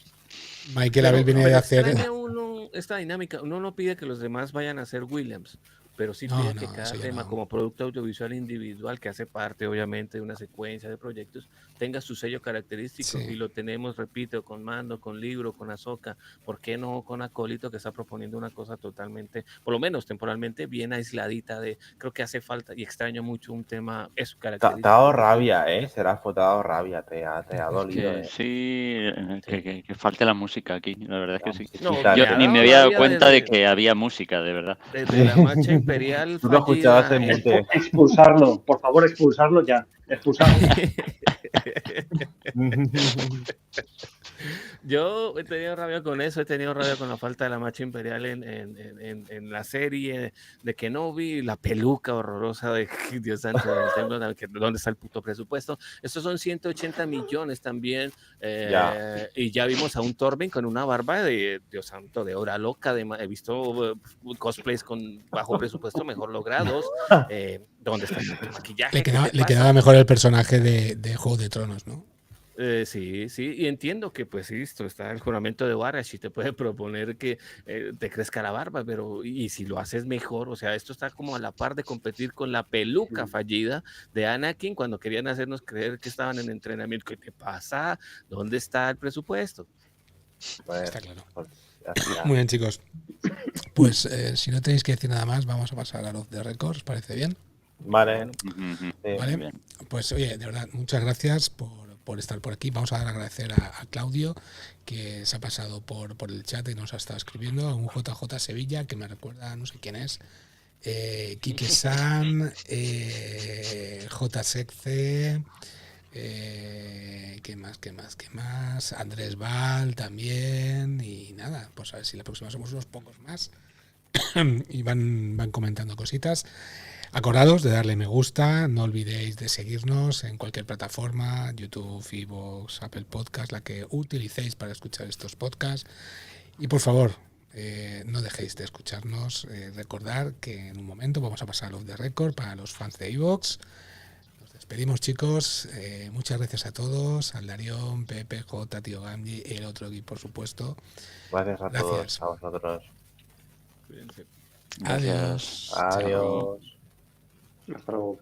Michael Abel viene de Pero hacer. extraña uno esta dinámica. Uno no pide que los demás vayan a ser Williams, pero sí pide que cada eso ya tema, no. como producto audiovisual individual, que hace parte obviamente de una secuencia de proyectos, tenga su sello característico. Sí. Y lo tenemos, repito, con Mando, con Libro, con Ahsoka. ¿Por qué no con Acólito, que está proponiendo una cosa totalmente, por lo menos temporalmente, bien aisladita? Creo que hace falta y extraño mucho un tema, eso, te ha característico. dado rabia, Serafo, te ha dado rabia, te ha dolido, Que sí, que falte la música aquí, la verdad es que sí. No, Quítale. Yo me ha ni me dado había dado rabia cuenta de desde, que había música, de verdad. desde la marcha imperial Tú lo escuchabas fallida. en mute. Expulsarlo, por favor, expulsarlo ya. Expulsarlo. Yo he tenido rabia con eso, he tenido rabia con la falta de la marcha imperial en la serie de Kenobi, la peluca horrorosa de Dios santo del templo, ¿dónde está el puto presupuesto? Estos son 180 millones también, y ya vimos a un Torben con una barba de Dios santo, de hora loca, he visto cosplays con bajo presupuesto mejor logrados, ¿dónde está el maquillaje? Le quedaba mejor el personaje de Juego de Tronos, ¿no? Sí, y entiendo que pues esto está el juramento de Barash y te puede proponer que te crezca la barba, pero y si lo haces mejor, o sea, esto está como a la par de competir con la peluca fallida de Anakin cuando querían hacernos creer que estaban en entrenamiento. ¿Qué te pasa? ¿Dónde está el presupuesto? Pues, Está claro. pues, ya está. Muy bien, chicos. Pues si no tenéis que decir nada más, vamos a pasar a los de Records, ¿parece bien? Vale. Vale. Bien. Pues oye, de verdad, muchas gracias por estar por aquí. Vamos a agradecer a Claudio, que se ha pasado por el chat y nos ha estado escribiendo, a un JJ Sevilla, que me recuerda, no sé quién es, Quique San, JSECC, ¿qué más? Andrés Val también, y nada, pues a ver si la próxima somos unos pocos más y van comentando cositas. Acordados de darle me gusta, no olvidéis de seguirnos en cualquier plataforma, YouTube, iVoox, Apple Podcast, la que utilicéis para escuchar estos podcasts. Y por favor, no dejéis de escucharnos. Recordar que en un momento vamos a pasar a los de Record para los fans de iVoox. Nos despedimos, chicos. Muchas gracias a todos, al Darión, Pepe, J, Tío Gamji y el otro equipo, por supuesto. Gracias a todos, a vosotros. Cuídense. Adiós. Adiós. Hasta luego.